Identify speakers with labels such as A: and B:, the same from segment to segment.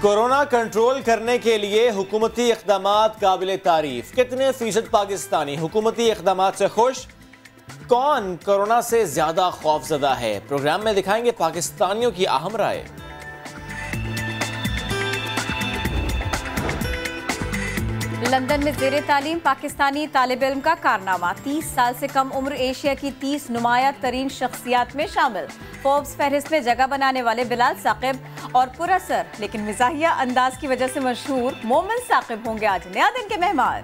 A: Corona control करने के लिए हुकूमती इक़दामात काबिल तारीफ। कितने फीसद पाकिस्तानी हुकूमती इक़दामात से खुश? कौन कोरोना से ज्यादा खौफजदा है? प्रोग्राम में दिखाएंगे पाकिस्तानियों की अहम राय।
B: लंदन में ज़ेरे तालीम पाकिस्तानी तालिब इल्म का कारनामा। 30 साल से कम उम्र एशिया की 30 नुमाया तरीन शख्सियात में शामिल। फोर्ब्स फहरिस्त में जगह बनाने वाले बिलाल साकिब और पुरअसर लेकिन मिजाहिया अंदाज की वजह से मशहूर मोमिन साकिब होंगे आज नया दिन के मेहमान।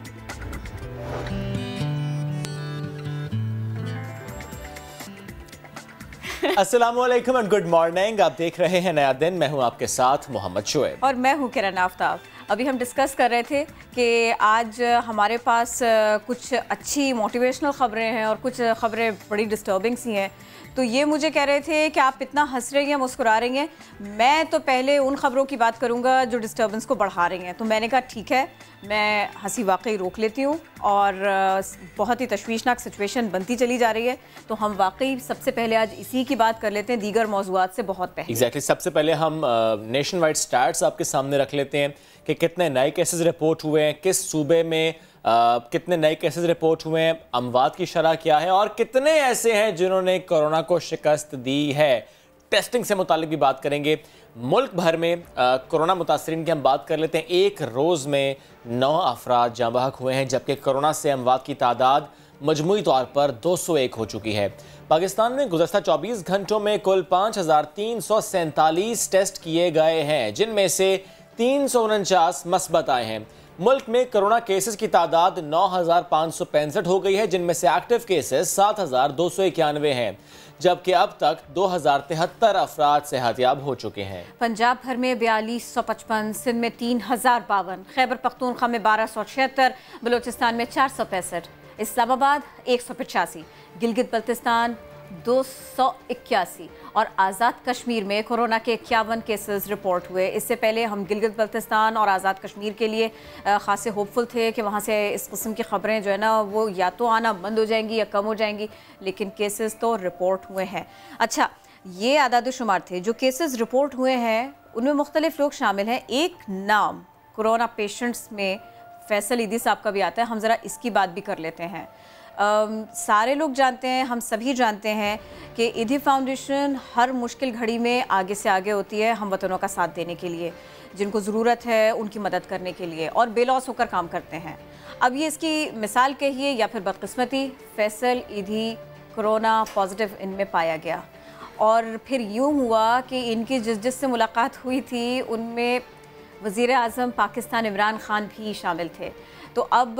A: अस्सलामुअलैकुम एंड गुड मॉर्निंग। आप देख रहे हैं नया दिन। मैं हूं आपके साथ मोहम्मद शुएब
B: और मैं हूं किरण आफ्ताब। अभी हम डिस्कस कर रहे थे कि आज हमारे पास कुछ अच्छी मोटिवेशनल ख़बरें हैं और कुछ ख़बरें बड़ी डिस्टर्बिंग सी हैं। तो ये मुझे कह रहे थे कि आप इतना हंस रही हैं, मुस्कुरा रही हैं। मैं तो पहले उन ख़बरों की बात करूँगा जो डिस्टर्बेंस को बढ़ा रही हैं। तो मैंने कहा ठीक है, मैं हंसी वाकई रोक लेती हूँ और बहुत ही तशवीशनाक सिचुएशन बनती चली जा रही है। तो हम वाकई सबसे पहले आज इसी की बात कर लेते हैं, दीगर मौज़ूआत से बहुत पहले।
A: एग्जैक्टली सबसे पहले हम नेशन वाइड स्टैट्स आपके सामने रख लेते हैं कि कितने नए केसेस रिपोर्ट हुए हैं, किस सूबे में कितने नए केसेस रिपोर्ट हुए हैं, अमवात की शरह क्या है और कितने ऐसे हैं जिन्होंने कोरोना को शिकस्त दी है। टेस्टिंग से मुतालिक भी बात करेंगे। मुल्क भर में कोरोना मुतासरीन की हम बात कर लेते हैं। एक रोज़ में 9 अफराद जाँ बहक हुए हैं, जबकि कोरोना से अमवात की तादाद मजमूई तौर पर 201 हो चुकी है। पाकिस्तान में गुज़श्ता 24 घंटों में कुल 5347 टेस्ट किए गए हैं, जिनमें से 349 मस्बत आए हैं। मुल्क में कोरोना केसेस की तादाद 9565 हो गई है, जिनमें से एक्टिव केसेस 7291 हैं, जबकि अब तक 2073 अफराद सेहतयाब हो चुके हैं।
B: पंजाब भर में 4255, सिंध में 3052, खैबर पख्तूनख्वा में 1276, बलूचिस्तान में 465, इस्लामाबाद 185, गिलगित बल्तिस्तान 281 और आज़ाद कश्मीर में कोरोना के 51 केसेस रिपोर्ट हुए। इससे पहले हम गिलगित बल्तिस्तान और आज़ाद कश्मीर के लिए ख़ासे होपफुल थे कि वहाँ से इस किस्म की ख़बरें जो है ना वो या तो आना बंद हो जाएंगी या कम हो जाएंगी, लेकिन केसेस तो रिपोर्ट हुए हैं। अच्छा, ये आदाद-ओ-शुमार थे जो केसेस रिपोर्ट हुए हैं, उनमें मुख्तलिफ लोग शामिल हैं। एक नाम कोरोना पेशेंट्स में फैसल ईदी साहब का भी आता है, हम ज़रा इसकी बात भी कर लेते हैं। सारे लोग जानते हैं, हम सभी जानते हैं कि ईदी फाउंडेशन हर मुश्किल घड़ी में आगे से आगे होती है हम वतनों का साथ देने के लिए, जिनको ज़रूरत है उनकी मदद करने के लिए, और बेलौस होकर काम करते हैं। अब ये इसकी मिसाल कहिए या फिर बदकिस्मती, फैसल ईदी कोरोना पॉजिटिव इनमें पाया गया और फिर यूँ हुआ कि इनकी जिससे मुलाकात हुई थी उनमें वज़ीर आज़म पाकिस्तान इमरान खान भी शामिल थे। तो अब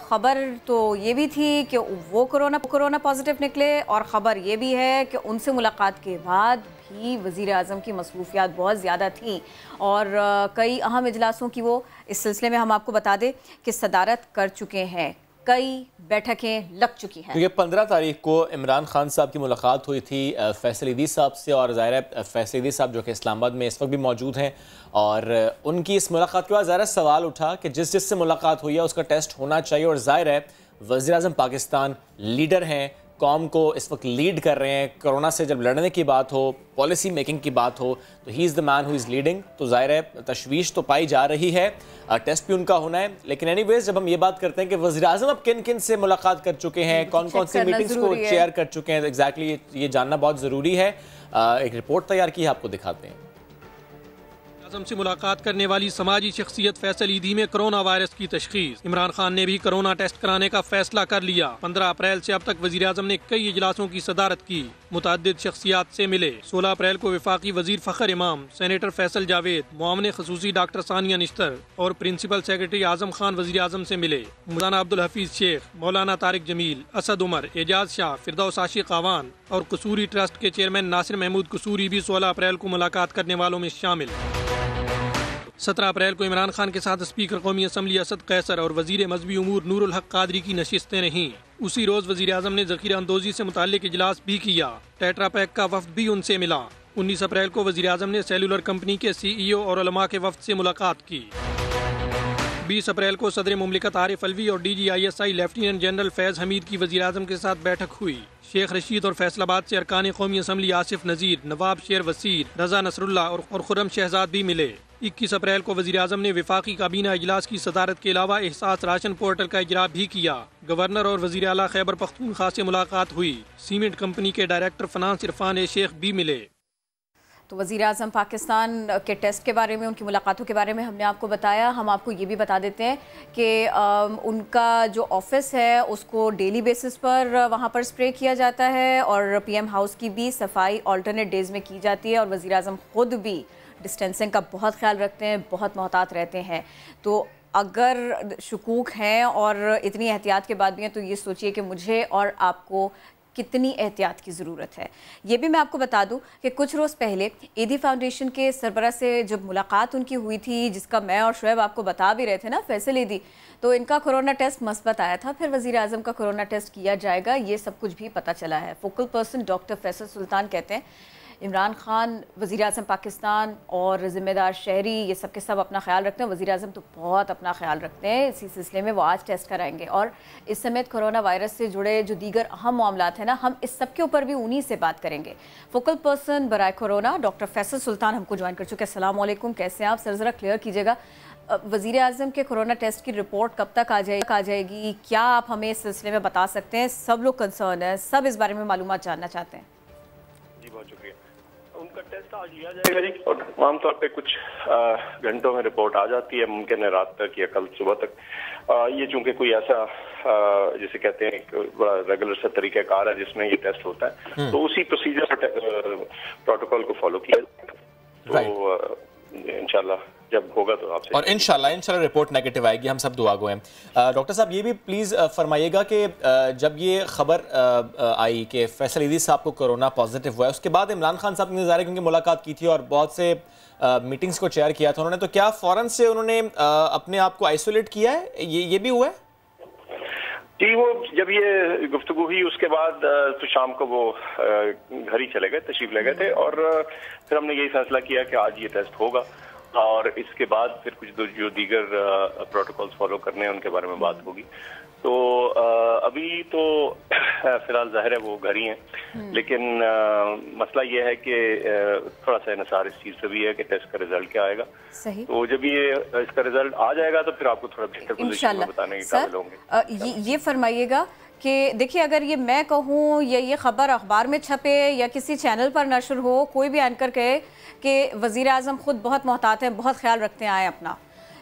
B: ख़बर तो ये भी थी कि वो कोरोना पॉजिटिव निकले, और ख़बर ये भी है कि उनसे मुलाकात के बाद भी वज़ीर आज़म की मसरूफियात बहुत ज़्यादा थी और कई अहम इजलासों की वो इस सिलसिले में हम आपको बता दें कि सदारत कर चुके हैं। कई बैठकें लग चुकी हैं।
A: क्योंकि 15 तारीख को इमरान खान साहब की मुलाकात हुई थी फैसल ईदी साहब से, और ज़ाहिर है फैसल ईदी साहब जो कि इस्लामाबाद में इस वक्त भी मौजूद हैं, और उनकी इस मुलाकात के बाद ज़ाहिर सवाल उठा कि जिससे मुलाकात हुई है उसका टेस्ट होना चाहिए। और ज़ाहिर है वज़ीर आज़म पाकिस्तान लीडर हैं, कौम को इस वक्त लीड कर रहे हैं। कोरोना से जब लड़ने की बात हो, पॉलिसी मेकिंग की बात हो, तो he is the man who is leading. तो ज़ाहिर है तशवीश तो पाई जा रही है, टेस्ट भी उनका होना है। लेकिन एनीवेज जब हम ये बात करते हैं कि वज़ीर आज़म अब किन किन से मुलाकात कर चुके हैं, कौन कौन सी मीटिंग्स को चेयर कर चुके हैं, एग्जैक्टली ये जानना बहुत ज़रूरी है। एक रिपोर्ट तैयार की है, आपको दिखाते हैं।
C: आज़म से मुलाकात करने वाली समाजी शख्सियत फैसल ईदी में कोरोना वायरस की तशखीस। इमरान खान ने भी कोरोना टेस्ट कराने का फैसला कर लिया। 15 अप्रैल से अब तक वज़ीर आज़म ने कई इजलासों की सदारत की, मुतअद्दिद शख्सियात से मिले। 16 अप्रैल को वफाकी वज़ीर फ़खर इमाम, सेनेटर फैसल जावेद, मुआविन ख़ुसूसी डॉक्टर सानिया निश्तर और प्रिंसिपल सेक्रेटरी आज़म खान वज़ीर आज़म से मिले। मौलाना अब्दुल हफीज़ शेख, मौलाना तारिक जमील, असद उमर, एजाज शाह, फिरदौस आशिक आवान और कसूरी ट्रस्ट के चेयरमैन नासिर महमूद कसूरी भी 16 अप्रैल को मुलाकात करने वालों में शामिल। 17 अप्रैल को इमरान खान के साथ स्पीकर कौमी असम्बली असद कैसर और वजीर मजहबी उमूर नूरुल हक कादरी की नशिस्तें रहीं। उसी रोज़ वज़ीर आज़म ने ज़ख़ीरा अंदोज़ी से मुताल्लिक़ इजलास भी किया। टेट्रा पैक का वफ़द भी उनसे मिला। 19 अप्रैल को वज़ीर आज़म ने सेलुलर कंपनी के CEO और उलमा के वफ़द से मुलाकात की। 20 अप्रैल को सदर मुमलिकत आरिफ अलवी और DGISI लेफ्टिनेंट जनरल फैज़ हमीद की वज़ीर आज़म के साथ बैठक हुई। शेख रशीद और फैसलाबाद से अरकान कौमी असम्बली आसिफ नज़ीर, नवाब शेर वसीर, रजा नसरुल्ला और खुर्रम शहजाद भी मिले। 21 अप्रैल को वज़ीर-ए-आज़म ने वफाकी काबीना इजलास की सदारत के अलावा एहसास राशन पोर्टल का इजरा भी किया। गवर्नर और वज़ीर आला खैबर पख्तूनख्वा से मुलाकात हुई। सीमेंट कंपनी के डायरेक्टर फाइनेंस इरफान शेख भी मिले।
B: तो वज़ीर-ए-आज़म पाकिस्तान के टेस्ट के बारे में, उनकी मुलाकातों के बारे में हमने आपको बताया। हम आपको ये भी बता देते हैं कि उनका जो ऑफिस है उसको डेली बेसिस पर वहाँ पर स्प्रे किया जाता है और PM हाउस की भी सफाई अल्टरनेट डेज़ में की जाती है और वज़ीर-ए-आज़म ख़ुद भी डिस्टेंसिंग का बहुत ख्याल रखते हैं, बहुत मोहतात रहते हैं। तो अगर शुकूक हैं और इतनी एहतियात के बाद भी हैं तो ये सोचिए कि मुझे और आपको कितनी एहतियात की ज़रूरत है। ये भी मैं आपको बता दूं कि कुछ रोज़ पहले ईदी फाउंडेशन के सरबराह से जब मुलाकात उनकी हुई थी, जिसका मैं और शुएब आपको बता भी रहे थे ना, फैसल ईदी, तो इनका कोरोना टेस्ट मस्बत आया था। फिर वज़ीर-ए-आज़म का कोरोना टेस्ट किया जाएगा, ये सब कुछ भी पता चला है। फोकल पर्सन डॉक्टर फैसल सुल्तान कहते हैं इमरान खान वज़ीर-ए-आज़म पाकिस्तान और ज़िम्मेदार शहरी ये सब के सब अपना ख्याल रखते हैं। वज़ीर-ए-आज़म तो बहुत अपना ख्याल रखते हैं। इसी सिलसिले में वो आज टेस्ट कराएंगे और इस समेत कोरोना वायरस से जुड़े जो दीगर अहम मामलात हैं ना, हम इस सब के ऊपर भी उन्हीं से बात करेंगे। फोकल पर्सन बराए कोरोना डॉक्टर फैसल सुल्तान हमको ज्वाइन कर चुके हैं। अस्सलाम वालेकुम, कैसे हैं आप सर? ज़रा क्लियर कीजिएगा, वज़ीर-ए-आज़म के कोरोना टेस्ट की रिपोर्ट कब तक आ जाएगी? क्या आप हमें इस सिलसिले में बता सकते हैं? सब लोग कंसर्न हैं, सब इस बारे में मालूमात जानना चाहते हैं।
D: जी बहुत शुक्रिया। उनका टेस्ट आज लिया जाएगा जी और आमतौर पे कुछ घंटों में रिपोर्ट आ जाती है, मुमकिन है रात तक या कल सुबह तक। ये चूंकि कोई ऐसा जिसे कहते हैं एक बड़ा रेगुलर सा तरीक़ाकार है जिसमें ये टेस्ट होता है, तो उसी प्रोसीजर प्रोटोकॉल को फॉलो किया जाएगा। तो इंशाल्लाह जब होगा तो आपसे, और
A: इंशाल्लाह रिपोर्ट नेगेटिव आएगी, हम सब दुआ गो हैं। डॉक्टर साहब ये भी प्लीज़ फरमाइएगा कि जब ये खबर आई कि फैसल ईदी साहब को कोरोना पॉजिटिव हुआ है, उसके बाद इमरान खान साहब ने ज़ाहिर क्योंकि मुलाकात की थी और बहुत से मीटिंग्स को चेयर किया था उन्होंने, तो क्या फ़ौरन से उन्होंने अपने आप को आइसोलेट किया है? ये भी हुआ है
D: जी? वो जब ये गुफ्तगू हुई उसके बाद तो शाम को वो घर ही चले गए, तशरीफ ले गए थे और फिर हमने यही फैसला किया कि आज ये टेस्ट होगा और इसके बाद फिर कुछ जो दीगर प्रोटोकॉल्स फॉलो करने हैं उनके बारे में बात होगी। तो अभी तो फिलहाल जाहिर है वो घर ही हैं, लेकिन मसला ये है कि थोड़ा सा इन्हिसार इस चीज़ से भी है कि टेस्ट का रिजल्ट क्या आएगा। सही। तो जब ये इसका रिजल्ट आ जाएगा तो फिर आपको थोड़ा बेहतर पोजीशन में बताने के काबिल होंगे।
B: ये फरमाइएगा कि देखिए, अगर ये मैं कहूँ या ये खबर अखबार में छपे या किसी चैनल पर नशर हो, कोई भी एंकर कहे कि वज़ीर-ए-आज़म खुद बहुत मोहतात हैं, बहुत ख्याल रखते हैं अपना,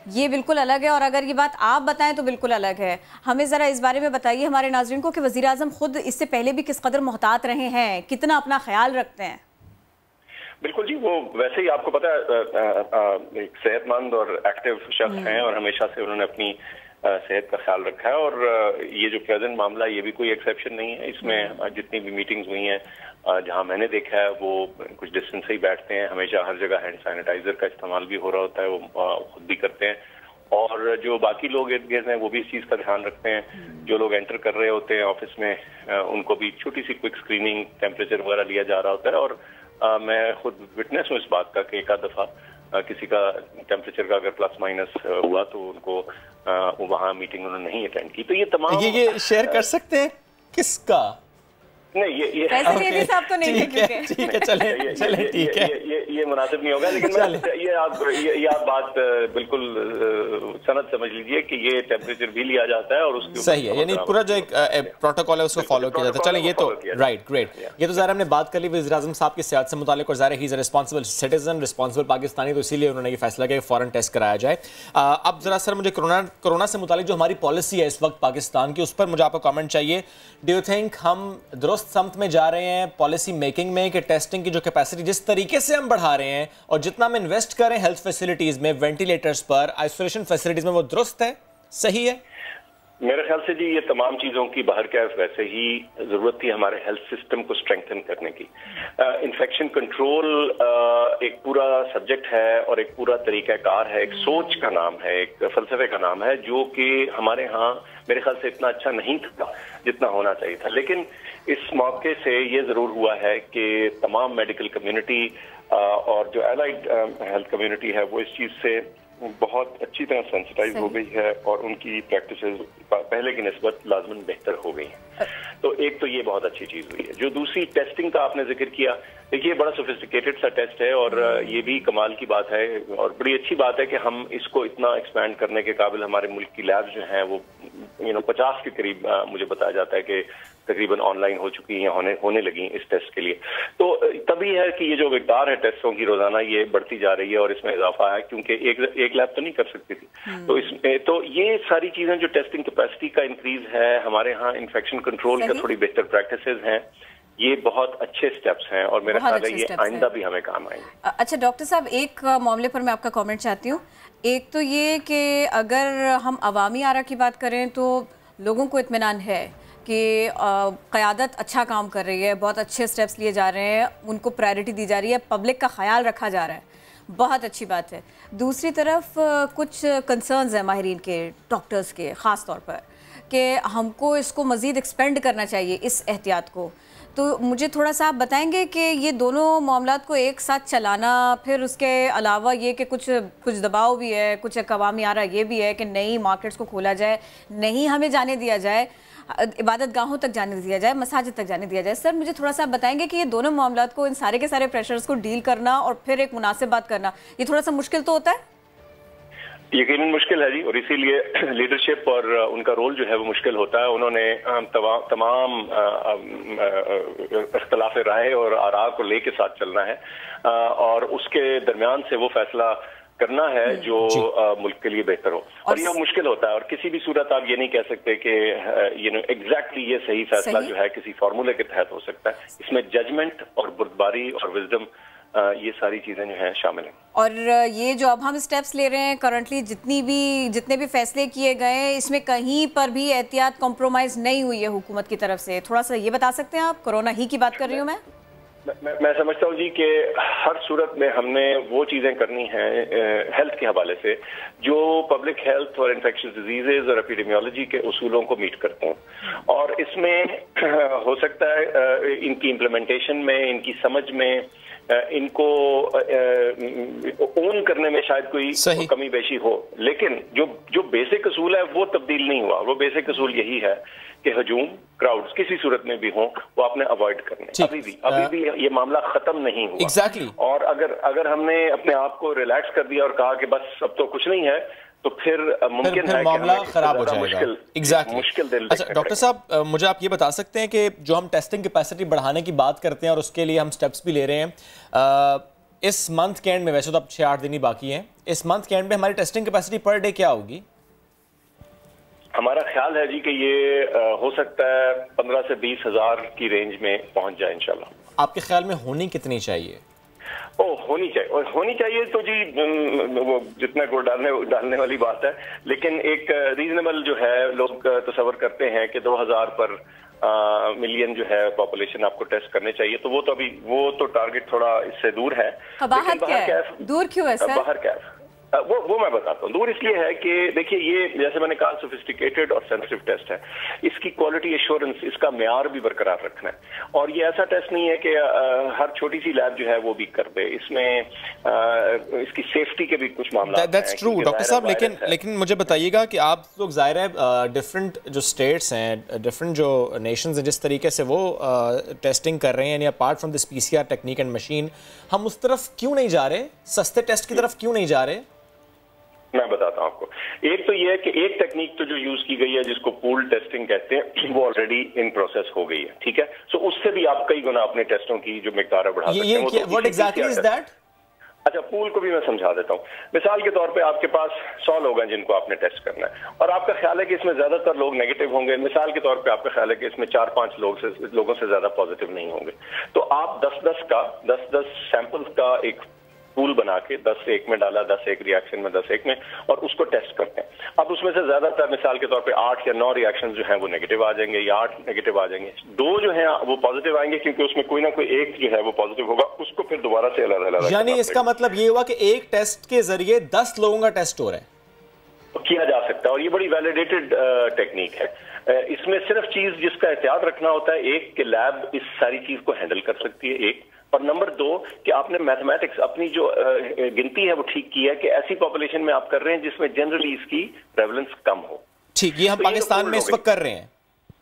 B: ये बिल्कुल अलग है। और अगर ये बात आप बताएं तो बिल्कुल अलग है। हमें ज़रा इस बारे में बताइए हमारे नाज़रीन को कि वज़ीर-ए-आज़म खुद इससे पहले भी किस कदर मोहतात रहे हैं, कितना अपना ख्याल रखते हैं।
D: बिल्कुल जी, वो वैसे ही आपको पता है एक सेहतमंद और एक्टिव शख्स हैं और हमेशा से उन्होंने अपनी सेहत का ख्याल रखा है और ये जो प्रेजेंट मामला ये भी कोई एक्सेप्शन नहीं है। इसमें जितनी भी मीटिंग्स हुई हैं जहां मैंने देखा है वो कुछ डिस्टेंस से ही बैठते हैं, हमेशा हर जगह हैंड सैनिटाइजर का इस्तेमाल भी हो रहा होता है, वो खुद भी करते हैं और जो बाकी लोग इर्द गिर्द हैं वो भी इस चीज़ का ध्यान रखते हैं। जो लोग एंटर कर रहे होते हैं ऑफिस में उनको भी छोटी सी क्विक स्क्रीनिंग, टेम्परेचर वगैरह लिया जा रहा होता है और मैं खुद विटनेस हूँ इस बात का कि एक आध दफा किसी का टेम्परेचर का अगर प्लस माइनस हुआ तो उनको वहाँ मीटिंग उन्होंने नहीं अटेंड की। तो ये तमाम
A: ये शेयर कर सकते हैं किसका?
D: नहीं, ये
B: साहब तो नहीं थे,
A: ठीक है, चले ठीक है,
D: ये मुनासिब नहीं होगा, लेकिन ये आप बात बिल्कुल सनद समझ लीजिए कि ये टेम्परेचर भी लिया जाता है और उसके
A: सही है, यानी पूरा जो एक प्रोटोकॉल है उसको फॉलो किया जाता है। चले, ये तो राइट, ग्रेट। ये तो ज़ाहिर हमने बात कर ली वज़ीर-ए-आज़म साहब की सेहत से मुतालिक और ज़ाहिर he is a responsible citizen, responsible Pakistani, तो इसीलिए उन्होंने ये फैसला किया कि फ़ौरन टेस्ट कराया जाए। अब ज़रा सर मुझे कोरोना से मुतालिक जो हमारी पॉलिसी है इस वक्त पाकिस्तान की, उस पर मुझे आपका कमेंट चाहिए। डू यू थिंक हम दुरुस्त समत में जा रहे हैं पॉलिसी मेकिंग में कि टेस्टिंग की जो कैपेसिटी जिस तरीके से हम बढ़ा रहे हैं और जितना हम इन्वेस्ट करें हेल्थ फैसिलिटीज में, वेंटिलेटर्स पर, आइसोलेशन फैसिलिटीज में, वो दुरुस्त है, सही है?
D: मेरे ख्याल से जी ये तमाम चीज़ों की बाहर क्या वैसे ही ज़रूरत थी हमारे हेल्थ सिस्टम को स्ट्रेंथन करने की। इन्फेक्शन कंट्रोल एक पूरा सब्जेक्ट है और एक पूरा तरीक़ाकार है, एक सोच का नाम है, एक फलसफे का नाम है जो कि हमारे यहाँ मेरे ख्याल से इतना अच्छा नहीं था जितना होना चाहिए था। लेकिन इस मौके से ये ज़रूर हुआ है कि तमाम मेडिकल कम्युनिटी और जो एलाइड हेल्थ कम्युनिटी है वो इस चीज़ से बहुत अच्छी तरह सेंसिटाइज हो गई है और उनकी प्रैक्टिसेस पहले की निस्बत लाजमन बेहतर हो गई हैं। तो एक तो ये बहुत अच्छी चीज हुई है। जो दूसरी टेस्टिंग का आपने जिक्र किया, देखिए बड़ा सोफिस्टिकेटेड सा टेस्ट है और ये भी कमाल की बात है और बड़ी अच्छी बात है कि हम इसको इतना एक्सपैंड करने के काबिल हमारे मुल्क की लैब जो हैं वो 50 के करीब मुझे बताया जाता है कि तकरीबन ऑनलाइन हो चुकी हैं, होने लगी इस टेस्ट के लिए। तो तभी है कि ये जो मिकदार है टेस्टों की रोजाना ये बढ़ती जा रही है और इसमें इजाफा है, क्योंकि एक लैब तो नहीं कर सकती थी। तो इसमें तो ये सारी चीजें जो टेस्टिंग कैपेसिटी का इंक्रीज है, हमारे यहाँ इन्फेक्शन कंट्रोल का थोड़ी बेहतर प्रैक्टिसेस हैं, ये बहुत अच्छे स्टेप्स हैं और मेरा ख्याल है ये आइंदा भी हमें काम आएंगे।
B: अच्छा डॉक्टर साहब, एक मामले पर मैं आपका कमेंट चाहती हूँ। एक तो ये कि अगर हम अवामी आरा की बात करें तो लोगों को इत्मीनान है कि क़यादत अच्छा काम कर रही है, बहुत अच्छे स्टेप्स लिए जा रहे हैं, उनको प्रायोरिटी दी जा रही है, पब्लिक का ख्याल रखा जा रहा है, बहुत अच्छी बात है। दूसरी तरफ कुछ कंसर्न्स हैं माहिरीन के, डॉक्टर्स के ख़ास तौर पर, कि हमको इसको मज़ीद एक्सपेंड करना चाहिए इस एहतियात को। तो मुझे थोड़ा सा आप बताएंगे कि ये दोनों मामलात को एक साथ चलाना, फिर उसके अलावा ये कि कुछ दबाव भी है, कुछ अवामी आ रहा ये भी है कि नई मार्केट्स को खोला जाए, नहीं हमें जाने दिया जाए, इबादत गाहों तक जाने दिया जाए, मसाजिद तक जाने दिया जाए। सर मुझे थोड़ा सा बताएंगे कि ये दोनों मामलात को, इन सारे के सारे प्रेशर्स को डील करना और फिर एक मुनासिब बात करना, ये थोड़ा सा मुश्किल तो होता है?
D: यकीनन मुश्किल है जी, और इसीलिए लीडरशिप और उनका रोल जो है वो मुश्किल होता है। उन्होंने तमाम इख्तलाफ राय और आरा को लेके साथ चलना है और उसके दरमियान से वो फैसला करना है जो मुल्क के लिए बेहतर हो, और ये मुश्किल होता है। और किसी भी सूरत आप ये नहीं कह सकते कि एग्जैक्टली ये सही फैसला जो है किसी फार्मूले के तहत हो सकता है। इसमें जजमेंट और बुर्दबारी और विजडम, ये सारी चीजें जो हैं शामिल हैं।
B: और ये जो अब हम स्टेप्स ले रहे हैं करंटली, जितने भी फैसले किए गए हैं, इसमें कहीं पर भी एहतियात कॉम्प्रोमाइज नहीं हुई है हुकूमत की तरफ से, थोड़ा सा ये बता सकते हैं आप? कोरोना ही की बात कर रही हूँ
D: मैं समझता हूँ जी कि हर सूरत में हमने वो चीजें करनी हैं हेल्थ के हवाले से जो पब्लिक हेल्थ और इन्फेक्शियस डिजीजेज और एपिडेमियोलॉजी के उसूलों को मीट करते हैं, और इसमें हो सकता है इनकी इम्प्लीमेंटेशन में, इनकी समझ में, इनको ओन करने में शायद कोई कमी बेशी हो, लेकिन जो बेसिक असूल है वो तब्दील नहीं हुआ। वो बेसिक असूल यही है कि हजूम क्राउड्स किसी सूरत में भी हों वो आपने अवॉइड करने। अभी भी ये मामला खत्म नहीं हुआ।
A: Exactly.
D: और अगर हमने अपने आप को रिलैक्स कर दिया और कहा कि बस अब तो कुछ नहीं है, तो फिर मुमकिन है
A: मामला खराब हो जाएगा।
D: एग्जैक्टली मुश्किल दिल।
A: अच्छा डॉक्टर साहब, मुझे आप ये बता सकते हैं कि जो हम टेस्टिंग कैपेसिटी बढ़ाने की बात करते हैं और उसके लिए हम स्टेप्स भी ले रहे हैं, इस मंथ के एंड में, वैसे तो अब 6-8 दिन ही बाकी हैं, इस मंथ के एंड में हमारी टेस्टिंग कैपेसिटी पर डे क्या होगी?
D: हमारा ख्याल है जी कि ये हो सकता है 15 से 20 हज़ार की रेंज में पहुंच जाए इंशाल्लाह।
A: आपके ख्याल में होनी कितनी चाहिए?
D: होनी चाहिए, और होनी चाहिए तो जी वो जितना गुड़ डालने वाली बात है, लेकिन एक रीजनेबल जो है लोग तसव्वुर करते हैं कि 2000 पर मिलियन जो है पॉपुलेशन आपको टेस्ट करने चाहिए। तो वो तो टारगेट थोड़ा इससे दूर है।
B: बाहर कैफ दूर क्यों है सर?
D: बाहर कैफ वो मैं बताता हूँ। दूर इसलिए है कि देखिए ये जैसे मैंने कहा सोफिस्टिकेटेड और सेंसिटिव टेस्ट है, इसकी क्वालिटी एश्योरेंस, इसका म्यार भी बरकरार रखना है, और ये ऐसा टेस्ट नहीं है कि हर छोटी सी लैब जो है वो भी कर दे। इसमें इसकी सेफ्टी के भी कुछ मामला।
A: दैट्स ट्रू डॉक्टर साहब, लेकिन मुझे बताइएगा कि आप लोग ज़ाहिर है डिफरेंट जो स्टेट्स हैं, डिफरेंट जो नेशंस हैं, जिस तरीके से वो टेस्टिंग कर रहे हैं, यानी apart from this PCR technique and machine, हम उस तरफ क्यों नहीं जा रहे? सस्ते टेस्ट की तरफ क्यों नहीं जा रहे?
D: मैं बताता हूं आपको। एक तो ये है कि एक टेक्निक तो जो यूज की गई है जिसको पूल टेस्टिंग कहते हैं, वो ऑलरेडी इन प्रोसेस हो गई है, ठीक है। सो उससे भी आप कई गुना अपने टेस्टों की जो मिकदार बढ़ा सकते हैं।
A: What exactly is that?
D: अच्छा, पूल को भी मैं समझा देता हूँ। मिसाल के तौर पे आपके पास 100 लोग हैं जिनको आपने टेस्ट करना है, और आपका ख्याल है कि इसमें ज्यादातर लोग नेगेटिव होंगे। मिसाल के तौर पे आपका ख्याल है कि इसमें 4-5 लोगों से ज्यादा पॉजिटिव नहीं होंगे, तो आप 10-10 सैंपल्स का एक पूल बना के 10 एक में डाला, 10 एक रिएक्शन में, 10 एक में, और उसको टेस्ट करते हैं। अब उसमें से ज्यादातर मिसाल के तौर पे 8 या 9 रिएक्शन जो हैं वो नेगेटिव आ जाएंगे, या 8 नेगेटिव आ जाएंगे, 2 जो हैं वो पॉजिटिव आएंगे, क्योंकि उसमें कोई ना कोई एक जो है वो पॉजिटिव होगा, उसको फिर दोबारा से अलग।
A: यानी इसका मतलब ये हुआ कि एक टेस्ट के जरिए 10 लोगों का टेस्ट हो रहा है,
D: किया जा सकता है, और ये बड़ी वैलिडेटेड टेक्निक है। इसमें सिर्फ चीज जिसका एहतियात रखना होता है, एक कि लैब इस सारी चीज को हैंडल कर सकती है, एक, और नंबर 2 कि आपने मैथमेटिक्स अपनी जो गिनती है वो ठीक की है कि ऐसी पॉपुलेशन में आप कर रहे हैं जिसमें जनरली इसकी प्रेवलेंस कम हो।
A: ठीक, ये हम पाकिस्तान में इस वक्त कर रहे हैं।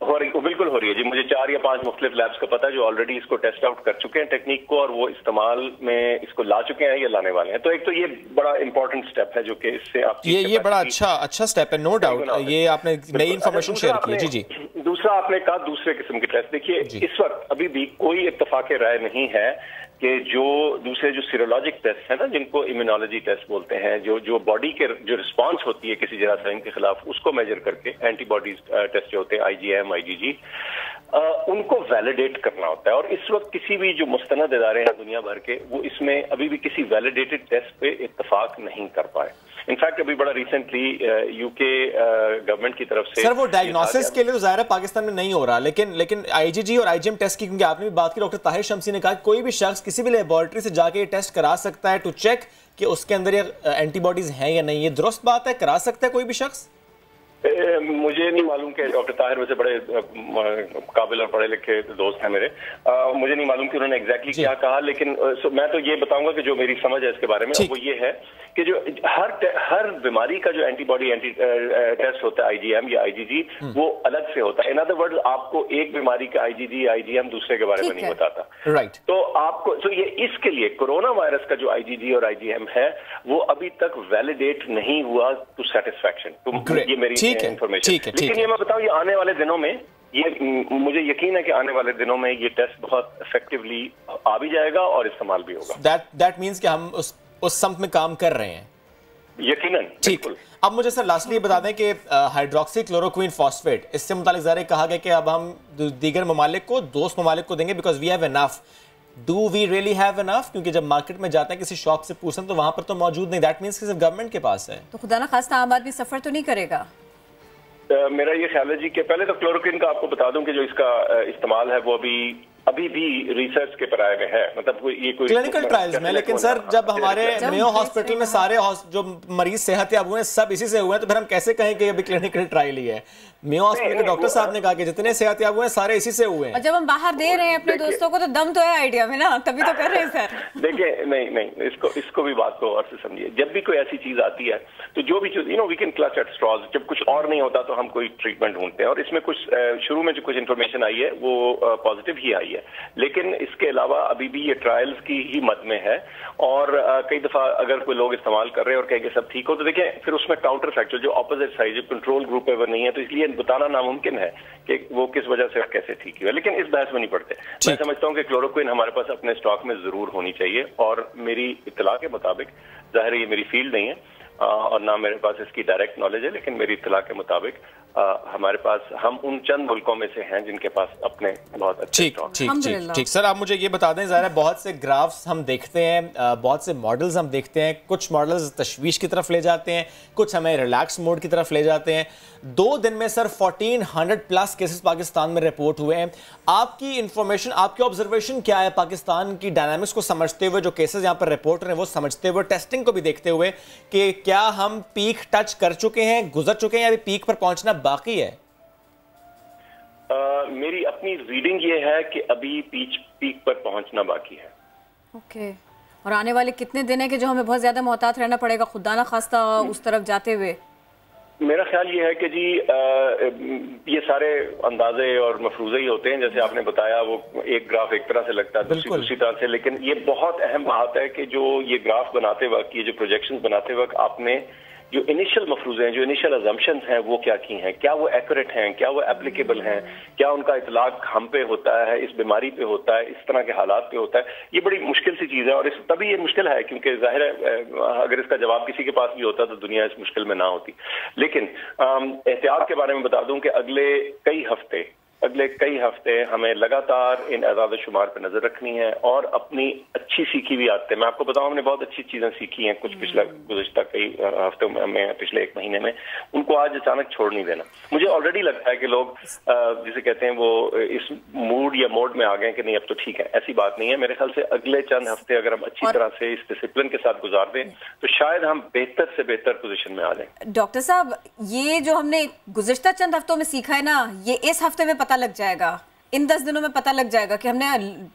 D: बिल्कुल हो रही है जी। मुझे 4 या 5 मुख्तलिफ लैब्स का पता है जो ऑलरेडी इसको टेस्ट आउट कर चुके हैं टेक्निक को, और वो इस्तेमाल में इसको ला चुके हैं या लाने वाले हैं। तो एक तो ये बड़ा इंपॉर्टेंट स्टेप है जो कि इससे आप
A: ये बड़ा अच्छा स्टेप है, नो डाउट। ये आपने नई इन्फॉर्मेशन शेयर की है। जी।
D: दूसरा आपने कहा दूसरे किस्म के टेस्ट। देखिए इस वक्त अभी भी कोई इत्तेफाक राय नहीं है कि जो दूसरे जो सीरोलॉजिक टेस्ट है ना, जिनको इम्यूनोलॉजी टेस्ट बोलते हैं, जो बॉडी के जो रिस्पांस होती है किसी जरासीम के खिलाफ उसको मेजर करके एंटीबॉडीज टेस्ट जो होते हैं IgM IgG, उनको वैलिडेट करना होता है। और इस वक्त किसी भी जो मुस्तनद इदारे हैं दुनिया भर के, वो इसमें अभी भी किसी वैलिडेटेड टेस्ट पे इत्तेफाक नहीं कर पाए। इनफैक्ट अभी बड़ा रिसेंटली UK गवर्नमेंट की तरफ से
A: सर वो डायग्नोसिस के लिए तो ज़ाहिर है पाकिस्तान में नहीं हो रहा, लेकिन IgG और IgM टेस्ट की, क्योंकि आपने भी बात की, डॉक्टर ताहिर शमसी ने कहा कि कोई भी शख्स किसी भी लेबोरेटरी से जाके ये टेस्ट करा सकता है टू चेक कि उसके अंदर ये एंटीबॉडीज हैं या नहीं। ये दुरुस्त बात है, करा सकता है कोई भी शख्स?
D: मुझे नहीं मालूम कि डॉक्टर ताहिर वैसे बड़े काबिल और पढ़े लिखे दोस्त हैं मेरे, मुझे नहीं मालूम कि उन्होंने एग्जैक्टली क्या कहा, लेकिन मैं तो ये बताऊंगा कि जो मेरी समझ है इसके बारे में वो ये है कि जो हर बीमारी का जो एंटी टेस्ट होता है IgM या IgG, वो अलग से होता है। इन अदर वर्ड्स आपको एक बीमारी का IgG IgM दूसरे के बारे में नहीं बताता।
A: राइट।
D: तो आपको ये इसके लिए कोरोना वायरस का जो IgG और IgM है वो अभी तक वैलिडेट नहीं हुआ टू सेटिस्फैक्शन। तो ये मेरी इंफॉर्मेशन। लेकिन ये मैं बताऊं, ये आने वाले दिनों में, ये मुझे यकीन है कि आने वाले दिनों में ये टेस्ट बहुत इफेक्टिवली आ भी जाएगा और इस्तेमाल भी होगा।
A: दैट मींस कि हम उस संप में काम कर रहे हैं
D: यकीनन।
A: ठीक। अब मुझे सर लास्टली बता दें कि हाइड्रोक्सी क्लोरोक्विन फॉस्फेट, इससे मुतालिक ज़ाहिर कहा गया कि अब हम दीगर ममालिक को, दोस्त ममालिक को देंगे because we have enough. Do we really have enough? क्योंकि जब मार्केट में जाते हैं किसी शॉप से पूछते हैं तो वहां पर तो मौजूद नहीं। दैट मींस कि सिर्फ गवर्नमेंट के पास है।
B: तो खुदा ना खास्ता आम आदमी सफर तो नहीं करेगा?
D: मेरा ये ख्याल है जी कि पहले तो क्लोरोक्विन का आपको बता दूं कि जो इसका इस्तेमाल है वो अभी भी रिसर्च के पराये में है, मतलब ये कोई
A: क्लिनिकल ट्रायल्स में। लेकिन सर जब हमारे मेयो हॉस्पिटल में सारे जो मरीज सेहतयाब हुए हैं सब इसी से हुए हैं, तो फिर हम कैसे कहें कि अभी क्लिनिकल ट्रायल ही है? मेयो हॉस्पिटल के डॉक्टर साहब ने कहा कि जितने सेहतयाब हुए हैं सारे इसी से हुए हैं।
B: जब हम बाहर दे रहे हैं अपने दोस्तों को तो दम तो है आइडिया में ना, तभी तो कर रहे हैं सर।
D: देखिए नहीं, इसको भी बात को और से समझिए। जब भी कोई ऐसी चीज आती है तो जो भी चीज we can clutch at straws. जब कुछ और नहीं होता तो हम कोई ट्रीटमेंट ढूंढते हैं, और इसमें कुछ शुरू में जो कुछ इन्फॉर्मेशन आई है वो पॉजिटिव ही आई है। लेकिन इसके अलावा अभी भी ये ट्रायल्स की ही मद में है, और कई दफा अगर कोई लोग इस्तेमाल कर रहे हैं और कहेंगे सब ठीक हो, तो देखें फिर उसमें काउंटर फैक्टर जो ऑपोजिट साइड, जो कंट्रोल ग्रुप है वो नहीं है, तो इसलिए बताना नामुमकिन है कि वो किस वजह से और कैसे ठीक हुआ। लेकिन इस बहस में नहीं पड़ते। मैं समझता हूँ कि क्लोरोक्विन हमारे पास अपने स्टॉक में जरूर होनी चाहिए, और मेरी इत्तला के मुताबिक, जाहिर है ये मेरी फील्ड नहीं है और ना मेरे पास इसकी डायरेक्ट नॉलेज है, लेकिन मेरी इत्तला के मुताबिक हमारे पास, हम उन चंद मुल्कों में से हैं जिनके पास अपने बहुत अच्छे
A: ठीक। सर आप मुझे ये बता दें, ज़ाहिर है बहुत से ग्राफ्स हम देखते हैं, बहुत से मॉडल्स हम देखते हैं, कुछ मॉडल्स तशवीश की तरफ ले जाते हैं, कुछ हमें रिलैक्स मोड की तरफ ले जाते हैं। 2 दिन में सर 1400 प्लस केसेस पाकिस्तान में रिपोर्ट हुए हैं। आपकी इंफॉर्मेशन, आपकी ऑब्जर्वेशन क्या है पाकिस्तान की डायनामिक्स को समझते हुए, जो केसेस यहाँ पर रिपोर्ट हो रहे हैं वो समझते हुए, टेस्टिंग को भी देखते हुए, कि क्या हम पीक टच कर चुके हैं, गुजर चुके हैं, या अभी पीक पर पहुंचना बाकी है?
D: मेरी अपनी रीडिंग ये है कि अभी पीक पर पहुंचना बाकी है।
B: ओके। और आने वाले कितने दिन है कि जो हमें बहुत ज्यादा मोहतात रहना पड़ेगा, खुदा ना खास्ता उस तरफ जाते हुए?
D: मेरा ख्याल ये है कि जी ये सारे अंदाजे और मफरूजे ही होते हैं, जैसे आपने बताया वो एक ग्राफ एक तरह से लगता है, दूसरी तरह से। लेकिन ये बहुत अहम बात है कि जो ये ग्राफ बनाते वक्त, ये जो प्रोजेक्शंस बनाते वक्त आपने जो इनिशियल मफरूजे हैं, जो इनिशियल अजम्पशंस हैं, वो क्या की हैं, क्या वो एक्यूरेट हैं, क्या वो एप्लीकेबल हैं, क्या उनका इतलाक हम पे होता है, इस बीमारी पे होता है, इस तरह के हालात पे होता है। ये बड़ी मुश्किल सी चीज़ है, और तभी ये मुश्किल है क्योंकि जाहिर है अगर इसका जवाब किसी के पास भी होता तो दुनिया इस मुश्किल में ना होती। लेकिन एहतियात के बारे में बता दूं कि अगले कई हफ्ते हमें लगातार इन आज़ाद शुमार पर नजर रखनी है, और अपनी अच्छी सीखी हुई आदतें, मैं आपको बताऊं हमने बहुत अच्छी चीजें सीखी हैं कुछ गुज़श्ता कई हफ्तों में, पिछले 1 महीने में, उनको आज अचानक छोड़ नहीं देना। मुझे ऑलरेडी लगता है कि लोग जिसे कहते हैं वो इस मूड या मोड में आ गए कि नहीं अब तो ठीक है। ऐसी बात नहीं है। मेरे ख्याल से अगले चंद हफ्ते अगर हम अच्छी तरह से इस डिसिप्लिन के साथ गुजार दें तो शायद हम बेहतर से बेहतर पोजीशन में आ जाएं।
B: डॉक्टर साहब, ये जो हमने गुज़श्ता चंद हफ्तों में सीखा है ना, ये इस हफ्ते में पता लग जाएगा, इन 10 दिनों में पता लग जाएगा कि हमने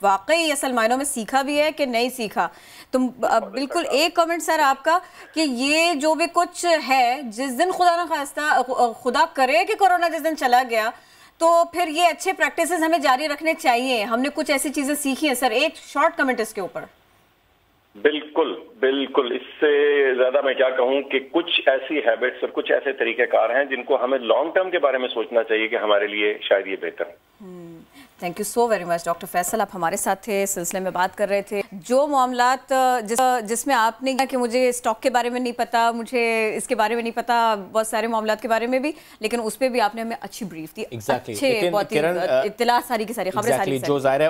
B: वाकई असल मायनों में सीखा भी है कि नहीं सीखा। तो बिल्कुल एक कमेंट सर आपका कि ये जो भी कुछ है, जिस दिन खुदा ना खास्ता, खुदा करे कि कोरोना जिस दिन चला गया, तो फिर ये अच्छे प्रैक्टिसेस हमें जारी रखने चाहिए। हमने कुछ ऐसी चीजें सीखी हैं सर, एक शॉर्ट कमेंट इसके ऊपर।
D: बिल्कुल बिल्कुल, इससे ज्यादा मैं क्या कहूं कि कुछ ऐसी हैबिट्स और कुछ ऐसे तरीकेकार हैं जिनको हमें लॉन्ग टर्म के बारे में सोचना चाहिए कि हमारे लिए शायद ये बेहतर है।
B: Thank you so very much doctor Faisal, आप हमारे साथ थे, इस सिलसिले में बात कर रहे थे। जो मामलात जिसमें आपने कहा कि मुझे स्टॉक के बारे में नहीं पता, मुझे इसके बारे में नहीं पता, बहुत सारे मामलात के बारे में भी, लेकिन उस पर भी आपने हमें अच्छी ब्रीफ दी। अच्छे बहुत ही इत्तला सारी की सारी खबरें सारी
A: जो ज़ाहिर है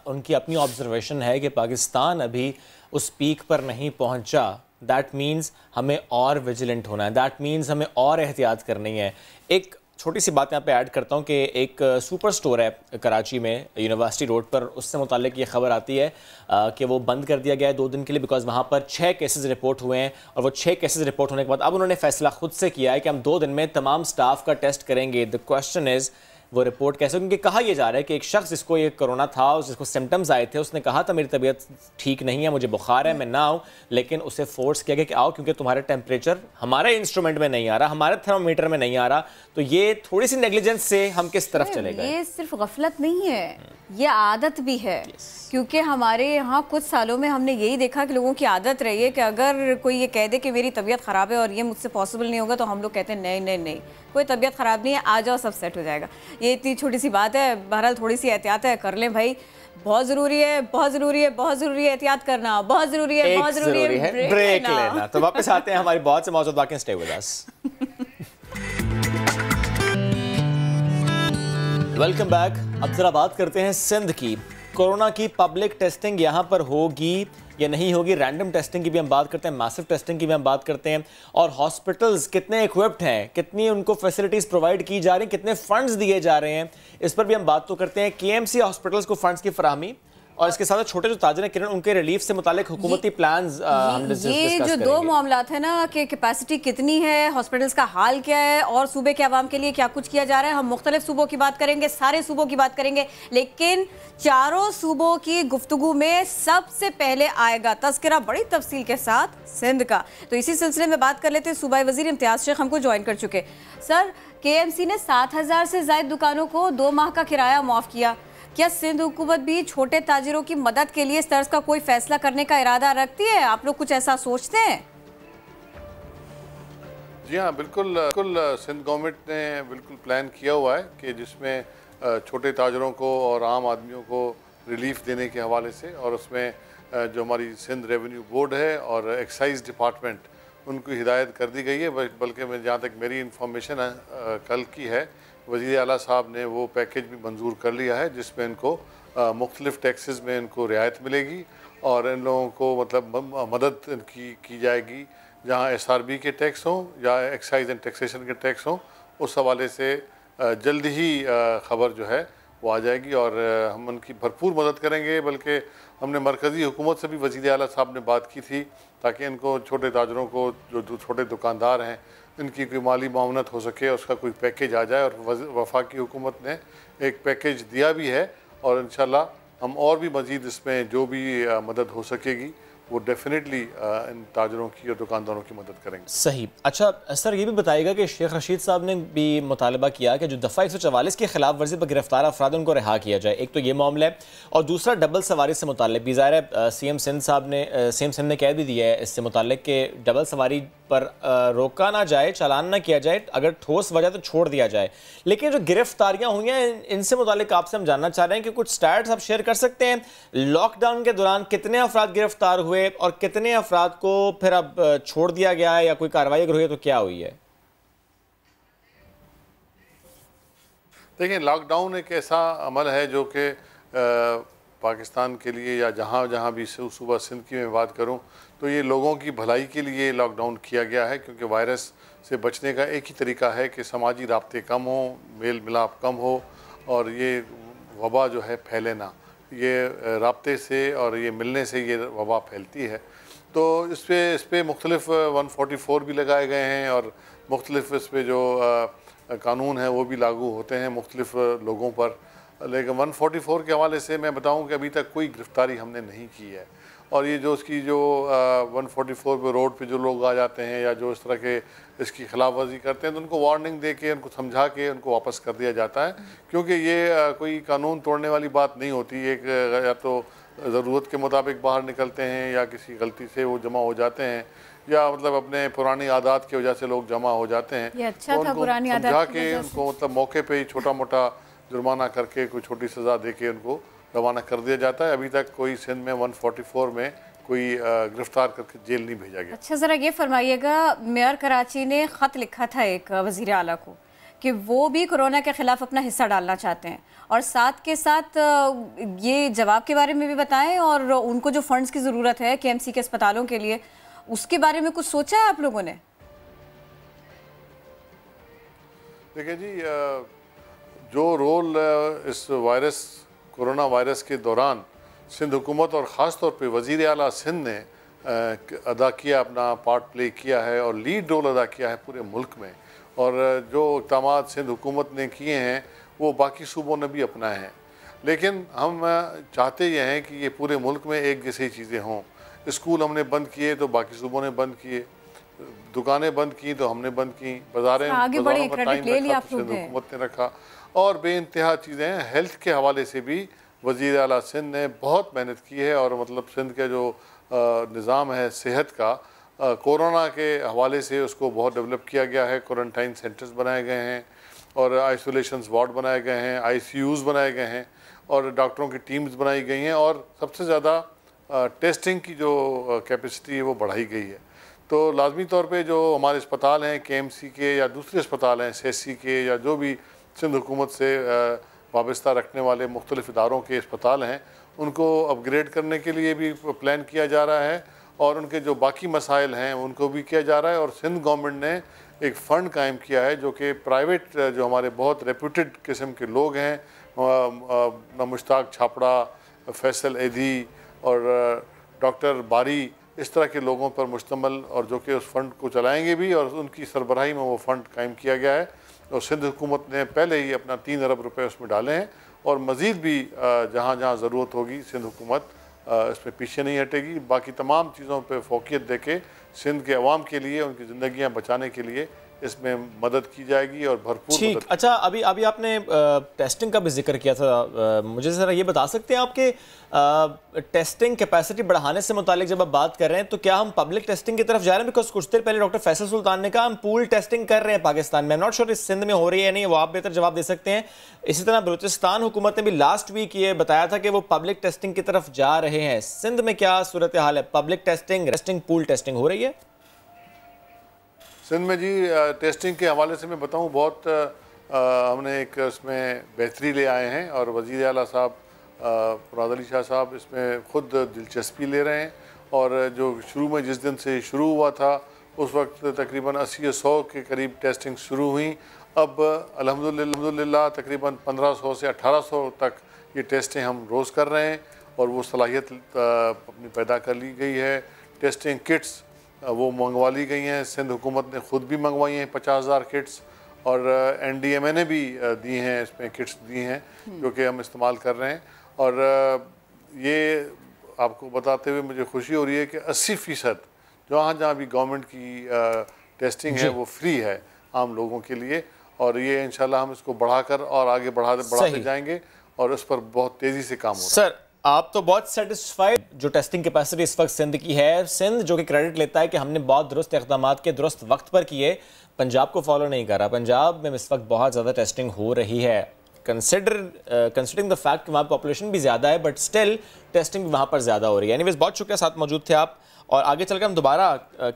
A: उनकी अपनी ऑब्जर्वेशन है कि पाकिस्तान अभी उस पीक पर नहीं पहुंचा। दैट मीन्स हमें और विजिलेंट होना है, दैट मीन्स हमें और एहतियात करनी है। एक छोटी सी बात यहाँ पे ऐड करता हूँ कि एक सुपर स्टोर है कराची में यूनिवर्सिटी रोड पर, उससे मुतालिक ये खबर आती है कि वो बंद कर दिया गया है 2 दिन के लिए, बिकॉज वहाँ पर 6 केसेस रिपोर्ट हुए हैं। और वो 6 केसेस रिपोर्ट होने के बाद अब उन्होंने फैसला खुद से किया है कि हम 2 दिन में तमाम स्टाफ का टेस्ट करेंगे। द क्वेश्चन इज़ वो रिपोर्ट कैसे, क्योंकि कहा यह जा रहा है कि एक शख्स जिसको ये कोरोना था, जिसको सिम्टम्स आए थे, उसने कहा था मेरी तबीयत ठीक नहीं है, मुझे बुखार है, मैं ना आऊँ, लेकिन उसे फोर्स किया गया कि आओ क्योंकि तुम्हारा टेम्परेचर हमारे इंस्ट्रूमेंट में नहीं आ रहा, हमारे थर्मोमीटर में नहीं आ रहा। तो ये थोड़ी सी नेग्लिजेंस से हम किस तरफ चले गए?
B: ये सिर्फ गफलत नहीं है, ये आदत भी है। क्योंकि हमारे यहाँ कुछ सालों में हमने यही देखा कि लोगों की आदत रही है कि अगर कोई ये कह दे कि मेरी तबीयत ख़राब है और ये मुझसे पॉसिबल नहीं होगा, तो हम लोग कहते हैं नहीं नहीं नहीं, कोई तबीयत ख़राब नहीं है, आ जाओ सब सेट हो जाएगा। ये इतनी छोटी सी बात है, बहरहाल थोड़ी सी एहतियात है, कर लें भाई, बहुत ज़रूरी है, बहुत ज़रूरी है, बहुत ज़रूरी है, एहतियात करना बहुत ज़रूरी है, बहुत ज़रूरी है,
A: ब्रेक लेना। तो वापस आते हैं हमारी बहुत से मौजूद बाकी, stay with us. Welcome back. अब जरा बात करते हैं सिंध की। कोरोना की पब्लिक टेस्टिंग यहाँ पर होगी या नहीं होगी, रैंडम टेस्टिंग की भी हम बात करते हैं, मैसिव टेस्टिंग की भी हम बात करते हैं, और हॉस्पिटल्स कितने इक्विप्ड हैं, कितनी उनको फैसिलिटीज़ प्रोवाइड की जा रही हैं, कितने फंड्स दिए जा रहे हैं, इस पर भी हम बात तो करते हैं। केएमसी हॉस्पिटल्स को फंड्स की फराहमी और इसके साथ छोटे जो ताजर हैं किरण, उनके रिलीफ से मुतालिक हुकूमती प्लान्स
B: ये जो 2 मामलात है ना कि कैपेसिटी कितनी है, हॉस्पिटल्स का हाल क्या है और सूबे के आवाम के लिए क्या कुछ किया जा रहा है, हम मुख्तलिफ सूबों की बात करेंगे, सारे सूबों की बात करेंगे, लेकिन चारों सूबों की गुफ्तगू में सबसे पहले आएगा तस्करा बड़ी तफसील के साथ सिंध का। तो इसी सिलसिले में बात कर लेते हैं। सूबाई वजीर इम्तियाज शेख हमको ज्वाइन कर चुके। सर, केएमसी ने 7000 से ज़ायद दुकानों को 2 माह का किराया माफ़ किया। क्या सिंध हुकूमत भी छोटे ताजिरों की मदद के लिए इस तरह का कोई फैसला करने का इरादा रखती है? आप लोग कुछ ऐसा सोचते हैं?
E: जी हाँ, बिल्कुल सिंध गवर्नमेंट ने बिल्कुल प्लान किया हुआ है कि जिसमें छोटे ताजरों को और आम आदमियों को रिलीफ देने के हवाले से, और उसमें जो हमारी सिंध रेवेन्यू बोर्ड है और एक्साइज डिपार्टमेंट, उनको हिदायत कर दी गई है। बल्कि मैं जहाँ तक मेरी इंफॉर्मेशन है कल की है, वज़ीर आला साहब ने वो पैकेज भी मंजूर कर लिया है जिसमें इनको मुख्तलिफ़ टैक्सेस में इनको रियायत मिलेगी और इन लोगों को मतलब मदद इनकी की जाएगी, जहाँ SRB के टैक्स हों या एक्साइज एंड टैक्सेशन के टैक्स हों, उस हवाले से जल्द ही ख़बर जो है वो आ जाएगी और हम उनकी भरपूर मदद करेंगे। बल्कि हमने मरकज़ी हुकूमत से भी वज़ीर आला साहब ने बात की थी ताकि इनको छोटे ताजरों को, जो छोटे दुकानदार हैं, इनकी कोई माली मावनत हो सके, उसका कोई पैकेज आ जाए। और वफाकी हुकूमत ने एक पैकेज दिया भी है और इंशाल्लाह हम और भी मज़ीद इसमें जो भी मदद हो सकेगी वो डेफिनेटली इन ताजरों की और दुकानदारों की मदद करेंगे।
A: सही। अच्छा सर, ये भी बताइएगा कि शेख रशीद साहब ने भी मुतालबा किया कि जो दफ़ा 144 की खिलाफ वर्जी पर गिरफ्तार अफराद उनको रिहा किया जाए। एक तो ये मामला है, और दूसरा डबल सवारी से मुताल्लिक भी ज़ाहिर है सीएम सिंध ने कह भी दिया है इससे मुताल्लिक कि डबल सवारी पर रोका ना जाए, चालान ना किया जाए, अगर ठोस वजह तो छोड़ दिया जाए। लेकिन जो गिरफ्तारियां हुई हैं इनसे मुताल्लिक आपसे हम जानना चाह रहे हैं कि कुछ स्टैट्स आप शेयर कर सकते हैं, लॉकडाउन के दौरान कितने अफराद गिरफ्तार हुए और कितने अफराद को फिर अब छोड़ दिया गया है या कोई कार्रवाई अगर हुई है तो क्या हुई है?
E: देखिए, लॉकडाउन एक ऐसा अमल है जो कि पाकिस्तान के लिए या जहाँ जहाँ भी सूबा सिंध की मैं बात करूँ तो ये लोगों की भलाई के लिए लॉकडाउन किया गया है, क्योंकि वायरस से बचने का एक ही तरीका है कि समाजी राब्ते कम हो, मेल मिलाप कम हो और ये वबा जो है फैले ना। ये राब्ते से और ये मिलने से ये वबा फैलती है। तो इस पर मुख्तलिफ 144 भी लगाए गए हैं और मुख्तलिफ इस पर जो कानून है वो भी लागू होते हैं मुख्तलिफ लोगों पर। लेकिन 144 के हवाले से मैं बताऊं कि अभी तक कोई गिरफ्तारी हमने नहीं की है और ये जो इसकी जो 144 पे रोड पे जो लोग आ जाते हैं या जो इस तरह के इसकी खिलाफ वर्जी करते हैं तो उनको वार्निंग दे के, उनको समझा के उनको वापस कर दिया जाता है, क्योंकि ये कोई कानून तोड़ने वाली बात नहीं होती। एक या तो ज़रूरत के मुताबिक बाहर निकलते हैं या किसी गलती से वो जमा हो जाते हैं या मतलब अपने पुरानी आदत की वजह से लोग जमा हो जाते हैं।
B: ये अच्छा
E: तो
B: था पुरानी आदत
E: समझा के उनको मतलब मौके पे ही छोटा मोटा जुर्माना करके कोई छोटी सज़ा दे के उनको रवाना कर दिया जाता है। अभी तक कोई सिंध में 144 में कोई गिरफ्तार करके जेल नहीं भेजा गया।
B: अच्छा, ज़रा ये फरमाइएगा, मेयर कराची ने ख़त लिखा था एक वज़ीर आला को कि वो भी कोरोना के ख़िलाफ़ अपना हिस्सा डालना चाहते हैं, और साथ के साथ ये जवाब के बारे में भी बताएं और उनको जो फ़ंड्स की ज़रूरत है KMC के अस्पतालों के लिए, उसके बारे में कुछ सोचा है आप लोगों ने?
E: देखिए जी, जो रोल इस कोरोना वायरस के दौरान सिंध हुकूमत और ख़ास तौर पे वज़ीर आला सिंध ने अदा किया, अपना पार्ट प्ले किया है और लीड रोल अदा किया है पूरे मुल्क में, और जो इक़दाम सिंध हुकूमत ने किए हैं वो बाकी सूबों ने भी अपनाए हैं। लेकिन हम चाहते ये हैं कि ये पूरे मुल्क में एक जैसी चीज़ें हों। स्कूल हमने बंद किए तो बाकी सूबों ने बंद किए, दुकानें बंद की तो हमने बंद की, बाज़ारों पर टाइम रखा तो सिंध हुकूमत ने रखा, और बेइंतहा चीज़ें हैं। हेल्थ के हवाले से भी वज़ीर आला सिंध ने बहुत मेहनत की है, और मतलब सिंध का जो निज़ाम है सेहत का, कोरोना के हवाले से उसको बहुत डेवलप किया गया है। क्वारंटाइन सेंटर्स बनाए गए हैं और आइसोलेशन वार्ड बनाए गए हैं, ICUs बनाए गए हैं और डॉक्टरों की टीम्स बनाई गई हैं, और सबसे ज़्यादा टेस्टिंग की जो कैपेसिटी है वो बढ़ाई गई है। तो लाजमी तौर पे जो हमारे अस्पताल हैं KMC के या दूसरे अस्पताल हैं SSC के या जो भी सिंध हुकूमत से वाबस्ता रखने वाले मुख्तलिफ़ इदारों के अस्पताल हैं, उनको अपग्रेड करने के लिए भी प्लान किया जा रहा है, और उनके जो बाकी मसाइल हैं उनको भी किया जा रहा है। और सिंध गवर्नमेंट ने एक फ़ंड कायम किया है जो कि प्राइवेट जो हमारे बहुत रेप्यूटेड किस्म के लोग हैं, मुश्ताक छापड़ा, फैसल एधी और डॉक्टर बारी, इस तरह के लोगों पर मुश्तमल, और जो कि उस फ़ंड को चलाएंगे भी, और उनकी सरबराही में वो फ़ंड कायम किया गया है। और सिंध हुकूमत ने पहले ही अपना 3 अरब रुपए उसमें डाले हैं, और मज़ीद भी जहाँ जहाँ ज़रूरत होगी सिंध हुकूमत इसमें पीछे नहीं हटेगी। बाकी तमाम चीज़ों पर फोकियत दे के सिंध के अवाम के लिए, उनकी ज़िंदगियाँ बचाने के लिए इसमें मदद की जाएगी और भरपूर।
A: ठीक, अच्छा, अभी आपने टेस्टिंग का भी जिक्र किया था, मुझे ज़रा ये बता सकते हैं आपके टेस्टिंग कैपेसिटी बढ़ाने से मुतालिक जब आप बात कर रहे हैं तो क्या हम पब्लिक टेस्टिंग की तरफ जा रहे हैं? बिकॉज कुछ देर पहले डॉक्टर फैसल सुल्तान ने कहा हम पूल टेस्टिंग कर रहे हैं पाकिस्तान में। आई एम नॉट श्योर इस सिंध में हो रही है नहीं, वो आप बेहतर जवाब दे सकते हैं। इसी तरह बलूचिस्तान हुकूमत ने भी लास्ट वीक ये बताया था कि वो पब्लिक टेस्टिंग की तरफ जा रहे हैं। सिंध में क्या सूरत हाल है? पब्लिक टेस्टिंग पूल टेस्टिंग हो रही है
E: सिंध में? जी, टेस्टिंग के हवाले से मैं बताऊं, बहुत हमने एक इसमें बेहतरी ले आए हैं, और वज़ीर आला साहब मुराद अली शाह साहब इसमें ख़ुद दिलचस्पी ले रहे हैं। और जो शुरू में जिस दिन से शुरू हुआ था उस वक्त तकरीबन 80-100 के करीब टेस्टिंग शुरू हुई। अब अल्हम्दुलिल्लाह तकरीबन 1500 से 1800 तक ये टेस्टें हम रोज़ कर रहे हैं, और वो सलाहियत अपनी पैदा कर ली गई है। टेस्टिंग किट्स वो मंगवा ली गई हैं, सिंध हुकूमत ने ख़ुद भी मंगवाई हैं 50,000 किट्स, और NDMA ने भी दी हैं, इसमें किट्स दी हैं जो कि हम इस्तेमाल कर रहे हैं। और ये आपको बताते हुए मुझे खुशी हो रही है कि 80% जहाँ भी गवर्नमेंट की टेस्टिंग है वो फ्री है आम लोगों के लिए, और ये इंशाल्लाह हम इसको बढ़ाकर और आगे बढ़ाते जाएंगे, और उस पर बहुत तेज़ी से काम हो रहा है।
A: सर, आप तो बहुत सेटिस्फाइड जो टेस्टिंग कैपेसिटी इस वक्त सिंध की है। सिंध जो कि क्रेडिट लेता है कि हमने बहुत दुरुस्त इक़दाम के दुरुस्त वक्त पर किए, पंजाब को फॉलो नहीं कर रहा। पंजाब में इस वक्त बहुत ज़्यादा टेस्टिंग हो रही है, कंसिडरिंग द फैक्ट कि वहाँ पॉपुलेशन भी ज़्यादा है, बट स्टिल टेस्टिंग वहाँ पर ज़्यादा हो रही है। एनीवेज, बहुत शुक्रिया साथ मौजूद थे आप, और आगे चलकर हम दोबारा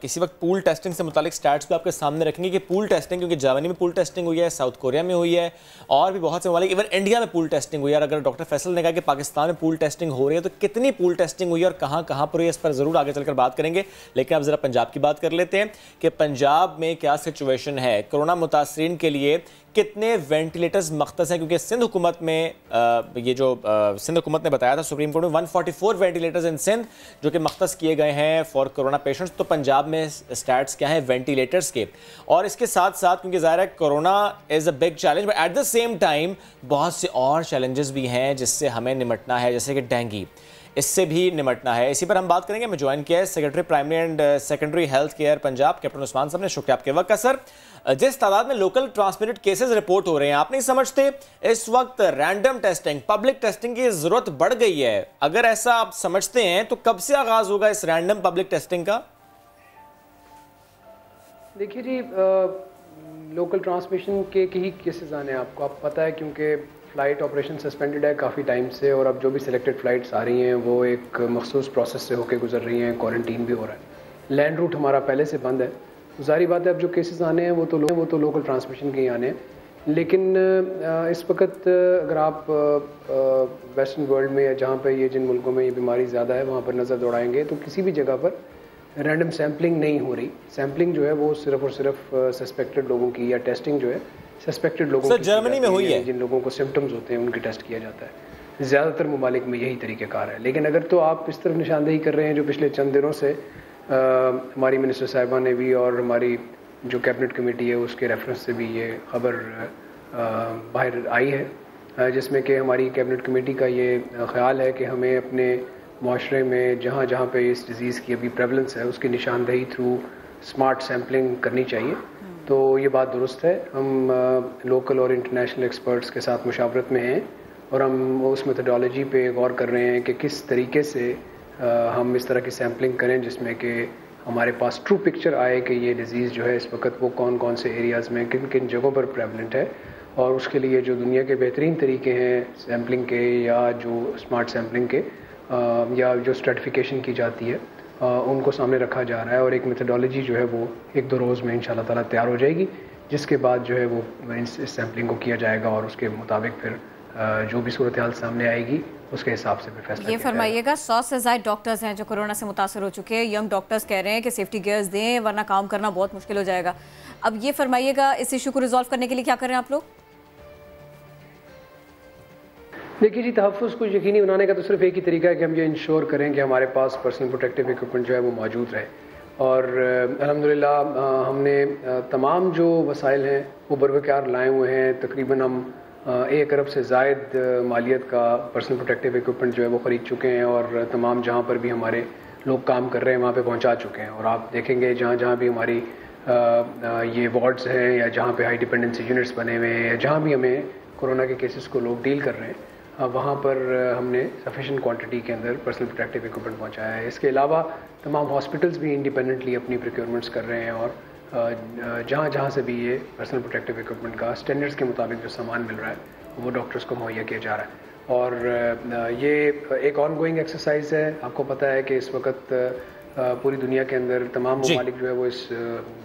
A: किसी वक्त पूल टेस्टिंग से मुतालिक स्टैट्स भी आपके सामने रखेंगे कि पूल टेस्टिंग, क्योंकि जर्मनी में पूल टेस्टिंग हुई है, साउथ कोरिया में हुई है, और भी बहुत से ममालिक, इवन इंडिया में पूल टेस्टिंग हुई है। और अगर डॉक्टर फैसल ने कहा कि पाकिस्तान में पूल टेस्टिंग हो रही है तो कितनी पूल टेस्टिंग हुई है और कहाँ कहाँ पर हुई है, इस पर ज़रूर आगे चलकर बात करेंगे। लेकिन अब ज़रा पंजाब की बात कर लेते हैं कि पंजाब में क्या सिचुएशन है, कोरोना मुतासरीन के लिए कितने वेंटिलेटर्स मख्तस हैं, क्योंकि सिंध हुकूमत में सिंध हुकूमत ने बताया था सुप्रीम कोर्ट में 144 वेंटिलेटर्स इन सिंध जो कि मख्तस किए गए हैं फॉर कोरोना पेशेंट्स। तो पंजाब में स्टैट्स क्या हैं वेंटिलेटर्स के? और इसके साथ साथ, क्योंकि ज़ाहिर है corona is a big challenge, but at the same time बहुत से और चैलेंजेस भी हैं जिससे हमें निमटना है, जैसे कि डेंगू। इससे भी निमटना है। इसी पर हम बात करेंगे। मैं ज्वाइन किया है secretary primary and secondary health care Punjab captain Usman साहब ने। शुक्रिया आपके वक्त का। सर, जिस तादाद में लोकल ट्रांसमिटेड केसेस रिपोर्ट हो रहे हैं, आप नहीं समझते इस वक्त रैंडम टेस्टिंग, पब्लिक टेस्टिंग की जरूरत बढ़ गई है? अगर ऐसा आप समझते हैं तो कब से आगाज होगा इस रैंडम पब्लिक टेस्टिंग का?
F: देखिए जी, लोकल ट्रांसमिशन के ही केसेस आने हैं आपको, आप पता है, क्योंकि फ़्लाइट ऑपरेशन सस्पेंडेड है काफ़ी टाइम से, और अब जो भी सिलेक्टेड फ़्लाइट्स आ रही हैं वो एक मखसूस प्रोसेस से होकर गुजर रही हैं, क्वारंटीन भी हो रहा है, लैंड रूट हमारा पहले से बंद है। तो ज़ाहिर बात है अब जो केसेस आने हैं वो तो लोकल ट्रांसमिशन के ही आने हैं। लेकिन इस वक्त अगर आप वेस्टर्न वर्ल्ड में या जहाँ पर ये जिन मुल्कों में ये बीमारी ज़्यादा है वहाँ पर नज़र दौड़ाएंगे तो किसी भी जगह पर रैंडम सैम्पलिंग नहीं हो रही। सैम्पलिंग जो है वो सिर्फ और सिर्फ सस्पेक्टेड लोगों की, या टेस्टिंग जो है सस्पेक्टेड लोगों की
A: जर्मनी में हुई है,
F: जिन लोगों को सिम्टम्स होते हैं उनके टेस्ट किया जाता है। ज़्यादातर ममालिक में यही तरीक़ेकार है। लेकिन अगर तो आप इस तरफ निशानदेही कर रहे हैं जो पिछले चंद दिनों से हमारी मिनिस्टर साहिबा ने भी और हमारी जो कैबिनेट कमेटी है उसके रेफरेंस से भी ये खबर बाहर आई है, जिसमें कि हमारी कैबिनेट कमेटी का ये ख्याल है कि हमें अपने माशरे में जहाँ जहाँ पे इस डिज़ीज़ की अभी प्रेवलेंस है उसकी निशानदेही थ्रू स्मार्ट सैम्पलिंग करनी चाहिए। तो ये बात दुरुस्त है। हम लोकल और इंटरनेशनल एक्सपर्ट्स के साथ मुशावरत में हैं और हम उस मेथडोलॉजी पे गौर कर रहे हैं कि किस तरीके से हम इस तरह की सैम्पलिंग करें जिसमें कि हमारे पास ट्रू पिक्चर आए कि ये डिज़ीज़ जो है इस वक्त वो कौन कौन से एरियाज़ में किन किन जगहों पर प्रेवलेंट है, और उसके लिए जो दुनिया के बेहतरीन तरीके हैं सैम्पलिंग के या जो स्मार्ट सैम्पलिंग के या जो स्ट्रेटिफिकेशन की जाती है उनको सामने रखा जा रहा है। और एक मेथडोलॉजी जो है वो 1-2 रोज़ में इंशाल्लाह ताला तैयार हो जाएगी, जिसके बाद जो है वो इस सैम्पलिंग को किया जाएगा और उसके मुताबिक फिर जो भी सूरत हाल सामने आएगी उसके हिसाब से भी फैसला।
B: ये फरमाइएगा, 100 से ज़्यादा डॉक्टर्स हैं जो कोरोना से मुतासर हो चुके हैं। यंग डॉक्टर्स कह रहे हैं कि सेफ्टी गियर्स दें वरना काम करना बहुत मुश्किल हो जाएगा। अब ये फरमाइएगा, इस इशू को रिजॉल्व करने के लिए क्या कर रहे हैं आप लोग?
F: देखिए जी, तहफ़्फ़ुज़ को यकीनी बनाने का तो सिर्फ एक ही तरीका है कि हम ये इंश्योर करें कि हमारे पास पर्सनल प्रोटेक्टिव इक्विपमेंट जो है वो मौजूद रहे। और अल्हम्दुलिल्लाह हमने तमाम जो वसाइल हैं वो बरवकार लाए हुए हैं। तकरीबन हम 1 अरब से ज़ायद मालियत का पर्सनल प्रोटेक्टिव इक्विपमेंट जो है वो ख़रीद चुके हैं और तमाम जहाँ पर भी हमारे लोग काम कर रहे हैं वहाँ पे पहुँचा चुके हैं। और आप देखेंगे जहाँ जहाँ भी हमारी ये वार्ड्स हैं या जहाँ पे हाई डिपेंडेंसी यूनिट्स बने हुए हैं या जहाँ भी हमें कोरोना के केसेस को लोग डील कर रहे हैं वहाँ पर हमने सफिशेंट क्वांटिटी के अंदर पर्सनल प्रोटेक्टिव इक्विपमेंट पहुँचाया है। इसके अलावा तमाम हॉस्पिटल्स भी इंडिपेंडेंटली अपनी प्रोक्योरमेंट्स कर रहे हैं और जहाँ जहाँ से भी ये पर्सनल प्रोटेक्टिव इक्विपमेंट का स्टैंडर्ड्स के मुताबिक जो सामान मिल रहा है वो डॉक्टर्स को मुहैया किया जा रहा है। और ये एक ऑनगोइंग एक्सरसाइज है। आपको पता है कि इस वक्त पूरी दुनिया के अंदर तमाम ममालिक जो है वो इस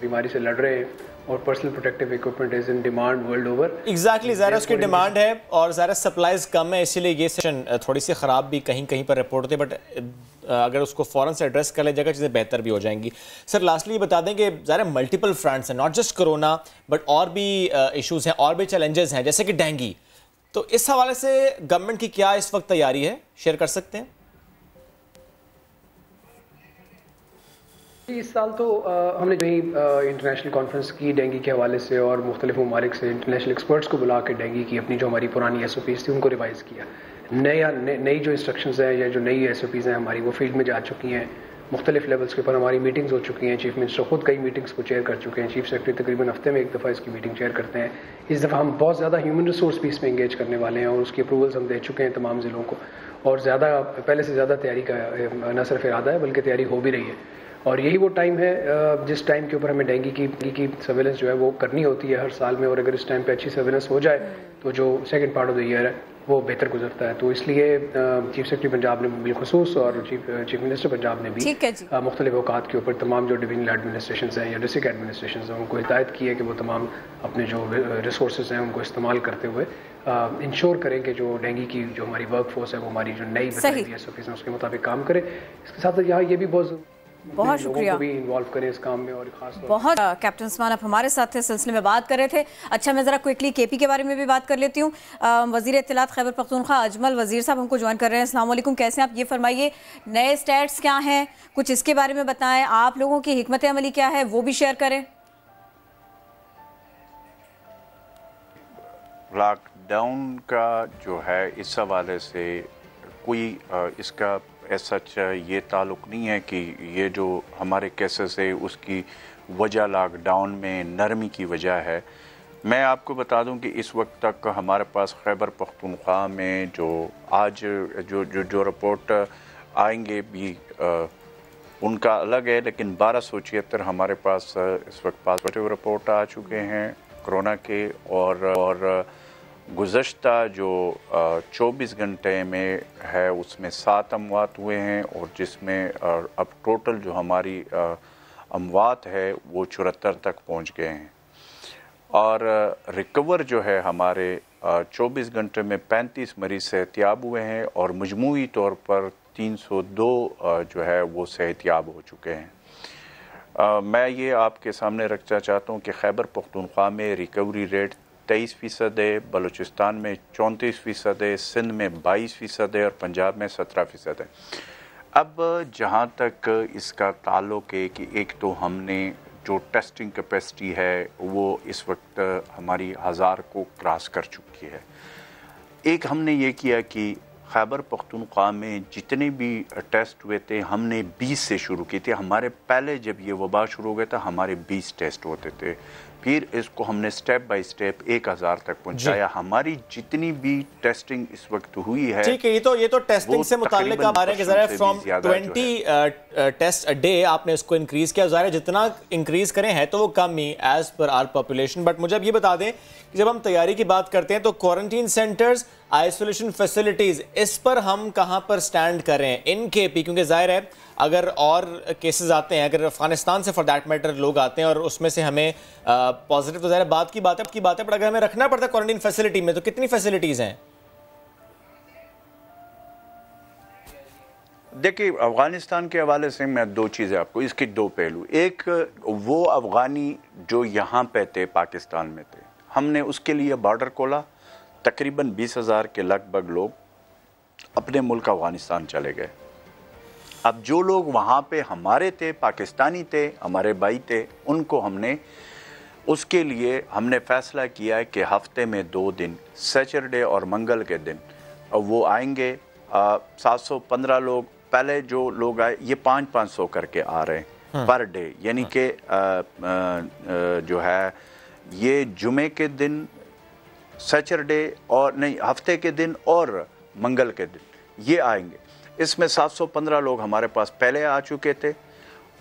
F: बीमारी से लड़ रहे हैं और personal protective equipment is in demand world over.
A: Exactly, ज़रा उसकी डिमांड है और ज़रा सप्लाईज कम है, इसीलिए ये सेशन थोड़ी सी ख़राब भी कहीं कहीं पर रिपोर्ट होती है, बट अगर उसको फ़ौरन से एड्रेस कर लिया जाएगा चीज़ें बेहतर भी हो जाएंगी। सर, लास्टली ये बता दें कि ज़रा मल्टीपल फ्रंट्स हैं, नॉट जस्ट कोरोना बट और भी इशूज़ हैं और भी चैलेंजेस हैं जैसे कि डेंगू। तो इस हवाले से गवर्नमेंट की क्या इस वक्त तैयारी है, शेयर कर सकते हैं?
F: इस साल तो हमने जो ही इंटरनेशनल कॉन्फ्रेंस की डेंगू के हवाले से और मुख्तलिफ ममालिक से इंटरनेशनल एक्सपर्ट्स को बुला के डेंगू की अपनी जो हमारी पुरानी SOPs थी उनको रिवाइज़ किया। नई जो इंस्ट्रक्शंस हैं या जो नई SOPs हैं हमारी वो फील्ड में जा चुकी हैं। मुख्तलिफ लेवल्स के ऊपर हमारी मीटिंग्स हो चुकी हैं। चीफ मिनिस्टर खुद कई मीटिंग्स को चेयर कर चुके हैं। चीफ सेक्रेटरी तकरीबन हफ्ते में 1 दफ़ा इसकी मीटिंग चेयर करते हैं। इस दफ़ा हम बहुत ज़्यादा ह्यूमन रिसोर्स भी इसमें इंगेज करने वाले हैं और उसकी अप्रूवल्स हम दे चुके हैं तमाम ज़िलों को, और ज़्यादा पहले से ज़्यादा तैयारी का न सिर्फ इरादा है बल्कि तैयारी हो भी रही है। और यही वो टाइम है जिस टाइम के ऊपर हमें डेंगू की सर्वेलेंस जो है वो करनी होती है हर साल में, और अगर इस टाइम पे अच्छी सर्वेलेंस हो जाए तो जो second part of the year है वो बेहतर गुजरता है। तो इसलिए चीफ सेक्रेटरी पंजाब ने बिलखुसूस और चीफ मिनिस्टर पंजाब ने भी मुख्तलिफ अवकात के ऊपर तमाम जो डिवीजनल एडमिनिस्ट्रेशन हैं या डिस्ट्रिक्ट एडमिनिस्ट्रेशन हैं उनको हिदायत की है कि वो तमाम अपने जो रिसोर्स हैं उनको इस्तेमाल करते हुए इंश्योर करें कि जो डेंगू की जो हमारी वर्क फोर्स है वो हमारी जो नई SOPs हैं उसके मुताबिक काम करे। इसके साथ यहाँ ये भी बहुत शुक्रिया भी इन्वॉल्व करें इस काम में। और खास
B: बहुत कैप्टन उस्मान आप हमारे साथ थे, सिलसिले में बात कर रहे थे। अच्छा, मैं ज़रा क्विकली KP के बारे में भी बात कर लेती हूँ। वज़ीर इत्तलात खैबर पख्तूनख्वा अजमल वज़ीर साहब हमको ज्वाइन कर रहे हैं। अस्सलाम वालेकुम, कैसे हैं आप? ये फरमाइए नए स्टैट्स क्या हैं, कुछ इसके बारे में बताएं। आप लोगों की हिकमत अमली क्या है वो भी शेयर करें।
G: लॉकडाउन का जो है इस हवाले से कोई इसका सच ये ताल्लुक़ नहीं है कि ये जो हमारे केसेस है उसकी वजह लॉकडाउन में नरमी की वजह है। मैं आपको बता दूं कि इस वक्त तक हमारे पास खैबर पख्तूनख्वा में जो आज जो रिपोर्ट आएंगे भी उनका अलग है, लेकिन 1276 हमारे पास इस वक्त पॉजिटिव रिपोर्ट आ चुके हैं कोरोना के। और गुज़श्ता जो 24 घंटे में है उसमें 7 अमवात हुए हैं, और जिसमें अब टोटल जो हमारी अमवात है वो 74 तक पहुंच गए हैं। और रिकवर जो है हमारे 24 घंटे में 35 मरीज़ सेहतियाब हुए हैं, और मजमूई तौर पर 302 जो है वो सेहतियाब हो चुके हैं। मैं ये आपके सामने रखना चाहता हूँ कि खैबर पख्तूनख्वा में रिकवरी रेट 23% है, बलूचिस्तान में 34% है, सिंध में 22% है, और पंजाब में 17% है। अब जहाँ तक इसका ताल्लुक़ है कि एक तो हमने जो टेस्टिंग कैपेसिटी है वो इस वक्त हमारी 1000 को क्रॉस कर चुकी है। एक हमने ये किया कि खैबर पख्तूनख्वा में जितने भी टेस्ट हुए थे हमने 20 से शुरू किए थे। हमारे पहले जब ये वबा शुरू हो गया था हमारे 20 टेस्ट होते थे, फिर इसको हमने स्टेप बाय स्टेप 1000 तक पहुंचाया। हमारी जितनी भी टेस्टिंग इस वक्त हुई है,
A: ठीक है, ये तो टेस्टिंग से मुताल्लिक आप आ रहे हैं फ्रॉम 20 टेस्ट अ डे आपने इसको इंक्रीज किया। ज़ाहिर है जितना इंक्रीज करें है तो वो कम ही as per our population. But मुझे अब ये बता दें कि जब हम तैयारी की बात करते हैं तो क्वारंटीन सेंटर्स, आइसोलेशन फैसिलिटीज, इस पर हम कहां पर स्टैंड करें इन केपी? क्योंकि जाहिर है अगर और केसेस आते हैं, अगर अफगानिस्तान से फॉर दैट मैटर लोग आते हैं और उसमें से हमें पॉजिटिव, तो जाहिर बात की बात है, पर अगर हमें रखना पड़ता है क्वारंटीन फैसिलिटी में तो कितनी फैसिलिटीज हैं?
G: देखिए, अफ़गानिस्तान के हवाले से मैं दो चीज़ें आपको, इसके दो पहलू। एक, वो अफ़गानी जो यहाँ पे थे पाकिस्तान में थे, हमने उसके लिए बॉर्डर खोला, तकरीबन 20,000 के लगभग लोग अपने मुल्क अफ़गानिस्तान चले गए। अब जो लोग वहाँ पे हमारे थे, पाकिस्तानी थे, हमारे भाई थे, उनको हमने उसके लिए हमने फ़ैसला किया है कि हफ्ते में 2 दिन, सैटरडे और मंगल के दिन वो आएंगे। 715 लोग, पहले जो लोग आए ये 500 करके आ रहे हैं पर डे, यानी कि जो है ये जुमे के दिन, सैटरडे और नहीं हफ्ते के दिन और मंगल के दिन ये आएंगे। इसमें 715 लोग हमारे पास पहले आ चुके थे।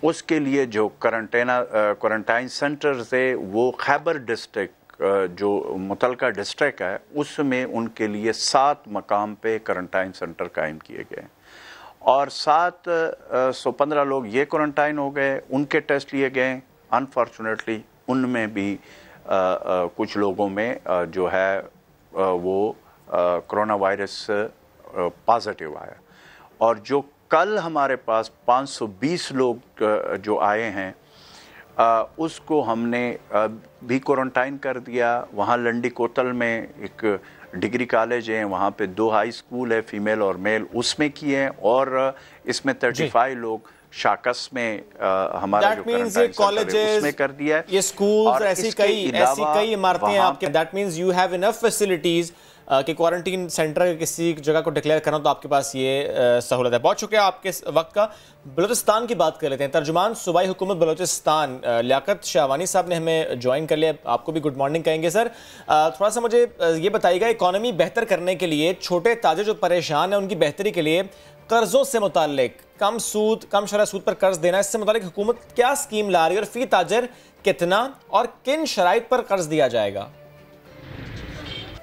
G: उसके लिए जो क्वारंटाइन सेंटर्स है वो खैबर डिस्ट्रिक्ट जो मुतलका डिस्ट्रिक्ट है उसमें उनके लिए 7 मकाम पे क्वारंटाइन सेंटर कायम किए गए, और 715 लोग ये क्वारंटाइन हो गए, उनके टेस्ट लिए गए। अनफॉर्चुनेटली उनमें भी कुछ लोगों में जो है वो कोरोना वायरस पॉजिटिव आया, और जो कल हमारे पास 520 लोग जो आए हैं उसको हमने भी क्वारंटाइन कर दिया। वहाँ लंडी कोतल में एक डिग्री कॉलेज है, वहाँ पे 2 हाई स्कूल है, फीमेल और मेल, उसमें किए हैं, और इसमें 35 लोग शाकस में हमारा जो क्वारंटाइन सेंटर है उसमें कर दिया है।
A: ये स्कूल्स, ऐसी कई इमारतें हैं आपके। That means you have enough facilities कि क्वारंटीन सेंटर किसी जगह को डिक्लेयर करना तो आपके पास ये सहूलत है। बहुत शुक्रिया आपके वक्त का। बलूचिस्तान की बात कर लेते हैं। तर्जुमान सूबाई हुकूमत बलूचिस्तान लियाकत शाहवानी साहब ने हमें ज्वाइन कर लिया, आपको भी गुड मॉर्निंग कहेंगे सर। थोड़ा सा मुझे ये बताइएगा, इकॉनमी बेहतर करने के लिए छोटे ताजे जो परेशान हैं उनकी बेहतरी के लिए कर्जों से मुताल्लिक कम सूद, कम शरह सूद पर कर्ज देना, इससे मुताल्लिक हुकूमत क्या स्कीम ला रही है और फी ताजर कितना और किन शराइत पर कर्ज दिया जाएगा?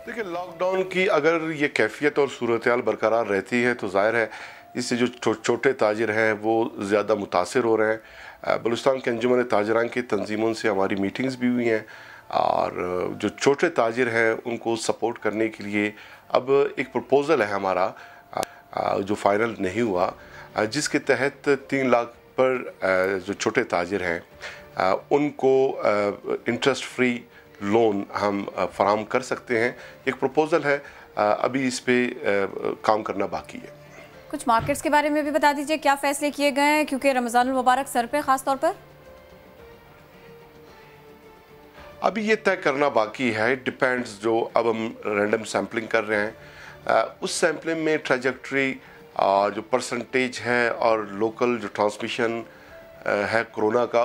H: देखिए, लॉकडाउन की अगर ये कैफियत और सूरत हाल बरकरार रहती है तो जाहिर है इससे जो छोटे ताजिर हैं वो ज़्यादा मुतासिर हो रहे हैं। बलूचिस्तान के अंजुमन ताजरान की तंजीमों से हमारी मीटिंग्स भी हुई हैं, और जो छोटे ताजिर हैं उनको सपोर्ट करने के लिए अब एक प्रपोज़ल है हमारा जो फाइनल नहीं हुआ, जिसके तहत 3 लाख पर जो छोटे ताजिर हैं उनको इंटरेस्ट फ्री लोन हम फराहम कर सकते हैं। एक प्रपोज़ल है, अभी इस पे काम करना बाकी है।
B: कुछ मार्केट्स के बारे में भी बता दीजिए, क्या फैसले किए गए हैं, क्योंकि रमज़ानुल मुबारक सर पे ख़ास तौर पर?
H: अभी ये तय करना बाकी है, डिपेंड्स, जो अब हम रैंडम सैम्पलिंग कर रहे हैं उस सैम्पलिंग में ट्रैजेक्टरी जो परसेंटेज है और लोकल जो ट्रांसमिशन है कोरोना का,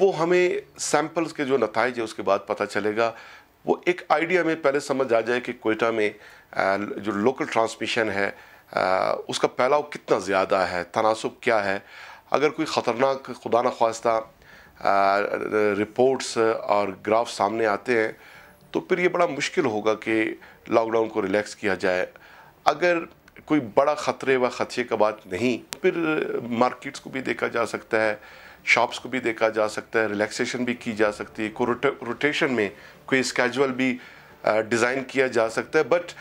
H: वो हमें सैंपल्स के जो नताइज है उसके बाद पता चलेगा। वो एक आइडिया में पहले समझ आ जाए कि कोयटा में जो लोकल ट्रांसमिशन है उसका फैलाव कितना ज़्यादा है, तनासुब क्या है। अगर कोई ख़तरनाक खुदा न ख्वास्ता रिपोर्ट्स और ग्राफ सामने आते हैं तो फिर ये बड़ा मुश्किल होगा कि लॉकडाउन को रिलैक्स किया जाए। अगर कोई बड़ा ख़तरे व ख़दशे का बात नहीं, फिर मार्केट्स को भी देखा जा सकता है, शॉप्स को भी देखा जा सकता है, रिलैक्सेशन भी की जा सकती है, रोटेशन में कोई स्केजुअल भी डिज़ाइन किया जा सकता है। बट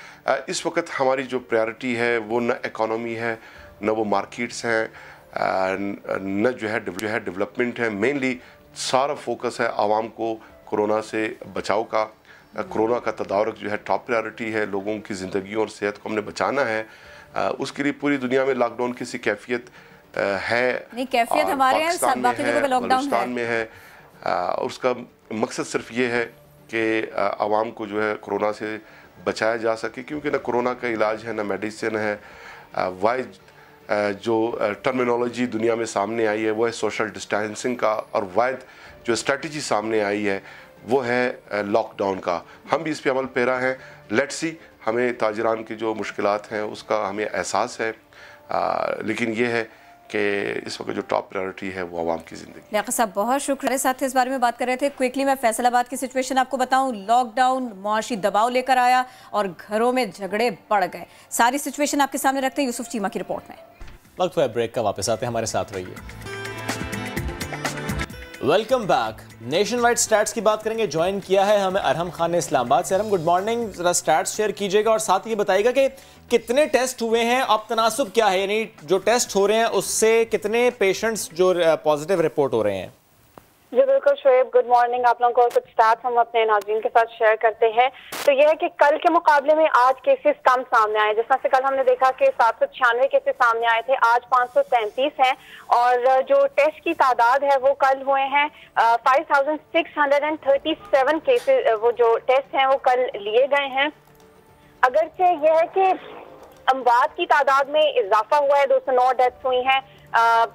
H: इस वक्त हमारी जो प्रायोरिटी है वो न इकोनॉमी है, न वो मार्केट्स हैं, न जो है डेवलपमेंट है। मेनली सारा फोकस है आवाम को कोरोना से बचाव का। कोरोना का तदारुक जो है टॉप प्रायोरिटी है। लोगों की ज़िंदगी और सेहत को हमने बचाना है। उसके लिए पूरी दुनिया में लॉकडाउन की सी कैफियत है,
B: नहीं कैफियत हमारे यहाँ, सब बाकी जगह पे लॉकडाउन है।
H: में है। उसका मकसद सिर्फ ये है कि आवाम को जो है कोरोना से बचाया जा सके, क्योंकि ना कोरोना का इलाज है, ना मेडिसिन है। वाइज जो टर्मिनोलॉजी दुनिया में सामने आई है वो है सोशल डिस्टेंसिंग का, और वाइद जो स्ट्रेटजी सामने आई है वो है लॉकडाउन का। हम भी इस पे अमल पेरा हैं। लेट्स सी, हमें ताजरान की जो मुश्किलात हैं उसका हमें एहसास है, लेकिन ये है कि इस वक्त जो टॉप प्रायोरिटी है वो आवाम की ज़िंदगी।
B: लियाकत साहब बहुत शुक्रिया, साथ इस बारे में बात कर रहे थे। क्विकली मैं फैसलाबाद की सिचुएशन आपको बताऊं। लॉकडाउन मुआशी दबाव लेकर आया और घरों में झगड़े बढ़ गए। सारी सिचुएशन आपके सामने रखते हैं यूसुफ चीमा की रिपोर्ट में।
A: वक्त हुआ ब्रेक का, वापस आते हैं, हमारे साथ रहिए। Welcome back. Nation wide stats की बात करेंगे। ज्वाइन किया है हमें अरहम खान ने इस्लामाबाद से। अरहम गुड मॉर्निंग, जरा स्टैट्स शेयर कीजिएगा और साथ ही बताइएगा कि कितने टेस्ट हुए हैं, अब तनासुब क्या है, यानी जो टेस्ट हो रहे हैं उससे कितने पेशेंट्स जो पॉजिटिव रिपोर्ट हो रहे हैं।
I: जी बिल्कुल शोएब, गुड मॉर्निंग। आप लोगों को कुछ स्टैट्स हम अपने नाज़रीन के साथ शेयर करते हैं। तो यह है कि कल के मुकाबले में आज केसेस कम सामने आए। जिस तरह से कल हमने देखा कि 796 केसेस सामने आए थे, आज 533 हैं। और जो टेस्ट की तादाद है वो कल हुए हैं 5637 केसेस, वो जो टेस्ट हैं वो कल लिए गए हैं। अगरचे यह है कि अमवात की तादाद में इजाफा हुआ है, 209 डेथ्स हुई हैं।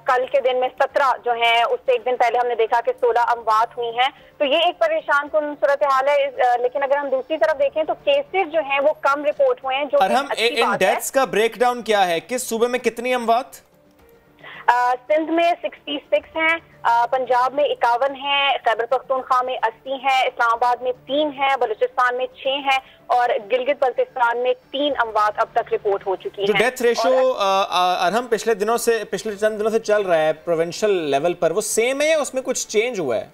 I: कल के दिन में 17 जो हैं, उससे एक दिन पहले हमने देखा कि 16 अमवात हुई हैं। तो ये एक परेशान कुन सूरत हाल है। लेकिन अगर हम दूसरी तरफ देखें तो केसेस जो हैं वो कम रिपोर्ट हुए हैं। जो
A: इन डेथ्स का ब्रेकडाउन क्या है, किस सूबे में कितनी अमवात?
I: सिंध में 66 हैं, पंजाब में 51 हैं, खैबर पख्तूनख्वा में 80 हैं, इस्लामाबाद में 3 हैं, बलूचिस्तान में 6 हैं और गिलगित बल्तिस्तान में 3 अमवात अब तक रिपोर्ट हो चुकी हैं।
A: जो डेथ रेशो अरहम पिछले चंद दिनों से चल रहा है प्रोविंशियल लेवल पर, वो सेम है या उसमें कुछ चेंज हुआ है?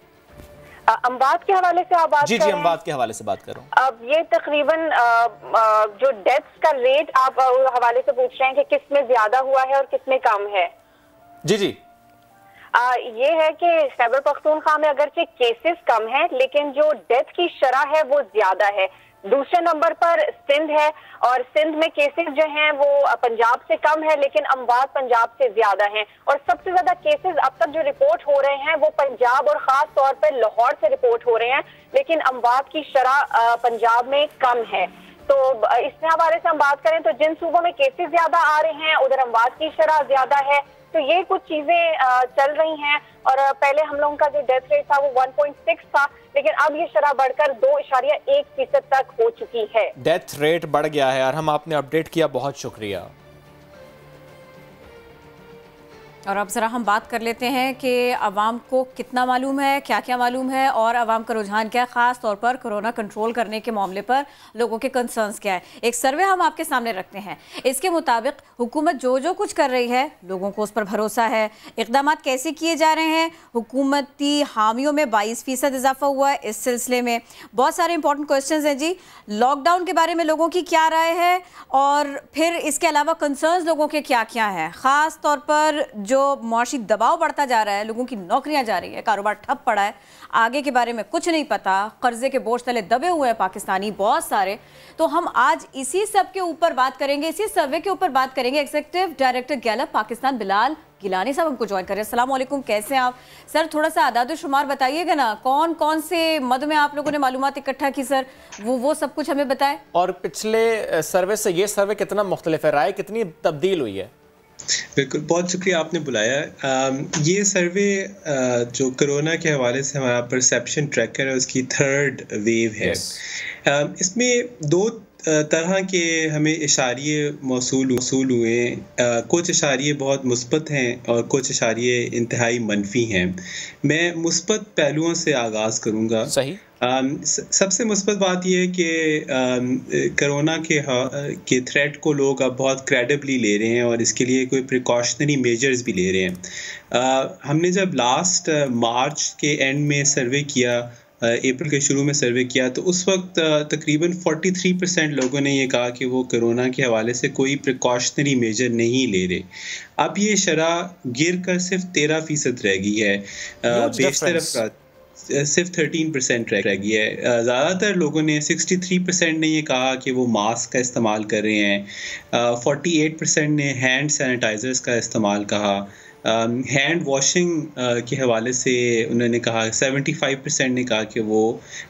I: अमवात के हवाले से आप बात
A: जी अमवात के हवाले से बात कर रहा हूँ। अब
I: ये तकरीबन जो डेथ्स का रेट आप हवाले से पूछ रहे हैं कि किस में ज्यादा हुआ है और किस में कम है।
A: जी
I: ये है कि खैबर पख्तूनख्वा में अगरचे केसेस कम है लेकिन जो डेथ की शरह है वो ज्यादा है। दूसरे नंबर पर सिंध है और सिंध में केसेस जो हैं वो पंजाब से कम है लेकिन अमवात पंजाब से ज्यादा हैं। और सबसे ज्यादा केसेस अब तक जो रिपोर्ट हो रहे हैं वो पंजाब और खास तौर पर लाहौर से रिपोर्ट हो रहे हैं, लेकिन अमवात की शरह पंजाब में कम है। तो इस हवाले से हम बात करें तो जिन सूबों में केसेस ज्यादा आ रहे हैं उधर अमवात की शरह ज्यादा है। तो ये कुछ चीजें चल रही हैं। और पहले हम लोगों का जो डेथ रेट था वो 1.6 था, लेकिन अब ये शरह बढ़कर 2.1% तक हो चुकी है।
A: डेथ रेट बढ़ गया है और हम आपने अपडेट किया, बहुत शुक्रिया।
B: और अब ज़रा हम बात कर लेते हैं कि अवाम को कितना मालूम है, क्या क्या मालूम है और अवाम का रुझान क्या है, ख़ास तौर पर कोरोना कंट्रोल करने के मामले पर लोगों के कंसर्न्स क्या है। एक सर्वे हम आपके सामने रखते हैं। इसके मुताबिक हुकूमत जो कुछ कर रही है लोगों को उस पर भरोसा है। इक़दाम कैसे किए जा रहे हैं, हुकूमती हामियों में 22% इजाफा हुआ है। इस सिलसिले में बहुत सारे इंपॉर्टेंट क्वेश्चन हैं जी। लॉकडाउन के बारे में लोगों की क्या राय है और फिर इसके अलावा कंसर्न्स लोगों के क्या क्या हैं, ख़ास तौर पर जो मुआशी दबाव बढ़ता जा रहा है, लोगों की नौकरियां जा रही है, कारोबार ठप पड़ा है, आगे के बारे में कुछ नहीं पता, कर्जे के बोझ तले दबे हुए हैं पाकिस्तानी बहुत सारे। तो हम आज इसी सब के ऊपर बात करेंगे, इसी सर्वे के ऊपर बात करेंगे। Executive director Gallup Pakistan Bilal Gilani साहब हमको ज्वाइन कर रहे हैं। अस्सलाम वालेकुम, कैसे हैं आप सर? थोड़ा सा आदाद शुमार बताइएगा ना, कौन कौन से मद में आप लोगों ने मालूमात इकट्ठा की सर, वो सब कुछ हमें बताएं। और पिछले सर्वे से ये सर्वे कितना मुख्तलिफ है, राय कितनी तब्दील हुई है?
J: बिल्कुल, बहुत शुक्रिया आपने बुलाया। ये सर्वे जो कोरोना के हवाले से हमारा परसेप्शन ट्रैकर है, उसकी 3rd वेव है। इसमें 2 तरह के हमें इशारिये मौसूल हुए। कुछ इशारिये बहुत मुस्बत हैं और कुछ इशारिये इंतहाई मनफी हैं। मैं मुस्बत पहलुओं से आगाज़ करूँगा।
A: सही।
J: सबसे मुस्बत बात यह है कि कोरोना के थ्रेट को लोग अब बहुत क्रेडिबली ले रहे हैं और इसके लिए कोई प्रिकॉशनरी मेजर्स भी ले रहे हैं। हमने जब लास्ट मार्च के एंड में सर्वे किया, अप्रैल के शुरू में सर्वे किया, तो उस वक्त तकरीबन 43% लोगों ने ये कहा कि वो कोरोना के हवाले से कोई प्रिकॉशनरी मेजर नहीं ले रहे। अब ये शरह गिर कर सिर्फ 13% रह गई है। बेशतर अफराद सिर्फ 13% रह गई है। ज़्यादातर लोगों ने 63% ने ये कहा कि वो मास्क का इस्तेमाल कर रहे हैं। 48% ने हैंड सैनिटाइजर्स का इस्तेमाल कहा। हैंड वॉशिंग के हवाले से उन्होंने कहा, 75% ने कहा कि वो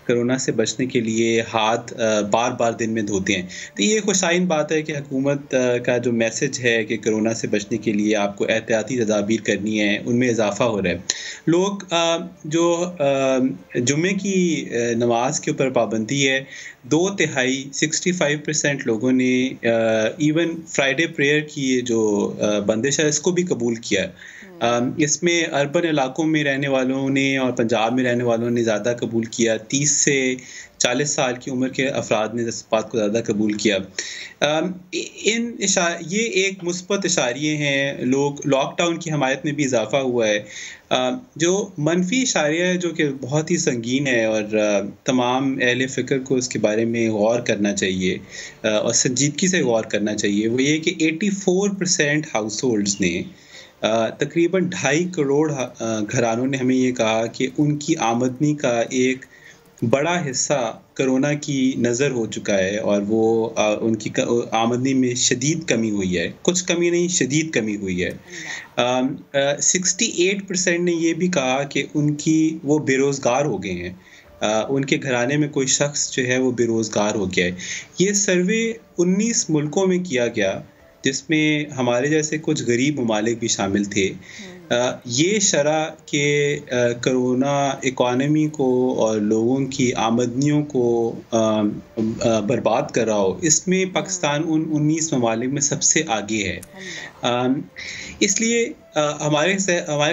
J: कोरोना से बचने के लिए हाथ बार बार दिन में धोते हैं। तो ये खुशाइन बात है कि हुकूमत का जो मैसेज है कि कोरोना से बचने के लिए आपको एहतियाती तदाबीर करनी है, उनमें इजाफा हो रहा है। लोग जो जुम्मे की नमाज के ऊपर पाबंदी है, 2/3 65% लोगों ने इवन फ्राइडे प्रेयर की जो बंदिश है इसको भी कबूल किया। इसमें अर्बन इलाकों में रहने वालों ने और पंजाब में रहने वालों ने ज़्यादा कबूल किया। 30 से 40 साल की उम्र के अफराद ने इस बात को ज़्यादा कबूल किया। ये एक मुस्बत इशारिये हैं। लोग लॉकडाउन की हमायत में भी इजाफा हुआ है। जो मनफी इशारिया है जो कि बहुत ही संगीन है और तमाम अहले फ़िक्र को इसके बारे में गौर करना चाहिए और संजीदगी से गौर करना चाहिए, वो ये कि 84% हाउस होल्ड्स ने तकरीबन 2.5 करोड़ घरानों ने हमें ये कहा कि उनकी आमदनी का एक बड़ा हिस्सा कोरोना की नज़र हो चुका है और वो उनकी आमदनी में शदीद कमी हुई है। कुछ कमी नहीं, शदीद कमी हुई है। 68% ने ये भी कहा कि वो बेरोज़गार हो गए हैं। उनके घराने में कोई शख्स जो है वो बेरोज़गार हो गया है। ये सर्वे 19 मुल्कों में किया गया, जिसमें हमारे जैसे कुछ गरीब ममालिक भी शामिल थे। ये शरह के कोरोना इकॉनमी को और लोगों की आमदनियों को बर्बाद कर रहा हो, इसमें पाकिस्तान उन 19 ममालिक में सबसे आगे है। इसलिए हमारे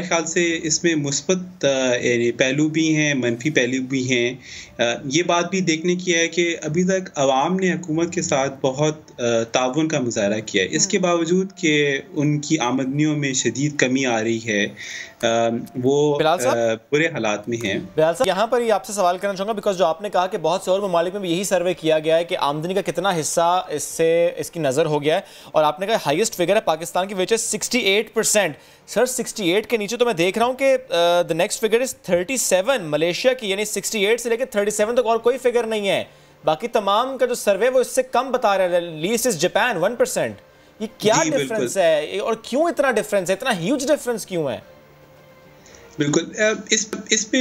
J: ख्याल से इसमें मुस्बत पहलू भी हैं, मनफी पहलू भी हैं। ये बात भी देखने की है कि अभी तक अवाम ने हुकूमत के साथ बहुत ताउन का मुजाहरा किया है। इसके बावजूद कि उनकी आमदनियों में शदीद कमी आ रही है, वो बुरे हालात में हैं।
A: बिलाल साहब, यहाँ पर ही आपसे सवाल करना चाहूँगा, बिकॉज जो आपने कहा कि बहुत से और ममालिक में भी यही सर्वे किया गया है कि आमदनी का कितना हिस्सा इसकी नज़र हो गया है, और आपने कहा हाईएस्ट फिगर है पाकिस्तान की, विच इज 68%। सर 68 के नीचे तो मैं देख रहा हूँ कि the next figure is 37 Malaysia की, यानी 68 से लेकर 37 तक और कोई फिगर नहीं है। बाकी तमाम का जो सर्वे वो इससे कम बता रहा है। Least is Japan 1%। ये क्या डिफरेंस है और क्यों इतना डिफरेंस है, इतना ह्यूज डिफरेंस क्यों है?
J: बिल्कुल, इस पे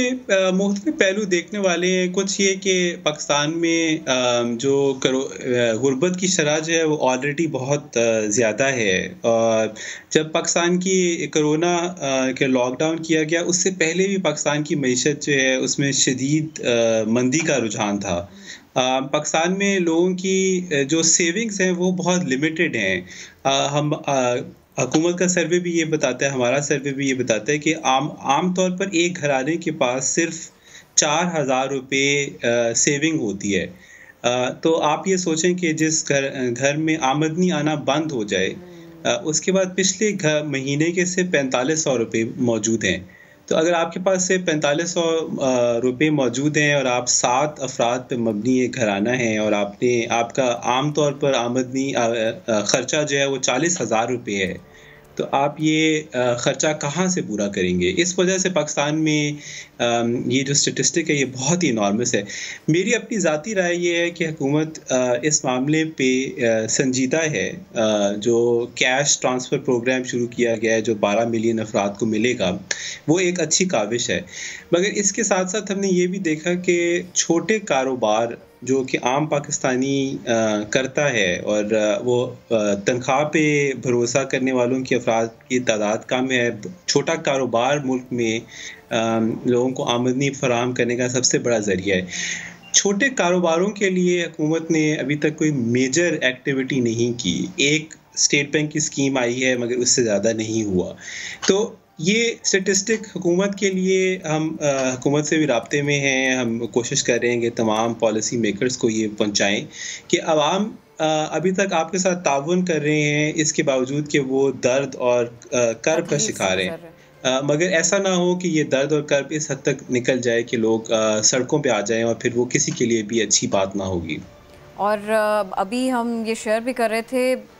J: मुख्तलिफ पहलू देखने वाले हैं। कुछ ये कि पाकिस्तान में जो गुर्बत की शरह जो है वो ऑलरेडी बहुत ज़्यादा है, और जब पाकिस्तान की कोरोना के लॉकडाउन किया गया उससे पहले भी पाकिस्तान की मईशत जो है उसमें शदीद मंदी का रुझान था। पाकिस्तान में लोगों की जो सेविंग्स हैं वो बहुत लिमिटेड हैं। हुकूमत का सर्वे भी ये बताता है, हमारा सर्वे भी ये बताता है कि आम तौर पर एक घराने के पास सिर्फ 4,000 रुपये सेविंग होती है। तो आप ये सोचें कि जिस घर में आमदनी आना बंद हो जाए, उसके बाद पिछले महीने के सिर्फ 4,500 रुपये मौजूद हैं। तो अगर आपके पास से 4,500 रुपये मौजूद हैं और आप 7 अफराद पे मबनी एक घराना है और आपका आम तौर पर आमदनी खर्चा जो है वो 40,000 रुपये है, तो आप ये ख़र्चा कहाँ से पूरा करेंगे? इस वजह से पाकिस्तान में ये जो स्टेटिस्टिक है ये बहुत ही इनॉर्मस है। मेरी अपनी ज़ाती राय ये है कि हुकूमत इस मामले पे संजीदा है। जो कैश ट्रांसफ़र प्रोग्राम शुरू किया गया है जो 12 मिलियन अफराद को मिलेगा, वो एक अच्छी काविश है। मगर इसके साथ साथ हमने ये भी देखा कि छोटे कारोबार जो कि आम पाकिस्तानी करता है और वो तनख्वाह पे भरोसा करने वालों की अफराद की तादाद कम है। छोटा कारोबार मुल्क में लोगों को आमदनी फराहम करने का सबसे बड़ा ज़रिया है। छोटे कारोबारों के लिए हुकूमत ने अभी तक कोई मेजर एक्टिविटी नहीं की। एक स्टेट बैंक की स्कीम आई है मगर उससे ज़्यादा नहीं हुआ। तो ये स्टेटिस्टिक हुकूमत के लिए हम हुकूमत से भी राब्ते में हैं। हम कोशिश कर रहे हैं कि तमाम पॉलिसी मेकर्स को ये पहुंचाएं कि अवाम अभी तक आपके साथ ताउन कर रहे हैं, इसके बावजूद कि वो दर्द और कर्ब का शिकार हैं। मगर ऐसा ना हो कि ये दर्द और कर्ब इस हद तक निकल जाए कि लोग सड़कों पे आ जाएं और फिर वो किसी के लिए भी अच्छी बात ना होगी।
B: और अभी हम ये शेयर भी कर रहे थे,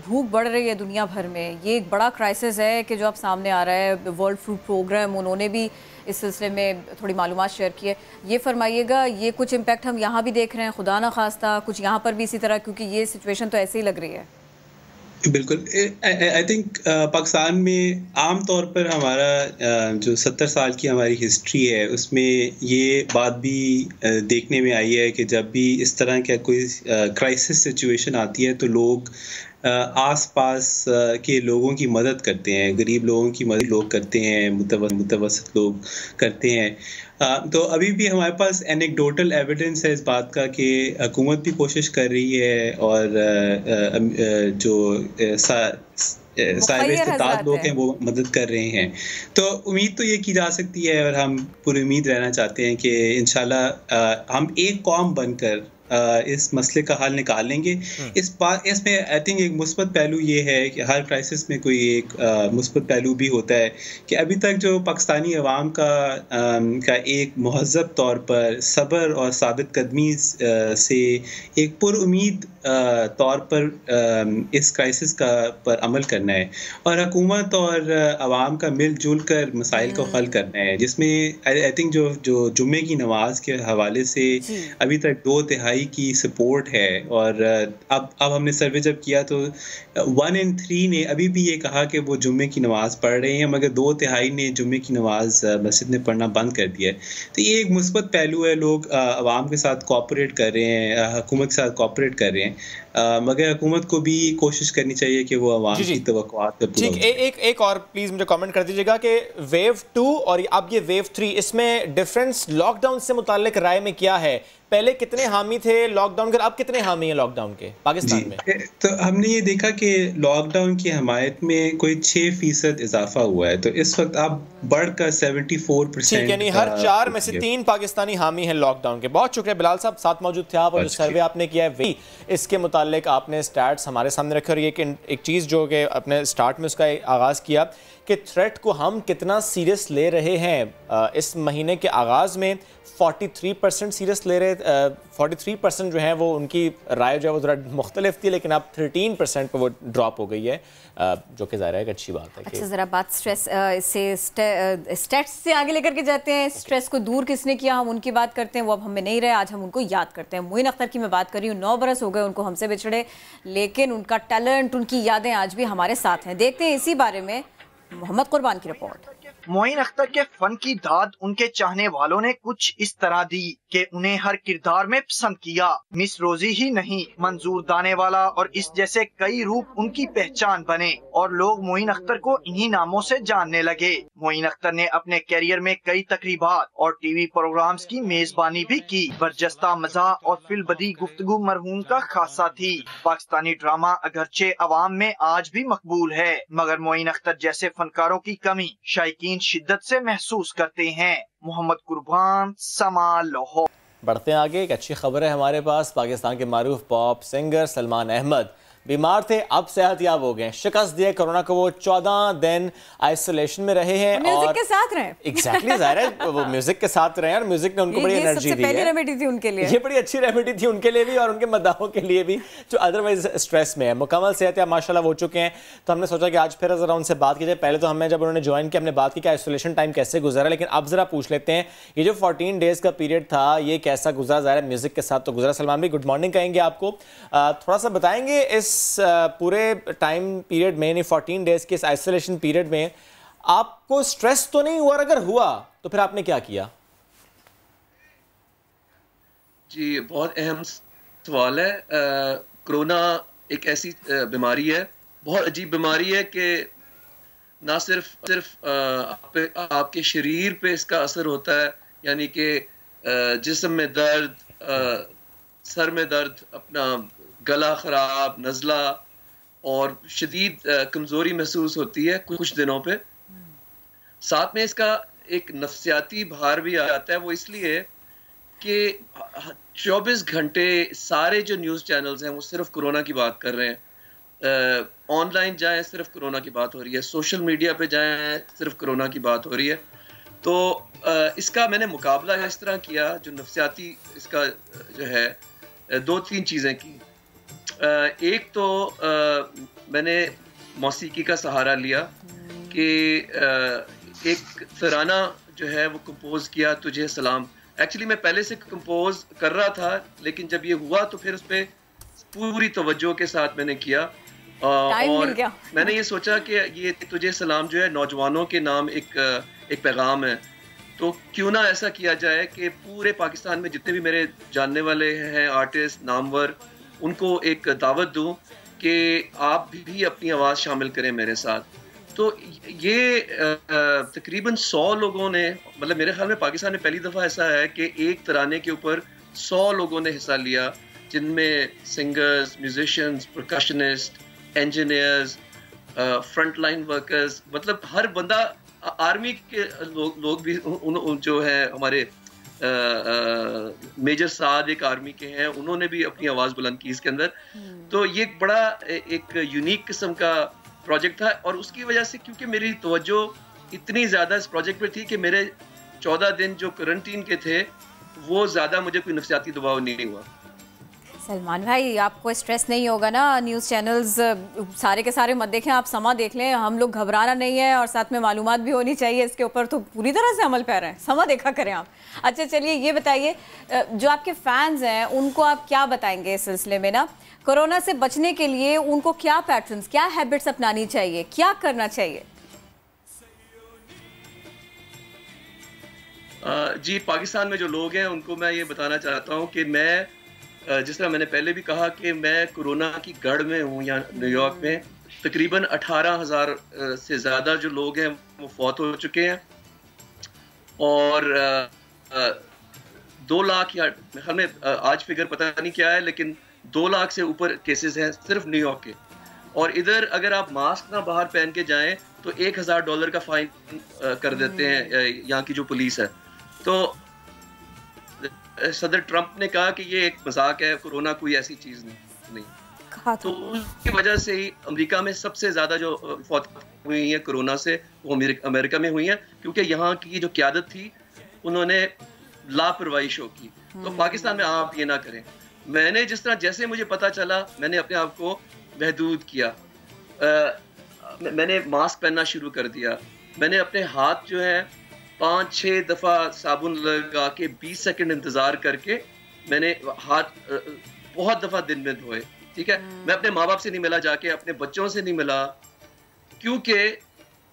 B: भूख बढ़ रही है दुनिया भर में। ये एक बड़ा क्राइसिस है कि जो अब सामने आ रहा है। वर्ल्ड फूड प्रोग्राम, उन्होंने भी इस सिलसिले में थोड़ी मालूमात शेयर की है। ये फरमाइएगा, ये कुछ इम्पैक्ट हम यहाँ भी देख रहे हैं, खुदा ना खास्ता कुछ यहाँ पर भी इसी तरह, क्योंकि ये सिचुएशन तो ऐसे ही लग रही है।
J: बिल्कुल। आई थिंक पाकिस्तान में आम तौर पर हमारा जो 70 साल की हमारी हिस्ट्री है उसमें ये बात भी देखने में आई है कि जब भी इस तरह का कोई क्राइसिस सिचुएशन आती है तो लोग आस-पास के लोगों की मदद करते हैं, गरीब लोगों की मदद लोग करते हैं, मुतवस्सित लोग करते हैं। तो अभी भी हमारे पास एनेक्डोटल एविडेंस है इस बात का कि हुकूमत भी कोशिश कर रही है और जो साहिब इस्तिताद लोग हैं वो मदद कर रहे हैं। तो उम्मीद तो ये की जा सकती है और हम पूरी उम्मीद रहना चाहते हैं कि इंशाल्लाह हम एक कौम बनकर इस मसले का हल निकालेंगे। इसमें आई थिंक एक मुस्बत पहलू ये है कि हर क्राइसिस में कोई एक मुस्बत पहलू भी होता है कि अभी तक जो पाकिस्तानी अवाम का एक महज़ब तौर पर सब्र और साबित कदमी से एक पुरुम्मीद तौर पर इस क्राइसिस का पर अमल करना है और हुकूमत और अवाम का मिलजुल कर मसाइल को हल करना है, जिसमें आई थिंक जो जुम्मे की नमाज के हवाले से अभी तक 2/3 की सपोर्ट है। और अब हमने सर्वे जब किया तो 1 in 3 ने अभी भी ये कहा कि वो जुम्मे की नमाज पढ़ रहे हैं, मगर 2/3 ने जुम्मे की नमाज मस्जिद में पढ़ना बंद कर दिया है। तो ये एक मुस्बत पहलू है, लोग अवाम के साथ कोऑपरेट कर रहे हैं, हुकूमत के साथ कोऑपरेट कर रहे हैं। मगर हुकूमत को भी कोशिश करनी चाहिए कि वो अवाम की तवक्कुआत पे पूरा
A: ठीक। एक और प्लीज मुझे कमेंट कर दीजिएगा कि वेव 2 और अब ये वेव 3, इसमें डिफरेंस लॉकडाउन से मुताल्लिक राय में क्या है? पहले कितने हामी थे लॉकडाउन के, अब कितने हामी हैं लॉकडाउन के पाकिस्तान में?
J: तो हमने ये देखा कि लॉकडाउन की हमायत में कोई 6% इजाफा हुआ है। तो इस वक्त अब बढ़कर 74%,
A: यानी हर 4 में से 3 पाकिस्तानी हामी हैं लॉकडाउन के। बहुत शुक्रिया बिलाल साहब, साथ मौजूद थे आप और जो सर्वे आपने किया है वही इसके मुताल्लिक आपने स्टैट्स हमारे सामने रखे। और ये एक चीज़ जो कि अपने स्टार्ट में उसका आगाज़ किया कि थ्रेट को हम कितना सीरियस ले रहे हैं। इस महीने के आगाज़ में 43% सीरियस ले रहे, 43% जो है वो उनकी राय जो है वो थोड़ा मुख्तलिफ थी, लेकिन अब 13% पर वो ड्रॉप हो गई है, जो कि ज़ाहिर है एक अच्छी बात है।
B: अच्छा, ज़रा बात स्ट्रेस से स्टेट्स से आगे लेकर के जाते हैं। स्ट्रेस को दूर किसने किया, हम उनकी बात करते हैं, वो अब हमें नहीं रहे, आज हम उनको याद करते हैं। मोइन अख्तर की मैं बात कर रही हूँ, 9 बरस हो गए उनको हमसे बिछड़े, लेकिन उनका टैलेंट, उनकी यादें आज भी हमारे साथ हैं। देखते हैं इसी बारे में मोहम्मद कुर्बान की रिपोर्ट।
K: मोइन अख्तर के फन की दाद उनके चाहने वालों ने कुछ इस तरह दी कि उन्हें हर किरदार में पसंद किया। मिस रोजी ही नहीं, मंजूर दानेवाला और इस जैसे कई रूप उनकी पहचान बने और लोग मोइन अख्तर को इन्हीं नामों से जानने लगे। मोइन अख्तर ने अपने कैरियर में कई तकरीबात और टीवी प्रोग्राम्स की मेजबानी भी की। बरजस्ता मजा और फिलबदी गुफ्तगू मरहूम का खासा थी। पाकिस्तानी ड्रामा अगरचे अवाम में आज भी मकबूल है, मगर मोइन अख्तर जैसे फनकारों की कमी शायकीन शिद्दत से महसूस करते हैं। मोहम्मद कुर्बान, समा, लाहौर।
A: बढ़ते हैं आगे, एक अच्छी खबर है हमारे पास। पाकिस्तान के मारूफ पॉप सिंगर सलमान अहमद बीमार थे, अब सेहतयाब हो गए, शिकस्त दिए कोरोना को। वो 14 दिन आइसोलेशन में रहे हैं
B: म्यूजिक
A: और
B: के साथ रहे।
A: एग्जैक्टली ज़ाहिर है वो म्यूजिक के साथ रहे और म्यूजिक ने उनको बड़ी एनर्जी दी है।
B: रेमेडी थी उनके लिए,
A: ये बड़ी अच्छी रेमेडी थी उनके लिए भी और उनके मद्दाहों के लिए भी जो अदरवाइज स्ट्रेस में है। मुकम्मल सेहतयाब माशाल्लाह हो चुके हैं। तो हमने सोचा कि आज फिर ज़रा उनसे बात की जाए। पहले तो हमें जब उन्होंने ज्वाइन किया हमने बात की कि आइसोलेशन टाइम कैसे गुजरा, लेकिन अब जरा पूछ लेते हैं ये जो 14 डेज का पीरियड था ये कैसा गुजरा। ज़ाहिर म्यूजिक के साथ तो गुजरा। सलमान भाई गुड मॉर्निंग कहेंगे आपको, थोड़ा सा बताएंगे इस पूरे टाइम पीरियड में, यानी 14 डेज के इस आइसोलेशन पीरियड में आपको स्ट्रेस तो नहीं हुआ, अगर हुआ तो फिर आपने क्या किया?
L: जी बहुत अहम सवाल है। कोरोना एक ऐसी बीमारी है, बहुत अजीब बीमारी है कि ना सिर्फ आपके शरीर पे इसका असर होता है, यानी कि जिस्म में दर्द, सर में दर्द, अपना गला खराब, नज़ला और शदीद कमज़ोरी महसूस होती है कुछ दिनों पे। साथ में इसका एक नफ्सियाती भार भी आता है। वो इसलिए कि 24 घंटे सारे जो न्यूज़ चैनल्स हैं वो सिर्फ कोरोना की बात कर रहे हैं। ऑनलाइन जाएं सिर्फ कोरोना की बात हो रही है, सोशल मीडिया पे जाएं सिर्फ कोरोना की बात हो रही है। तो इसका मैंने मुकाबला इस तरह किया, जो नफ्सियाती इसका जो है 2-3 चीज़ें की। एक तो मैंने मौसीकी का सहारा लिया कि एक तराना जो है वो कंपोज किया, तुझे सलाम। एक्चुअली मैं पहले से कंपोज कर रहा था, लेकिन जब ये हुआ तो फिर उस पर पूरी तवज्जो के साथ मैंने किया और मैंने ये सोचा कि ये तुझे सलाम जो है नौजवानों के नाम एक पैगाम है। तो क्यों ना ऐसा किया जाए कि पूरे पाकिस्तान में जितने भी मेरे जानने वाले हैं आर्टिस्ट, नामवर, उनको एक दावत दूं कि आप भी अपनी आवाज़ शामिल करें मेरे साथ। तो ये तकरीबन 100 लोगों ने, मतलब मेरे ख्याल में पाकिस्तान में पहली दफ़ा ऐसा है कि एक तराने के ऊपर 100 लोगों ने हिस्सा लिया, जिनमें singers, musicians, percussionist, engineers, front line workers, मतलब हर बंदा, आर्मी के लोग भी जो है हमारे मेजर साद एक आर्मी के हैं, उन्होंने भी अपनी आवाज़ बुलंद की इसके अंदर। तो ये बड़ा एक यूनिक किस्म का प्रोजेक्ट था और उसकी वजह से क्योंकि मेरी तवज्जो इतनी ज़्यादा इस प्रोजेक्ट पे थी कि मेरे 14 दिन जो क्वारंटीन के थे वो ज़्यादा मुझे कोई नफ्सियाती दबाव नहीं हुआ।
B: सलमान भाई आपको स्ट्रेस नहीं होगा ना? न्यूज़ चैनल्स सारे के सारे मत देखें, आप समा देख लें। हम लोग घबराना नहीं है और साथ में मालूमात भी होनी चाहिए इसके ऊपर, तो पूरी तरह से अमल कर रहे हैं, समा देखा करें आप। अच्छा चलिए ये बताइए, जो आपके फैंस हैं उनको आप क्या बताएंगे इस सिलसिले में ना, कोरोना से बचने के लिए उनको क्या पैटर्न्स, क्या हैबिट्स अपनानी चाहिए, क्या करना चाहिए?
L: जी पाकिस्तान में जो लोग हैं उनको मैं ये बताना चाहता हूँ कि मैं जिस तरह मैंने पहले भी कहा कि मैं कोरोना की गढ़ में हूँ, यहाँ न्यूयॉर्क में तकरीबन 18,000 से ज़्यादा जो लोग हैं वो फौत हो चुके हैं और 2 लाख या हमें आज फिगर पता नहीं क्या है, लेकिन 2 लाख से ऊपर केसेस हैं सिर्फ न्यूयॉर्क के। और इधर अगर आप मास्क ना बाहर पहन के जाएं तो $1,000 का फाइन कर देते हैं यहाँ की जो पुलिस है। तो सदर ट्रंप ने कहा कि ये एक मजाक है, कोरोना कोई ऐसी चीज नहीं। तो उसकी वजह से ही अमेरिका में सबसे ज्यादा जो फौत हुई है कोरोना से वो अमेरिका में हुई है, क्योंकि यहाँ की जो क़यादत थी उन्होंने लापरवाही शो की। तो पाकिस्तान में आप ये ना करें। मैंने जिस तरह जैसे मुझे पता चला मैंने अपने आप को महदूद किया, मैंने मास्क पहनना शुरू कर दिया, मैंने अपने हाथ जो है 5-6 दफ़ा साबुन लगा के 20 सेकंड इंतज़ार करके मैंने हाथ बहुत दफ़ा दिन में धोए। ठीक है, मैं अपने माँ बाप से नहीं मिला, जाके अपने बच्चों से नहीं मिला, क्योंकि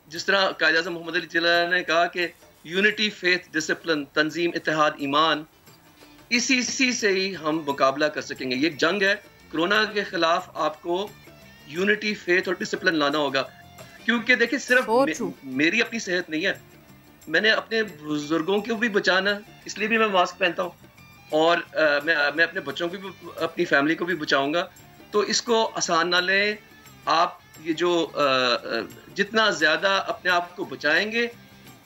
L: जिस तरह कायद आज़म मोहम्मद अली जिन्ना ने कहा कि यूनिटी, फेथ, डिसिप्लिन, तंजीम, इत्तेहाद, ईमान, इसी से ही हम मुकाबला कर सकेंगे। ये जंग है, कोरोना के खिलाफ आपको यूनिटी, फेथ और डिसिप्लिन लाना होगा। क्योंकि देखिए सिर्फ मेरी अपनी सेहत नहीं है, मैंने अपने बुजुर्गों को भी बचाना, इसलिए भी मैं मास्क पहनता हूँ और मैं अपने बच्चों को भी, अपनी फैमिली को भी बचाऊंगा। तो इसको आसान ना लें आप। ये जो जितना ज्यादा अपने आप को बचाएंगे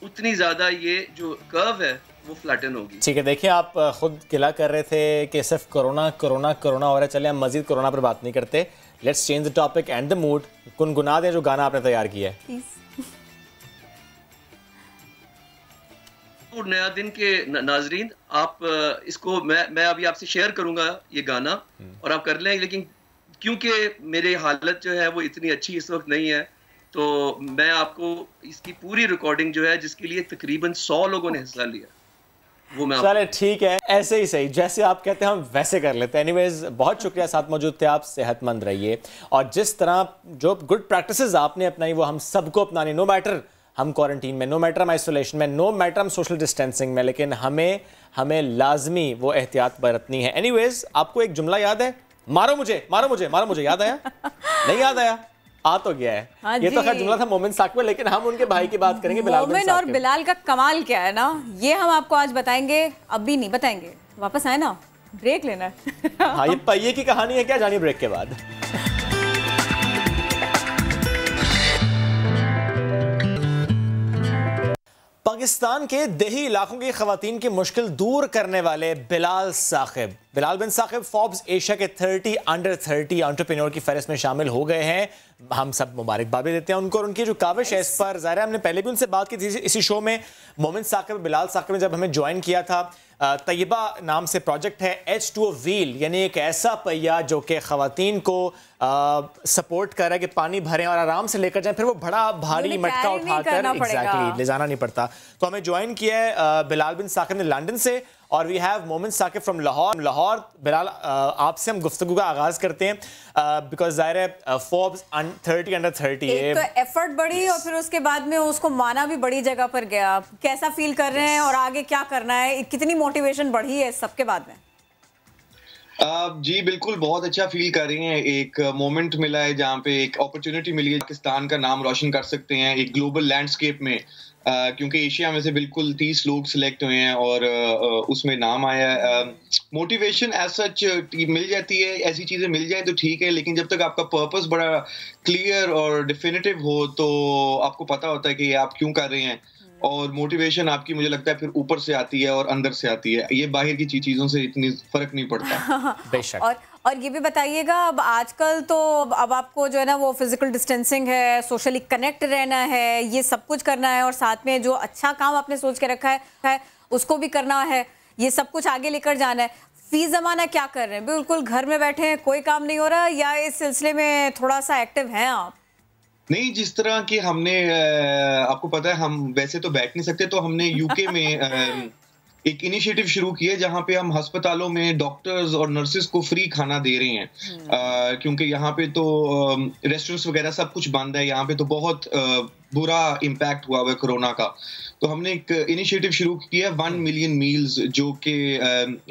L: उतनी ज्यादा ये जो कर्व है वो फ्लैटन होगी।
A: ठीक है, देखिए आप खुद गिला कर रहे थे कि सिर्फ कोरोना हो रहा है, चले हम मजीद कोरोना पर बात नहीं करते, let's change the topic and the mood. गुनगुना दें जो गाना आपने तैयार किया है।
L: नया दिन के नाजरीन, आप इसको मैं अभी आपसे शेयर करूंगा ये गाना और आप कर लें, लेकिन क्योंकि मेरी हालत जो है वो इतनी अच्छी इस वक्त नहीं है, तो मैं आपको इसकी पूरी रिकॉर्डिंग जो है, जिसके लिए तकरीबन 100 लोगों ने हिस्सा लिया, वो मैं
A: चले ठीक है, ऐसे ही सही, जैसे आप कहते हैं हम वैसे कर लेते हैं। एनीवेज बहुत शुक्रिया साथ मौजूद थे आप, सेहतमंद रहिए और जिस तरह जो गुड प्रैक्टिसेस आपने अपनाई वो हम सबको अपनानी, नो मैटर हम क्वारंटीन में, नो मैटर हम आइसोलेशन में, नो मैटर हम सोशल डिस्टेंसिंग में, लेकिन हमें लाजमी वो एहतियात बरतनी है। एनीवेज आपको एक जुमला याद है, मारो मुझे मारो मुझे मारो मुझे, याद आया? नहीं याद आया? आ तो गया है।
B: हाँ
A: ये तो खैर जुमला था मोमिन साकिब, लेकिन हम उनके भाई की बात करेंगे बिलाल बिन
B: मोमिन और बिलाल का कमाल क्या है ना, ये हम आपको आज बताएंगे, अभी नहीं बताएंगे, वापस आए ना, ब्रेक लेना है।
A: हाँ, ये पहिए की कहानी है क्या, जानिए ब्रेक के बाद। पाकिस्तान के देही इलाकों की खवातीन की मुश्किल दूर करने वाले बिलाल बिन साकिब फोर्ब्स एशिया के 30 अंडर 30 एंटरप्रेन्योर की फहरिस्त में शामिल हो गए हैं। हम सब मुबारकबाद देते हैं उनको और उनकी जो काविश है इस पर, ज़ाहिर है हमने पहले भी उनसे बात की थी इसी शो में। मोमिन साकिब बिलाल साकिब ने जब हमें ज्वाइन किया था, तैयबा नाम से प्रोजेक्ट है, H2O व्हील, यानी एक ऐसा पहिया जो कि खवातीन को सपोर्ट कर रहा है कि पानी भरें और आराम से लेकर जाएं, फिर वो बड़ा भारी मटका उठाकर एग्जैक्टली ले जाना नहीं पड़ता। तो हमें ज्वाइन किया है बिलाल बिन साकिब ने लंदन से, और वी हैव मोमिन साकिब फ्रॉम लाहौर। बिलाल, आपसे हम गुफ्तगू का आगाज करते हैं बिकॉज ज़ाहिर है फोर्ब्स 30 अंडर 30
B: एक तो एफर्ट बढ़ी और फिर उसके बाद में उसको माना भी बड़ी जगह पर गया। कैसा फील कर रहे हैं और आगे क्या करना है, कितनी मोटिवेशन बढ़ी है इस सबके बाद में?
M: जी बिल्कुल, बहुत अच्छा फील कर रहे हैं। एक मोमेंट मिला है जहाँ पे एक अपॉर्चुनिटी मिली है, पाकिस्तान का नाम रोशन कर सकते हैं एक ग्लोबल लैंडस्केप में, क्योंकि एशिया में से बिल्कुल 30 लोग सिलेक्ट हुए हैं और उसमें नाम आया है। मोटिवेशन एज सच मिल जाती है, ऐसी चीज़ें मिल जाए तो ठीक है, लेकिन जब तक आपका पर्पस बड़ा क्लियर और डिफिनिटिव हो तो आपको पता होता है कि आप क्यों कर रहे हैं, और मोटिवेशन आपकी मुझे लगता है फिर ऊपर से आती है और अंदर से आती है। ये बाहर की चीज़ों से इतनी फर्क नहीं पड़ता।
A: बेशक।
B: और ये भी बताइएगा, अब आजकल तो अब आपको जो है ना वो फिजिकल डिस्टेंसिंग है, सोशली कनेक्ट रहना है, ये सब कुछ करना है, और साथ में जो अच्छा काम आपने सोच के रखा है उसको भी करना है, ये सब कुछ आगे लेकर जाना है। फी ज़माना क्या कर रहे हैं? बिल्कुल घर में बैठे हैं, कोई काम नहीं हो रहा, या इस सिलसिले में थोड़ा सा एक्टिव हैं आप?
M: नहीं, जिस तरह कि हमने आपको पता है हम वैसे तो बैठ नहीं सकते, तो हमने यूके में एक इनिशिएटिव शुरू किया है जहाँ पे हम अस्पतालों में डॉक्टर्स और नर्सेस को फ्री खाना दे रहे हैं, क्योंकि यहाँ पे तो रेस्टोरेंट्स वगैरह सब कुछ बंद है। यहाँ पे तो बहुत बुरा इम्पैक्ट हुआ है कोरोना का। तो हमने एक इनिशिएटिव शुरू किया 1 मिलियन मील्स, जो कि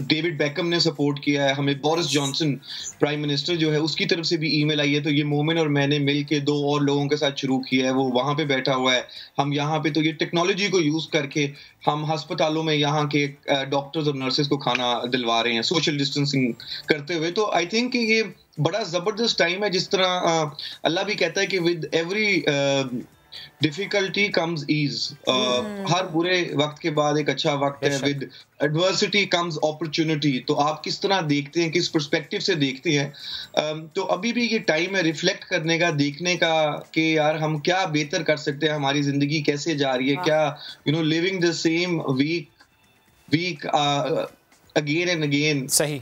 M: डेविड बेकम ने सपोर्ट किया है। हमें बोरिस जॉनसन प्राइम मिनिस्टर जो है उसकी तरफ से भी ईमेल आई है। तो ये मोमिन और मैंने मिल के 2 और लोगों के साथ शुरू किया है, वो वहाँ पे बैठा हुआ है। हम यहाँ पे तो ये टेक्नोलॉजी को यूज करके हम अस्पतालों में यहाँ के डॉक्टर्स और नर्सेस को खाना दिलवा रहे हैं सोशल डिस्टेंसिंग करते हुए। तो आई थिंक ये बड़ा जबरदस्त टाइम है। जिस तरह अल्लाह भी कहता है कि with every difficulty comes ease, हर बुरे वक्त के बाद एक अच्छा वक्त है। With adversity comes opportunity. तो आप किस तरह देखते हैं, किस पर्सपेक्टिव से देखते हैं? तो अभी भी ये टाइम है रिफ्लेक्ट करने का, देखने का कि यार हम क्या बेहतर कर सकते हैं, हमारी जिंदगी कैसे जा रही है, क्या living the same week again and again
A: सही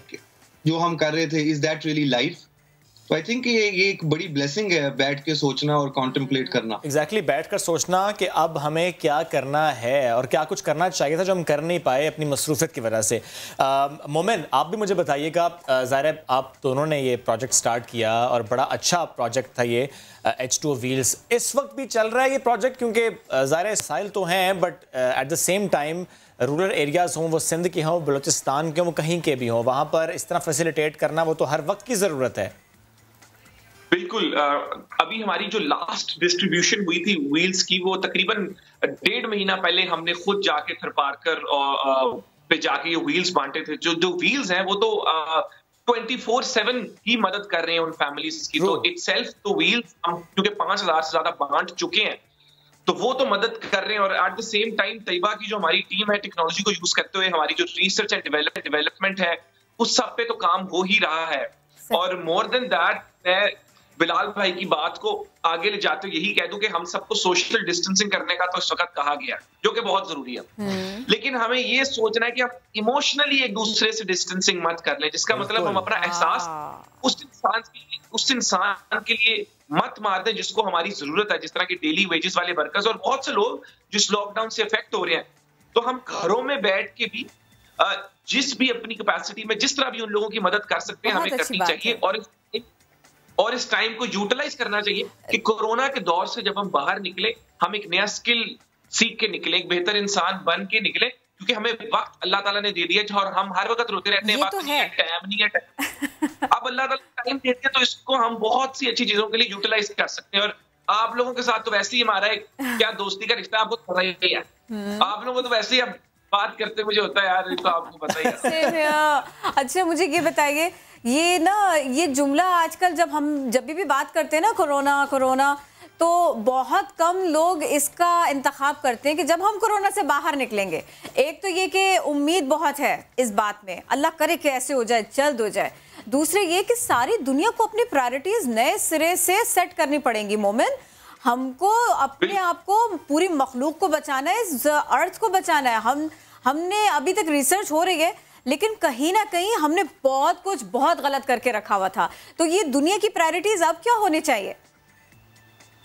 M: जो हम कर रहे थे, इज दैट रियली लाइफ? तो आई थिंक ये एक बड़ी ब्लेसिंग है बैठ के सोचना और कॉन्टेम्पलेट करना।
A: एग्जैक्टली, बैठ कर सोचना कि अब हमें क्या करना है और क्या कुछ करना चाहिए था जो हम कर नहीं पाए अपनी मसरूफियत की वजह से। मोमिन, आप भी मुझे बताइएगा, ज़ाहिर है आप दोनों ने ये प्रोजेक्ट स्टार्ट किया और बड़ा अच्छा प्रोजेक्ट था ये H2O व्हील्स। इस वक्त भी चल रहा है ये प्रोजेक्ट, क्योंकि ज़ाहिर है साइल तो हैं, but at the same time rural areas हों, वो सिंध के हों, बलूचिस्तान के हों, कहीं के भी हों, वहाँ पर इस तरह फैसिलिटेट करना वो तो हर वक्त की ज़रूरत है।
N: बिल्कुल। अभी हमारी जो लास्ट डिस्ट्रीब्यूशन हुई थी व्हील्स की, वो तकरीबन 1.5 महीना पहले हमने खुद जाके थरपारकर पे जाके ये व्हील्स बांटे थे। जो व्हील्स हैं वो तो 24/7 ही मदद कर रहे हैं उन फैमिलीज की। तो इटसेल्फ तो व्हील्स हम क्योंकि 5,000 से ज्यादा बांट चुके हैं, तो वो तो मदद कर रहे हैं। और at the same time Tayyaba की जो हमारी टीम है, टेक्नोलॉजी को यूज करते हुए हमारी जो रिसर्च एंड डेवलपमेंट है, उस सब पे तो काम हो ही रहा है। और मोर देन दैट, बिलाल भाई की बात को आगे ले जाते हुए यही कह दूं कि हम सबको सोशल डिस्टेंसिंग करने का तो इस वक्त कहा गया, जो कि बहुत जरूरी है, लेकिन हमें ये सोचना है कि हम इमोशनली एक दूसरे से डिस्टेंसिंग मत कर लें, जिसका मतलब हम अपना एहसास उस इंसान के लिए मत मार दें जिसको हमारी जरूरत है, जिस तरह के डेली वेजेस वाले वर्कर्स और बहुत से लोग जिस लॉकडाउन से इफेक्ट हो रहे हैं। तो हम घरों में बैठ के भी जिस भी अपनी कैपेसिटी में जिस तरह भी उन लोगों की मदद कर सकते हैं हमें करनी चाहिए, और इस टाइम को यूटिलाइज करना चाहिए कि कोरोना के दौर से जब हम बाहर निकले, हम एक नया स्किल सीख के निकले, एक बेहतर इंसान बन के निकले, क्योंकि हमें वक्त अल्लाह ताला ने दे दिया और हम हर वक्त रोते रहते हैं वक्त नहीं है, टाइम नहीं है। अब अल्लाह ताला टाइम देते हैं तो इसको हम बहुत सी अच्छी चीजों के लिए यूटिलाइज कर सकते हैं। और आप लोगों के साथ तो वैसे ही हमारा एक क्या दोस्ती का रिश्ता आपको पता ही है, आप लोगों को तो वैसे ही अब बात करते मुझे होता है यार, तो आपको पता ही है।
B: अच्छा मुझे ये बताइए, ये जुमला आजकल जब भी बात करते हैं ना कोरोना कोरोना, तो बहुत कम लोग इसका इंतखाब करते हैं कि जब हम कोरोना से बाहर निकलेंगे। एक तो ये कि उम्मीद बहुत है इस बात में, अल्लाह करे कि ऐसे हो जाए, जल्द हो जाए। दूसरे ये कि सारी दुनिया को अपनी प्रायोरिटीज नए सिरे से सेट करनी पड़ेंगी। मोमिन, हमको अपने आप को, पूरी मखलूक को बचाना है, इस अर्थ को बचाना है। हमने अभी तक रिसर्च हो रही है, लेकिन कहीं ना कहीं हमने बहुत गलत करके रखा हुआ था। तो ये दुनिया की प्रायोरिटीज अब क्या होनी चाहिए?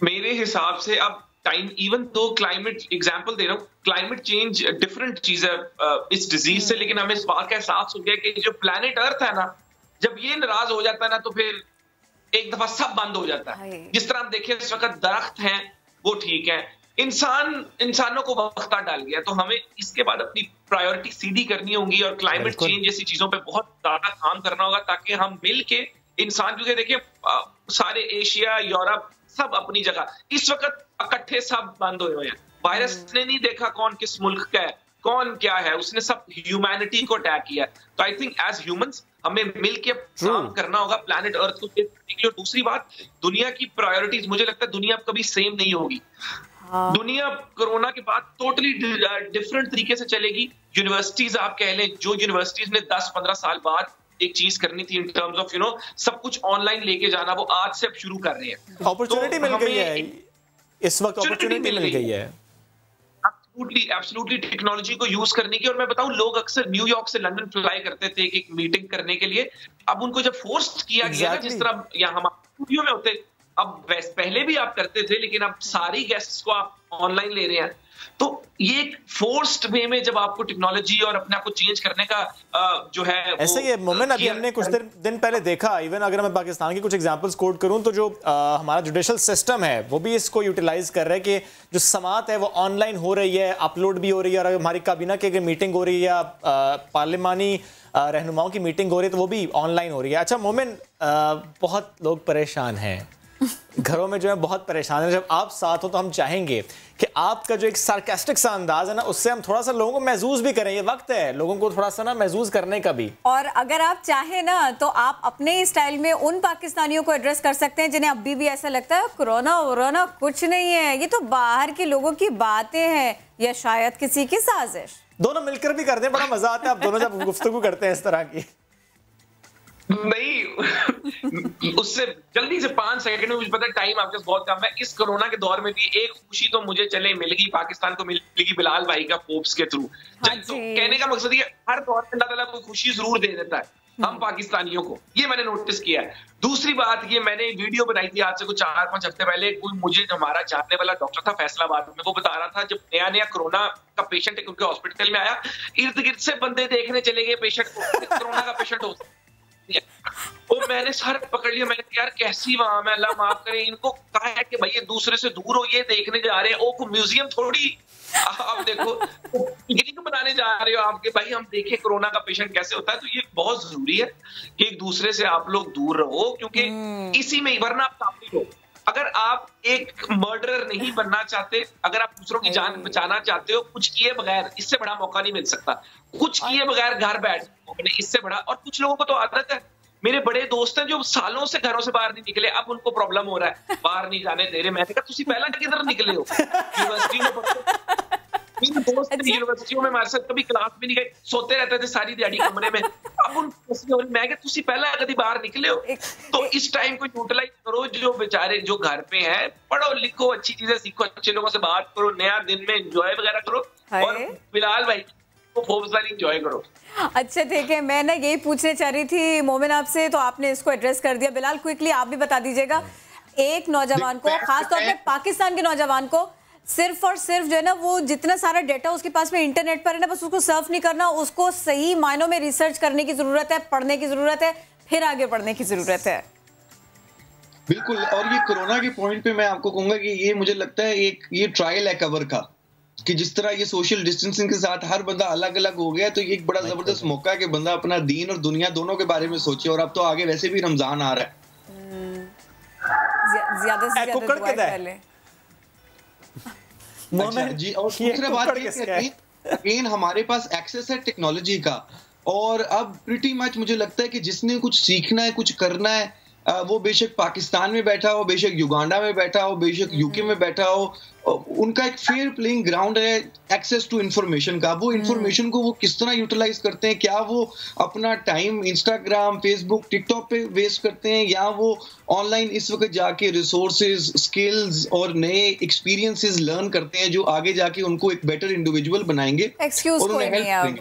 N: मेरे हिसाब से अब टाइम, इवन तो क्लाइमेट एग्जांपल दे रहा हूँ, क्लाइमेट चेंज डिफरेंट चीज है इस डिजीज से, लेकिन हमें इस बात का एहसास हो गया कि जो प्लेनेट अर्थ है ना, जब ये नाराज हो जाता है ना तो फिर एक दफा सब बंद हो जाता है। जिस तरह हम देखें इस वक्त दरख्त हैं वो ठीक है, इंसानों को वक्त डाल गया, तो हमें इसके बाद अपनी प्रायोरिटी सीधी करनी होगी और क्लाइमेट चेंज जैसी चीजों पे बहुत ज्यादा काम करना होगा, ताकि हम मिल के इंसान, क्योंकि देखिए सारे एशिया यूरोप सब अपनी जगह इस वक्त इकट्ठे सब बंद हुए हैं। वायरस ने नहीं देखा कौन किस मुल्क का है, कौन क्या है, उसने सब ह्यूमैनिटी को अटैक किया। तो आई थिंक एज ह्यूमंस हमें मिलके काम करना होगा प्लैनेट अर्थ को सेव करने के लिए। और दूसरी बात, दुनिया की प्रायोरिटीज, मुझे लगता है दुनिया कभी सेम नहीं होगी। दुनिया कोरोना के बाद टोटली डिफरेंट तरीके से चलेगी। यूनिवर्सिटीज आप कह लें, जो यूनिवर्सिटीज ने 10-15 साल बाद एक चीज करनी थी इन टर्म्स ऑफ सब कुछ ऑनलाइन लेके जाना, वो आज से अब शुरू कर रहे हैं।
A: अपॉर्चुनिटी मिल गई है इस वक्त, अपॉर्चुनिटी मिल गई है
N: एब्सोल्युटली टेक्नोलॉजी को यूज करने की। और मैं बताऊं, लोग अक्सर न्यूयॉर्क से लंदन फ्लाई करते थे एक मीटिंग करने के लिए, अब उनको जब फोर्स किया गया ना, जिस तरह यहाँ हम स्टूडियो में होते, अब पहले भी आप करते थे, लेकिन अब सारी गेस्ट्स को आप ऑनलाइन ले रहे हैं, तो ये एक फोर्स्ड वे में जब आपको टेक्नोलॉजी और अपने आप को चेंज करने का जो है
A: ऐसे ही मोमेंट अभी हमने कुछ दिन पहले देखा। इवन अगर मैं पाकिस्तान की कुछ एग्जांपल्स कोट करूं तो जो हमारा जुडिशल सिस्टम है वो भी इसको यूटिलाइज कर रहा है कि जो समाअत है वो ऑनलाइन हो रही है, अपलोड भी हो रही है, और हमारी काबीना की अगर मीटिंग हो रही है या पार्लिमानी रहनुमाओं की मीटिंग हो रही है तो वो भी ऑनलाइन हो रही है। अच्छा मोमिन, बहुत लोग परेशान हैं घरों में, जो है बहुत परेशान है। जब आप साथ हो तो हम चाहेंगे कि आपका जो एक सार्कास्टिक सा अंदाज है ना, उससे हम थोड़ा सा लोगों को महसूस भी करें। ये वक्त है लोगों को थोड़ा सा ना महसूस करने का भी।
B: और अगर आप चाहें ना तो आप अपने स्टाइल में उन पाकिस्तानियों को एड्रेस कर सकते हैं जिन्हें अभी भी ऐसा लगता है कोरोना वोरोना कुछ नहीं है, ये तो बाहर के लोगों की बातें हैं या शायद किसी की साजिश।
A: दोनों मिलकर भी करते हैं, बड़ा मजा आता है आप दोनों जब गुफ्तगू करते हैं इस तरह की।
N: नहीं, उससे जल्दी से 5 सेकंड में, मुझे पता है टाइम आपके पास बहुत कम है। इस कोरोना के दौर में भी एक खुशी तो मुझे चले मिलेगी, पाकिस्तान को मिलेगी बिलाल भाई का फोर्ब्स के थ्रू। तो कहने का मकसद ये, हर दौर में अल्लाह ताला कोई खुशी जरूर दे देता है हम पाकिस्तानियों को, ये मैंने नोटिस किया है। दूसरी बात, ये मैंने वीडियो बनाई थी आज से कुछ 4-5 हफ्ते पहले, कोई मुझे हमारा जानने वाला डॉक्टर था फैसलाबाद में, वो बता रहा था जब नया कोरोना का पेशेंट एक उनके हॉस्पिटल में आया, इर्द गिर्द से बंदे देखने चले गए पेशेंट को, कोरोना का पेशेंट हो। वो मैंने सर पकड़ लिया, मैंने यार कैसी वहां में, अल्लाह माफ करे, इनको कहा है कि भाई ये दूसरे से दूर हो, ये देखने जा रहे हैं, ओ को म्यूजियम थोड़ी आप देखो पिकनिक बनाने जा रहे हो आपके, भाई हम देखें कोरोना का पेशेंट कैसे होता है। तो ये बहुत जरूरी है कि एक दूसरे से आप लोग दूर रहो, क्योंकि इसी में, वरना आप काफी हो। अगर आप एक मर्डरर नहीं बनना चाहते, अगर आप दूसरों की जान बचाना चाहते हो, कुछ किए बगैर, इससे बड़ा मौका नहीं मिल सकता। कुछ किए बगैर घर बैठ, इससे बड़ा। और कुछ लोगों को तो आदत है, मेरे बड़े दोस्त हैं जो सालों से घरों से बाहर नहीं निकले, अब उनको प्रॉब्लम हो रहा है, बाहर नहीं जाने दे रहे। मैंने कहा तुसी पहला किधर निकले हो, यूनिवर्सिटी में दोस्त यूनिवर्सिटियों में हमारे साथ कभी क्लास भी नहीं गए, सोते रहते थे सारी दिहाड़ी कमरे में। अब उनको मैं क्या तुसी पहला कभी बाहर निकले हो, तो इस टाइम को यूटिलाइज करो, जो बेचारे जो घर पे हैं, पढ़ो लिखो, अच्छी चीजें सीखो, अच्छे लोगों से बात करो, नया दिन में एंजॉय वगैरह करो, और बिलाल भाई को फोर्ब्स वाली एंजॉय करो।
B: अच्छा ठीक है, मैं ना यही पूछने चाह रही थी मोमिन आपसे, तो आपने इसको एड्रेस कर दिया। बिलाल क्विकली आप भी बता दीजिएगा, एक नौजवान को, खासतौर पे पाकिस्तान के नौजवान को, सिर्फ और सिर्फ जो है ना वो जितना सारा डेटा उसके पास में इंटरनेट पर है ना, बस उसको सर्फ नहीं करना, उसको सही मायनों में रिसर्च करने की जरूरत है, पढ़ने की जरूरत है, फिर आगे बढ़ने की जरूरत है।
M: बिल्कुल। और ये कोरोना के पॉइंट पे मैं आपको कहूंगा कि ये मुझे लगता है ये ट्रायल है कवर का, कि जिस तरह ये सोशल डिस्टेंसिंग के साथ हर बंदा अलग अलग हो गया, तो ये एक बड़ा जबरदस्त मौका है कि बंदा अपना दीन और दुनिया दोनों के बारे में सोचे। और अब तो आगे वैसे भी रमजान आ रहा है,
B: ज्यादा से ज्यादा दुआ कर ले।
M: अच्छा जी, और दूसरी बात अगेन हमारे पास एक्सेस है टेक्नोलॉजी का, और अब प्रीटी मच मुझे लगता है कि जिसने कुछ सीखना है, कुछ करना है, वो बेशक पाकिस्तान में बैठा हो, बेशक युगांडा में बैठा हो, बेशक यूके में बैठा हो, उनका एक फेयर प्लेइंग ग्राउंड है एक्सेस टू इंफॉर्मेशन का। वो इंफॉर्मेशन को वो किस तरह यूटिलाइज करते हैं, क्या वो अपना टाइम इंस्टाग्राम, फेसबुक, टिकटॉक पे वेस्ट करते हैं, या वो ऑनलाइन इस वक्त जाके रिसोर्सेज, स्किल्स और नए एक्सपीरियंसेस लर्न करते हैं, जो आगे जाके उनको एक बेटर इंडिविजुअल बनाएंगे।
B: एक्सक्यूज कोई नहीं है,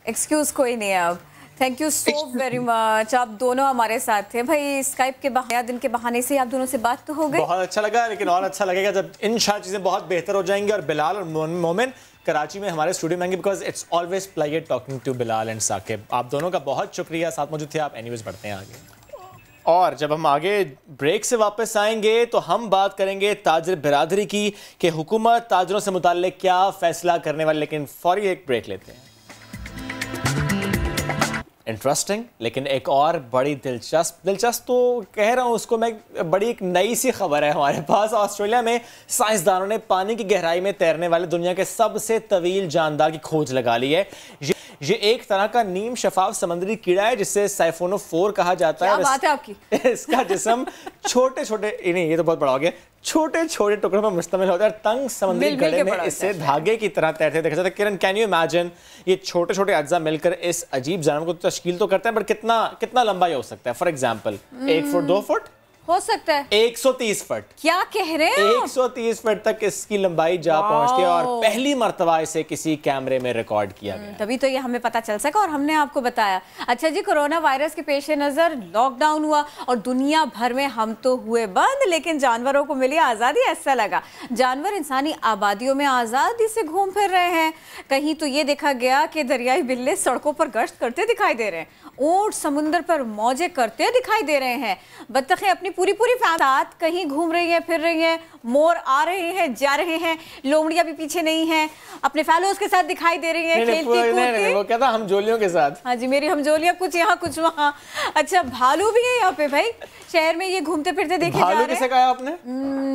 B: एक्सक्यूज कोई नहीं है अब। Thank you so very much, आप दोनों हमारे साथ थे भाई। स्काइप के बहाने, दिन के बहाने से आप दोनों से बात तो हो गई, बहुत
A: अच्छा लगा, लेकिन और अच्छा लगेगा जब इन चीज़ें बहुत बेहतर हो जाएंगी। और बिलाल और मोमिन कराची में हमारे स्टूडियो में आएंगे, because it's always pleasure talking to Bilal and Saqib. आप दोनों का बहुत शुक्रिया, साथ मौजूद थे आप। एनीवेज बढ़ते हैं आगे, और जब हम आगे ब्रेक से वापस आएंगे तो हम बात करेंगे ताजिर बिरादरी की, कि हुकूमत ताजरों से मुताल्लिक क्या फैसला करने वाली। लेकिन फौरी एक ब्रेक लेते हैं। इंटरेस्टिंग, लेकिन एक और बड़ी दिलचस्प तो कह रहा हूँ उसको मैं, बड़ी एक नई सी खबर है हमारे पास। ऑस्ट्रेलिया में साइंसदानों ने पानी की गहराई में तैरने वाले दुनिया के सबसे तवील जानदार की खोज लगा ली है। ये एक तरह का नीम शफाफ समुद्री कीड़ा है जिसे साइफोनोफोर कहा जाता है।
B: क्या बात है आपकी?
A: इसका जिस्म छोटे छोटे, नहीं ये तो बहुत बड़ा हो गया, छोटे छोटे टुकड़ों पर मुश्तमिल होता है। तंग समुद्री गले में इससे धागे की तरह तैरते देखा जाता है। किरण, कैन यू इमेजिन, ये छोटे छोटे अज्जा मिलकर इस अजीब जानवर को तश्कील तो करते हैं, बट कितना लंबा ये हो सकता है? फॉर एग्जाम्पल 1 फुट 2 फुट
B: हो सकता है,
A: 130 फुट।
B: क्या कह रहे हैं?
A: 130 फुट तक इसकी लंबाई जा पहुंचती है, और पहली मर्तबा इसे किसी कैमरे में रिकॉर्ड किया गया।
B: तभी तो ये हमें पता चल सका और हमने आपको बताया। अच्छा जी, कोरोना वायरस के पेश नजर लॉकडाउन हुआ और दुनिया भर में हम तो हुए बंद, लेकिन जानवरों को मिली आज़ादी। ऐसा लगा जानवर इंसानी आबादियों में आज़ादी से घूम फिर रहे हैं। कहीं तो ये देखा गया कि दरियाई बिल्ले सड़कों पर गश्त करते दिखाई दे रहे हैं, ऊंट समुद्र पर मौजें करते दिखाई दे रहे हैं, बत्तखें अपनी पूरी साथ कहीं घूम रही हैं, फिर रही हैं, मोर आ रहे हैं, जा रहे हैं, लोमड़ियां भी पीछे नहीं हैं, अपने फैलोज के साथ दिखाई दे रही हैं, खेलती कूदती।
A: वो कहता हमजोलियों के साथ।
B: हाँ जी, मेरी हमजोलियां कुछ यहाँ कुछ वहाँ। अच्छा, भालू भी है यहाँ पे भाई, शहर में ये घूमते फिरते देखे जा रहे हैं।
A: भालू किसे कहा आपने?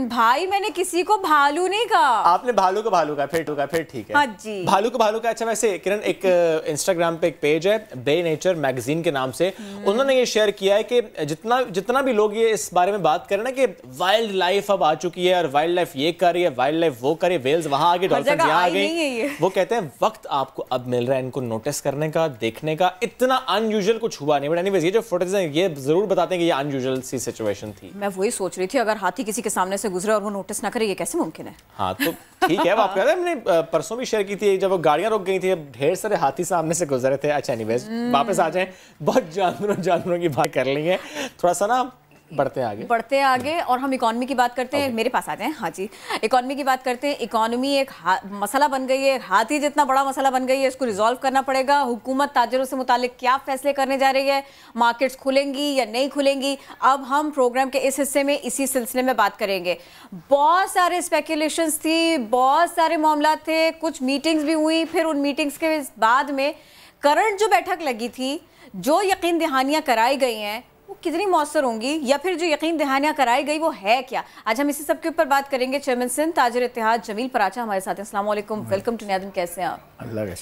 B: भाई मैंने किसी को भालू नहीं कहा।
A: आपने भालू को भालू का, फिर ठीक है।
B: हाँ जी,
A: भालू को भालू का। अच्छा, वैसे किरण, एक इंस्टाग्राम पे एक पेज है बे नेचर मैगजीन के नाम से, उन्होंने ये शेयर किया है कि जितना भी लोग ये इस बारे में बात कर रहे हैं कि वाइल्ड लाइफ अब आ चुकी है, और वाइल्ड लाइफ ये कर रही है, वाइल्ड लाइफ वो करे, वेल्स वहां आ गए, डॉल्फिन यहाँ आ गई। वो कहते हैं वक्त आपको अब मिल रहा है इनको नोटिस करने का, देखने का। इतना अनयूजुअल कुछ हुआ नहीं, बट एनीवेज ये जो फुटेज है ये जरूर बताते हैं कि ये अनयूजुअल सी सिचुएशन थी।
B: मैं वही सोच रही थी, अगर हाथी किसी के सामने से गुजरे और वो नोटिस ना करे, ये कैसे मुमकिन है?
A: हाँ तो ठीक है, आप कह रहे हैं, हमने परसों भी शेयर की थी, जब वो गाड़ियां रुक गई थी, ढेर सारे हाथी सामने से गुजरे थे। अच्छा एनीवेज वापस आ जाए, बहुत जानवरों की बात कर ली है, थोड़ा सा ना बढ़ते आगे और हम इकोनॉमी की बात करते हैं। मेरे पास आ जाएं। हाँ जी, इकोनॉमी की बात करते हैं। इकोनॉमी एक मसला बन गई है, हाथी जितना बड़ा मसला बन गई है, इसको रिजॉल्व करना पड़ेगा। हुकूमत ताजरों से मुतालिक क्या फैसले करने जा रही है, मार्केट्स खुलेंगी या नहीं खुलेंगी, अब हम प्रोग्राम के इस हिस्से में इसी सिलसिले में बात करेंगे। बहुत सारे स्पेकुलेशंस थी, बहुत सारे मामला थे, कुछ मीटिंग्स भी हुई, फिर उन मीटिंग्स के बाद में करंट जो बैठक लगी थी, जो यकीन दहानियां कराई गई हैं, वो कितनी मौसर होंगी, या फिर जो यकीन दहानियां कराई गई वो है क्या? आज हम इसी सब के ऊपर बात करेंगे। चेयरमैन सिंध ताजिर इत्तेहाद जमील पराचा हमारे साथ हैं। अस्सलाम वालेकुम, वेलकम टू नियादन। कैसे हैं आप?
O: अल्लाह का।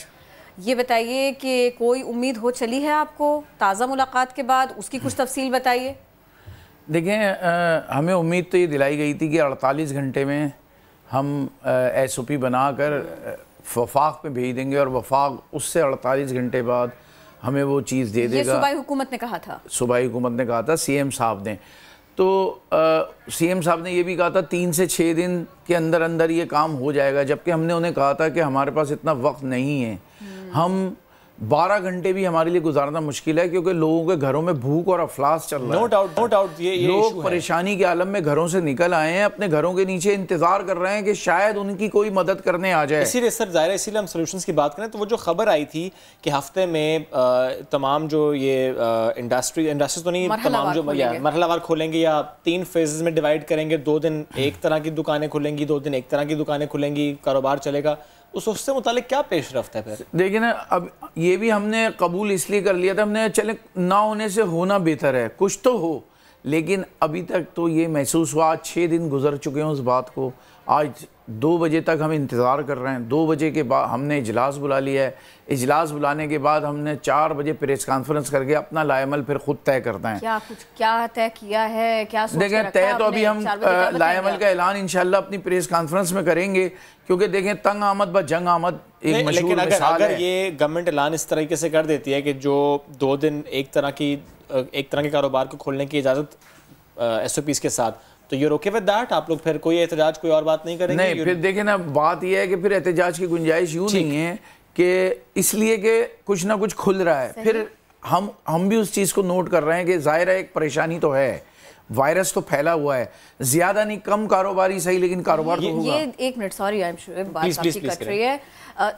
B: ये बताइए कि कोई उम्मीद हो चली है आपको ताज़ा मुलाकात के बाद, उसकी कुछ तफसील बताइए।
O: देखें, हमें उम्मीद तो ये दिलाई गई थी कि 48 घंटे में हम SOP बनाकर वफाक में भेज देंगे, और वफाक उससे 48 घंटे बाद हमें वो चीज़ दे देगा।
B: सूबाई हुकूमत ने कहा था,
O: सूबाई हुकूमत ने कहा था, सीएम साहब ने। तो सीएम साहब ने ये भी कहा था 3 से 6 दिन के अंदर अंदर ये काम हो जाएगा, जबकि हमने उन्हें कहा था कि हमारे पास इतना वक्त नहीं है, हम 12 घंटे भी हमारे लिए गुजारना मुश्किल है, क्योंकि लोगों के घरों में भूख और अफलास चल रहा है।
A: नो डाउट ये
O: लोग परेशानी के आलम में घरों से निकल आए हैं, अपने घरों के नीचे इंतजार कर रहे हैं कि शायद उनकी कोई मदद करने आ जाए।
A: इसीलिए सर ज़ाहिर है, इसीलिए हम सॉल्यूशंस की बात करें तो वो जो खबर आई थी कि हफ्ते में तमाम जो ये इंडस्ट्रीज तो नहीं, तमाम जो मरहलावार खोलेंगे या 3 फेजेस में डिवाइड करेंगे, 2 दिन एक तरह की दुकानें खुलेंगी, 2 दिन एक तरह की दुकानें खुलेंगी, कारोबार चलेगा, उससे मुतालिक क्या पेशरफ्त है? फिर
O: देखिए ना, अब ये भी हमने कबूल इसलिए कर लिया था, हमने चले ना होने से होना बेहतर है, कुछ तो हो, लेकिन अभी तक तो ये महसूस हुआ, आज 6 दिन गुजर चुके हैं उस बात को, आज 2 बजे तक हम इंतज़ार कर रहे हैं। 2 बजे के बाद हमने इजलास बुला लिया है, इजलास बुलाने के बाद हमने 4 बजे प्रेस कॉन्फ्रेंस करके अपना लाएमल फिर खुद तय करते हैं।
B: क्या तय किया है, क्या सोच के रखा है?
O: तय तो अभी हम लाएमल का ऐलान इंशाल्लाह अपनी प्रेस कॉन्फ्रेंस में करेंगे, क्योंकि देखें तंग आमद ब जंग आमद एक मशहूर मिसाल है।
A: अगर ये गवर्नमेंट ऐलान इस तरीके से कर देती है कि जो 2 दिन एक तरह के कारोबार को खोलने की इजाज़त SOPs के साथ, तो ये रोके विद दैट, आप लोग फिर कोई एहतजाज, कोई और बात नहीं करेंगे?
O: नहीं, फिर देखें ना, बात यह है कि फिर एहतजाज की गुंजाइश यूँ नहीं है कि इसलिए कि कुछ ना कुछ खुल रहा है, फिर हम भी उस चीज़ को नोट कर रहे हैं कि ज़ाहिर है एक परेशानी तो है, वायरस तो फैला हुआ है, ज्यादा नहीं कम कारोबारी सही, लेकिन कारोबार तो होगा।
B: ये 1 minute, sorry I am sure बात आपकी कट रही है।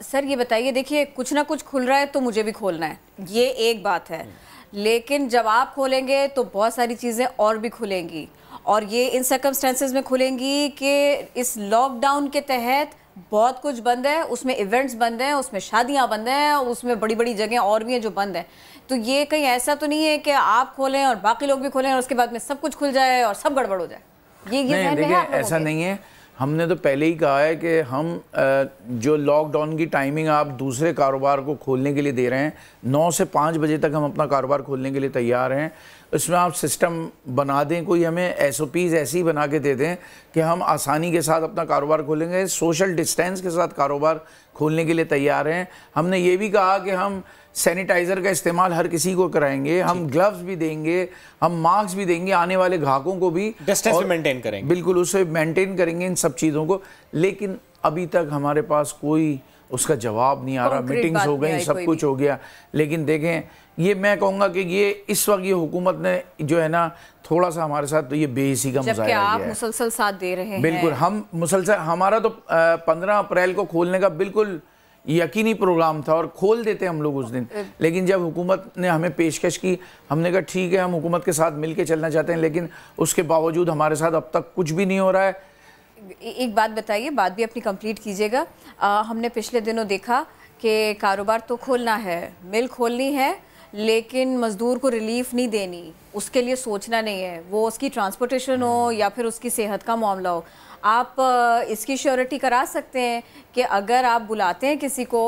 B: सर ये बताइए, देखिए कुछ ना कुछ खुल रहा है तो मुझे भी खोलना है, ये एक बात है, लेकिन जब आप खोलेंगे तो बहुत सारी चीज़ें और भी खुलेंगी, और ये इन सर्कमस्टेंसेस में खुलेंगी कि इस लॉकडाउन के तहत बहुत कुछ बंद है, उसमें इवेंट्स बंद हैं, उसमें शादियां बंद हैं, उसमें बड़ी बड़ी जगह और भी हैं जो बंद हैं। तो ये कहीं ऐसा तो नहीं है कि आप खोलें और बाकी लोग भी खोलें और उसके बाद में सब कुछ खुल जाए और सब गड़बड़ हो जाए? ये
O: देखिए ऐसा नहीं है, हमने तो पहले ही कहा है कि हम जो लॉकडाउन की टाइमिंग आप दूसरे कारोबार को खोलने के लिए दे रहे हैं, 9 से 5 बजे तक हम अपना कारोबार खोलने के लिए तैयार हैं। इसमें आप सिस्टम बना दें, कोई हमें SOPs ऐसी बना के दे दें कि हम आसानी के साथ अपना कारोबार खोलेंगे, सोशल डिस्टेंस के साथ कारोबार खोलने के लिए तैयार हैं। हमने ये भी कहा कि हम सैनिटाइज़र का इस्तेमाल हर किसी को कराएंगे, हम ग्लव्स भी देंगे, हम मास्क भी देंगे, आने वाले ग्राहकों को भी
A: डिस्टेंस भी मेंटेन करेंगे,
O: बिल्कुल उसे मेंटेन करेंगे इन सब चीज़ों को। लेकिन अभी तक हमारे पास कोई उसका जवाब नहीं आ रहा। मीटिंग्स हो गई, सब कुछ हो गया, लेकिन देखें ये मैं कहूँगा कि ये इस वक्त ये हुकूमत ने जो है ना थोड़ा सा हमारे साथ तो ये बेइज्जती का मुजाहिरा किया है।
B: आप मुसलसल साथ दे रहे हैं।
O: बिल्कुल, हम मुसलसल, हमारा तो 15 अप्रैल को खोलने का बिल्कुल यकीनी प्रोग्राम था और खोल देते हम लोग उस दिन, लेकिन जब हुकूमत ने हमें पेशकश की, हमने कहा ठीक है हम हुकूमत के साथ मिल के चलना चाहते हैं, लेकिन उसके बावजूद हमारे साथ अब तक कुछ भी नहीं हो रहा है।
B: एक बात बताइए, बात भी अपनी कंप्लीट कीजिएगा। हमने पिछले दिनों देखा कि कारोबार तो खोलना है, मिल खोलनी है, लेकिन मज़दूर को रिलीफ नहीं देनी, उसके लिए सोचना नहीं है, वो उसकी ट्रांसपोर्टेशन हो या फिर उसकी सेहत का मामला हो। आप इसकी श्योरिटी करा सकते हैं कि अगर आप बुलाते हैं किसी को,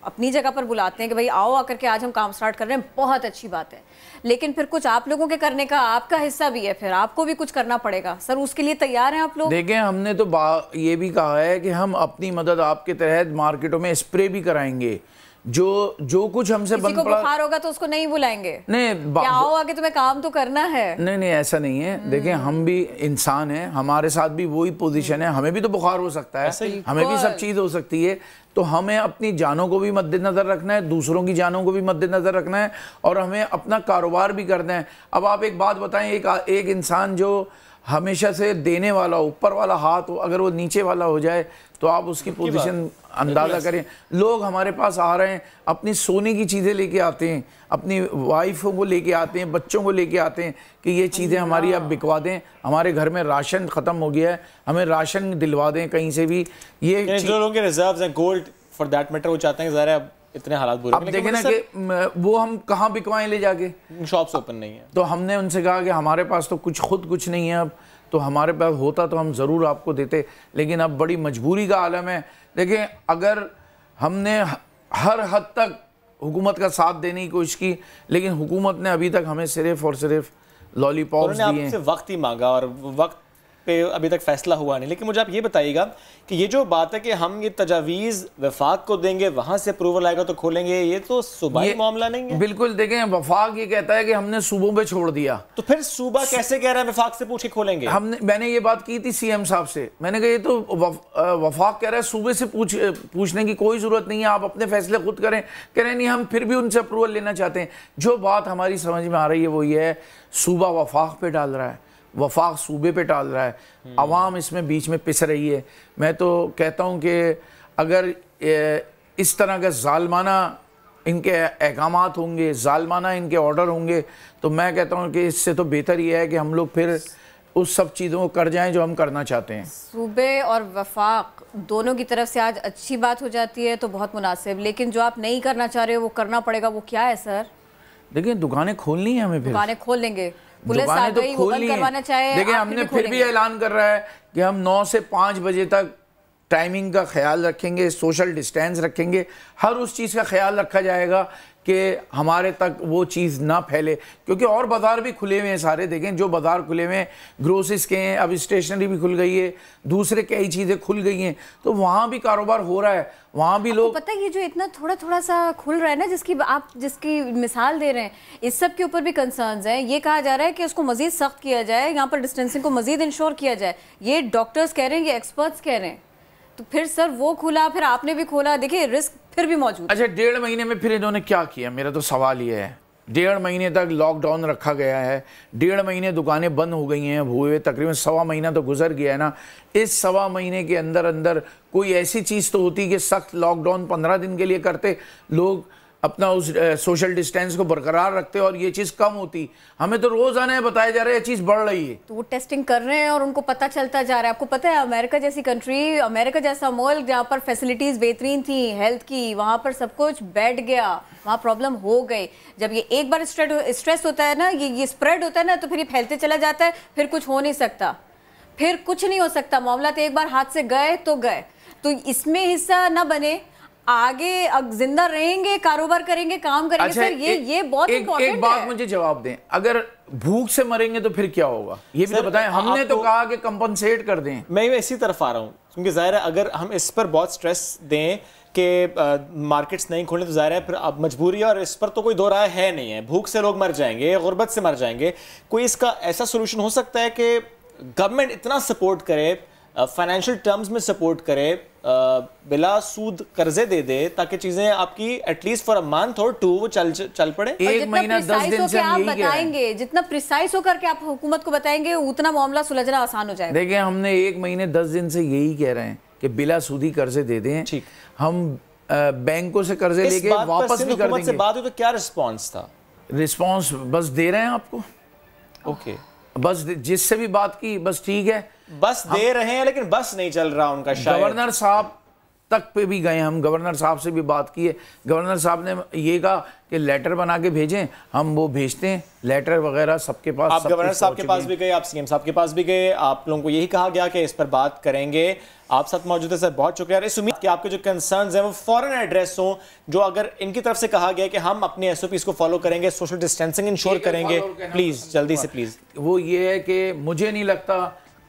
B: अपनी जगह पर बुलाते हैं कि भाई आओ आकर के आज हम काम स्टार्ट कर रहे हैं, बहुत अच्छी बात है, लेकिन फिर कुछ आप लोगों के करने का आपका हिस्सा भी है, फिर आपको भी कुछ करना पड़ेगा। सर उसके लिए तैयार हैं आप लोग?
O: देखें, हमने तो ये भी कहा है कि हम अपनी मदद आपके तहत मार्केटों में स्प्रे भी कराएंगे, जो कुछ हमसे
B: बन पड़ा। बुखार होगा तो उसको नहीं बुलाएंगे? नहीं, आओ आगे, तुम्हें काम तो करना है।
O: नहीं ऐसा नहीं है। देखें, हम भी इंसान हैं, हमारे साथ भी वही पोजीशन है, हमें भी तो बुखार हो सकता है, हमें भी सब चीज़ हो सकती है। तो हमें अपनी जानों को भी मद्देनज़र रखना है, दूसरों की जानों को भी मद्देनज़र रखना है, और हमें अपना कारोबार भी करना है। अब आप एक बात बताएं, एक इंसान जो हमेशा से देने वाला, ऊपर वाला हाथ, अगर वो नीचे वाला हो जाए तो आप उसकी पोजीशन अंदाज़ा करें। लोग हमारे पास आ रहे हैं, अपनी सोने की चीज़ें लेके आते हैं, अपनी वाइफों को लेके आते हैं, बच्चों को लेके आते हैं कि ये चीज़ें हमारी आप बिकवा दें, हमारे घर में राशन ख़त्म हो गया है, हमें राशन दिलवा दें कहीं से भी। ये
A: जो लोगों के रिजर्व्स हैं, गोल्ड फॉर दैट मैटर, वो चाहते हैं ज़रा इतने हालात बुरे।
O: अब देखें ना कि वो हम कहाँ बिकवाएं ले जाके,
A: शॉप्स ओपन नहीं है।
O: तो हमने उनसे कहा कि हमारे पास तो कुछ नहीं है, अब तो हमारे पास होता तो हम ज़रूर आपको देते, लेकिन अब बड़ी मजबूरी का आलम है। देखें, अगर हमने हर हद तक हुकूमत का साथ देने की कोशिश की, लेकिन हुकूमत ने अभी तक हमें सिर्फ और सिर्फ लॉलीपॉप्स दिए हैं।
A: आपसे वक्त ही मांगा, और वक्त पे अभी तक फैसला हुआ नहीं, लेकिन मुझे आप ये बताइएगा कि ये जो बात है कि हम ये तजावीज़ वफाक को देंगे, वहाँ से अप्रूवल आएगा तो खोलेंगे, ये तो सूबाई मामला नहीं है।
O: बिल्कुल, देखें वफाक ये कहता है कि हमने सूबों पे छोड़ दिया,
A: तो फिर सूबा कैसे कह रहा है वफाक से पूछ के खोलेंगे?
O: मैंने ये बात की थी सीएम साहब से, मैंने कहा ये तो वफाक कह रहा है सूबे से पूछने की कोई ज़रूरत नहीं है, आप अपने फैसले खुद करें। कह रहे नहीं, हम फिर भी उनसे अप्रूवल लेना चाहते हैं। जो बात हमारी समझ में आ रही है वो ये है, सूबा वफाक पे डाल रहा है, वफाक सूबे पे डाल रहा है, अवाम इसमें बीच में पिस रही है। मैं तो कहता हूँ कि अगर इस तरह का जालमाना इनके अहकामात होंगे, जालमाना इनके ऑर्डर होंगे, तो मैं कहता हूँ कि इससे तो बेहतर ये है कि हम लोग फिर उस सब चीज़ों को कर जाएं जो हम करना चाहते हैं।
B: सूबे और वफाक दोनों की तरफ से आज अच्छी बात हो जाती है तो बहुत मुनासिब, लेकिन जो आप नहीं करना चाह रहे हो वो करना पड़ेगा, वो क्या है सर?
O: देखिए दुकानें खोलनी है हमें, फिर
B: दुकानें खोल लेंगे, पुलिस आ गई, वो बंद करवाना चाहे।
O: देखिए हमने फिर भी ऐलान कर रहा है कि हम 9 से 5 बजे तक टाइमिंग का ख्याल रखेंगे, सोशल डिस्टेंस रखेंगे, हर उस चीज़ का ख्याल रखा जाएगा कि हमारे तक वो चीज़ ना फैले, क्योंकि और बाज़ार भी खुले हुए हैं सारे। देखें जो बाज़ार खुले हुए हैं ग्रोसरीज के हैं, अब स्टेशनरी भी खुल गई है, दूसरे कई चीज़ें खुल गई हैं, तो वहाँ भी कारोबार हो रहा है, वहाँ भी लोग।
B: पता है ये जो इतना थोड़ा थोड़ा सा खुल रहा है ना, जिसकी मिसाल दे रहे हैं, इस सब के ऊपर भी कंसर्न्स हैं। ये कहा जा रहा है कि उसको मजीद सख्त किया जाए, यहाँ पर डिस्टेंसिंग को मजीद इंश्योर किया जाए, ये डॉक्टर्स कह रहे हैं, ये एक्सपर्ट्स कह रहे हैं। तो फिर सर वो खुला, फिर आपने भी खोला, देखिए रिस्क फिर भी मौजूद।
O: अच्छा 1.5 महीने में फिर इन्होंने क्या किया? मेरा तो सवाल ये है, 1.5 महीने तक लॉकडाउन रखा गया है, 1.5 महीने दुकानें बंद हो गई हैं, हुए तकरीबन 1.25 महीना तो गुजर गया है ना। इस 1.25 महीने के अंदर अंदर कोई ऐसी चीज़ तो होती कि सख्त लॉकडाउन 15 दिन के लिए करते, लोग अपना उस सोशल डिस्टेंस को बरकरार रखते और ये चीज़ कम होती। हमें तो रोज़ाना बताया जा रहा है ये चीज़ बढ़ रही है,
B: तो वो टेस्टिंग कर रहे हैं और उनको पता चलता जा रहा है। आपको पता है अमेरिका जैसी कंट्री, अमेरिका जैसा मुल्क जहाँ पर फैसिलिटीज़ बेहतरीन थी हेल्थ की, वहाँ पर सब कुछ बैठ गया, वहाँ प्रॉब्लम हो गई। जब ये एक बार स्ट्रेस होता है ना, ये स्प्रेड होता है ना, तो फिर ये फैलते चला जाता है, फिर कुछ हो नहीं सकता, फिर कुछ नहीं हो सकता। मामला तो एक बार हाथ से गए तो गए, तो इसमें हिस्सा न बने, आगे जिंदा रहेंगे, कारोबार करेंगे, काम करेंगे। अच्छा, सर ये बहुत इम्पोर्टेंट है।
O: एक बात मुझे जवाब दें, अगर भूख से मरेंगे तो फिर क्या होगा, ये भी तो बताएं। हमने तो कहा कि कंपनसेट कर दें।
A: मैं इसी तरफ आ रहा हूँ, क्योंकि जाहिर है अगर हम इस पर बहुत स्ट्रेस दें कि मार्केट्स नहीं खोलें तो जाहिर है फिर अब मजबूरी है, और इस पर तो कोई दो राय है नहीं है। भूख से लोग मर जाएंगे, गुर्बत से मर जाएंगे। कोई इसका ऐसा सोल्यूशन हो सकता है कि गवर्नमेंट इतना सपोर्ट करे, फाइनेंशियल टर्म्स में सपोर्ट करे, बिला सूद कर्जे दे दे, ताकि चीजें आपकी एटलीस्ट फॉर अ मंथ और 2 वो चल पड़े।
O: 1 महीना 10 दिन से
B: आप बताएंगे, जितना प्रिसाइज होकर के आप हुकूमत को बताएंगे उतना मामला सुलझना आसान हो जाएगा।
O: देखिए हमने 1 महीने 10 दिन से यही कह रहे हैं कि बिला सूदी कर्जे दे दें। ठीक, हम बैंकों से कर्जे लेके वापस भी कर देंगे।
A: बात हुई तो क्या रिस्पॉन्स था?
O: रिस्पॉन्स बस दे रहे हैं आपको।
A: ओके,
O: बस जिससे भी बात की बस ठीक है,
A: बस दे रहे हैं, लेकिन बस नहीं चल रहा उनका। शायद
O: गवर्नर साहब तक पे भी गए, हम गवर्नर साहब से भी बात की है। गवर्नर साहब ने ये कहा कि लेटर बना के भेजें, हम वो भेजते हैं, लेटर वगैरह सबके पास।
A: आप गवर्नर साहब के पास भी गए, आप सीएम साहब के पास भी गए, आप लोगों को यही कहा गया कि इस पर बात करेंगे। आप साथ मौजूद है सर, बहुत शुक्रिया। इस उम्मीद कि आपके जो कंसर्न्स हैं वो फौरन एड्रेस हों, जो अगर इनकी तरफ से कहा गया कि हम अपने SOPs को फॉलो करेंगे, सोशल डिस्टेंसिंग इंश्योर करेंगे, प्लीज जल्दी से प्लीज।
O: वो ये है कि मुझे नहीं लगता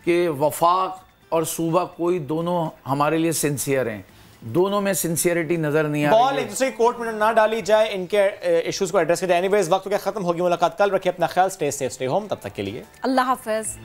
O: कि वफाक और सूबा कोई दोनों हमारे लिए सिंसियर हैं, दोनों में सिंसियरिटी नजर नहीं आ रही है।
A: बॉल एक दूसरे कोर्ट में ना डाली जाए, इनके इश्यूज को एड्रेस किया जाए। एनीवेज वक्त हो गया खत्म, होगी मुलाकात कल। रखिए अपना ख्याल, स्टे सेफ, स्टे होम। तब तक के लिए
B: अल्लाह हाफिज।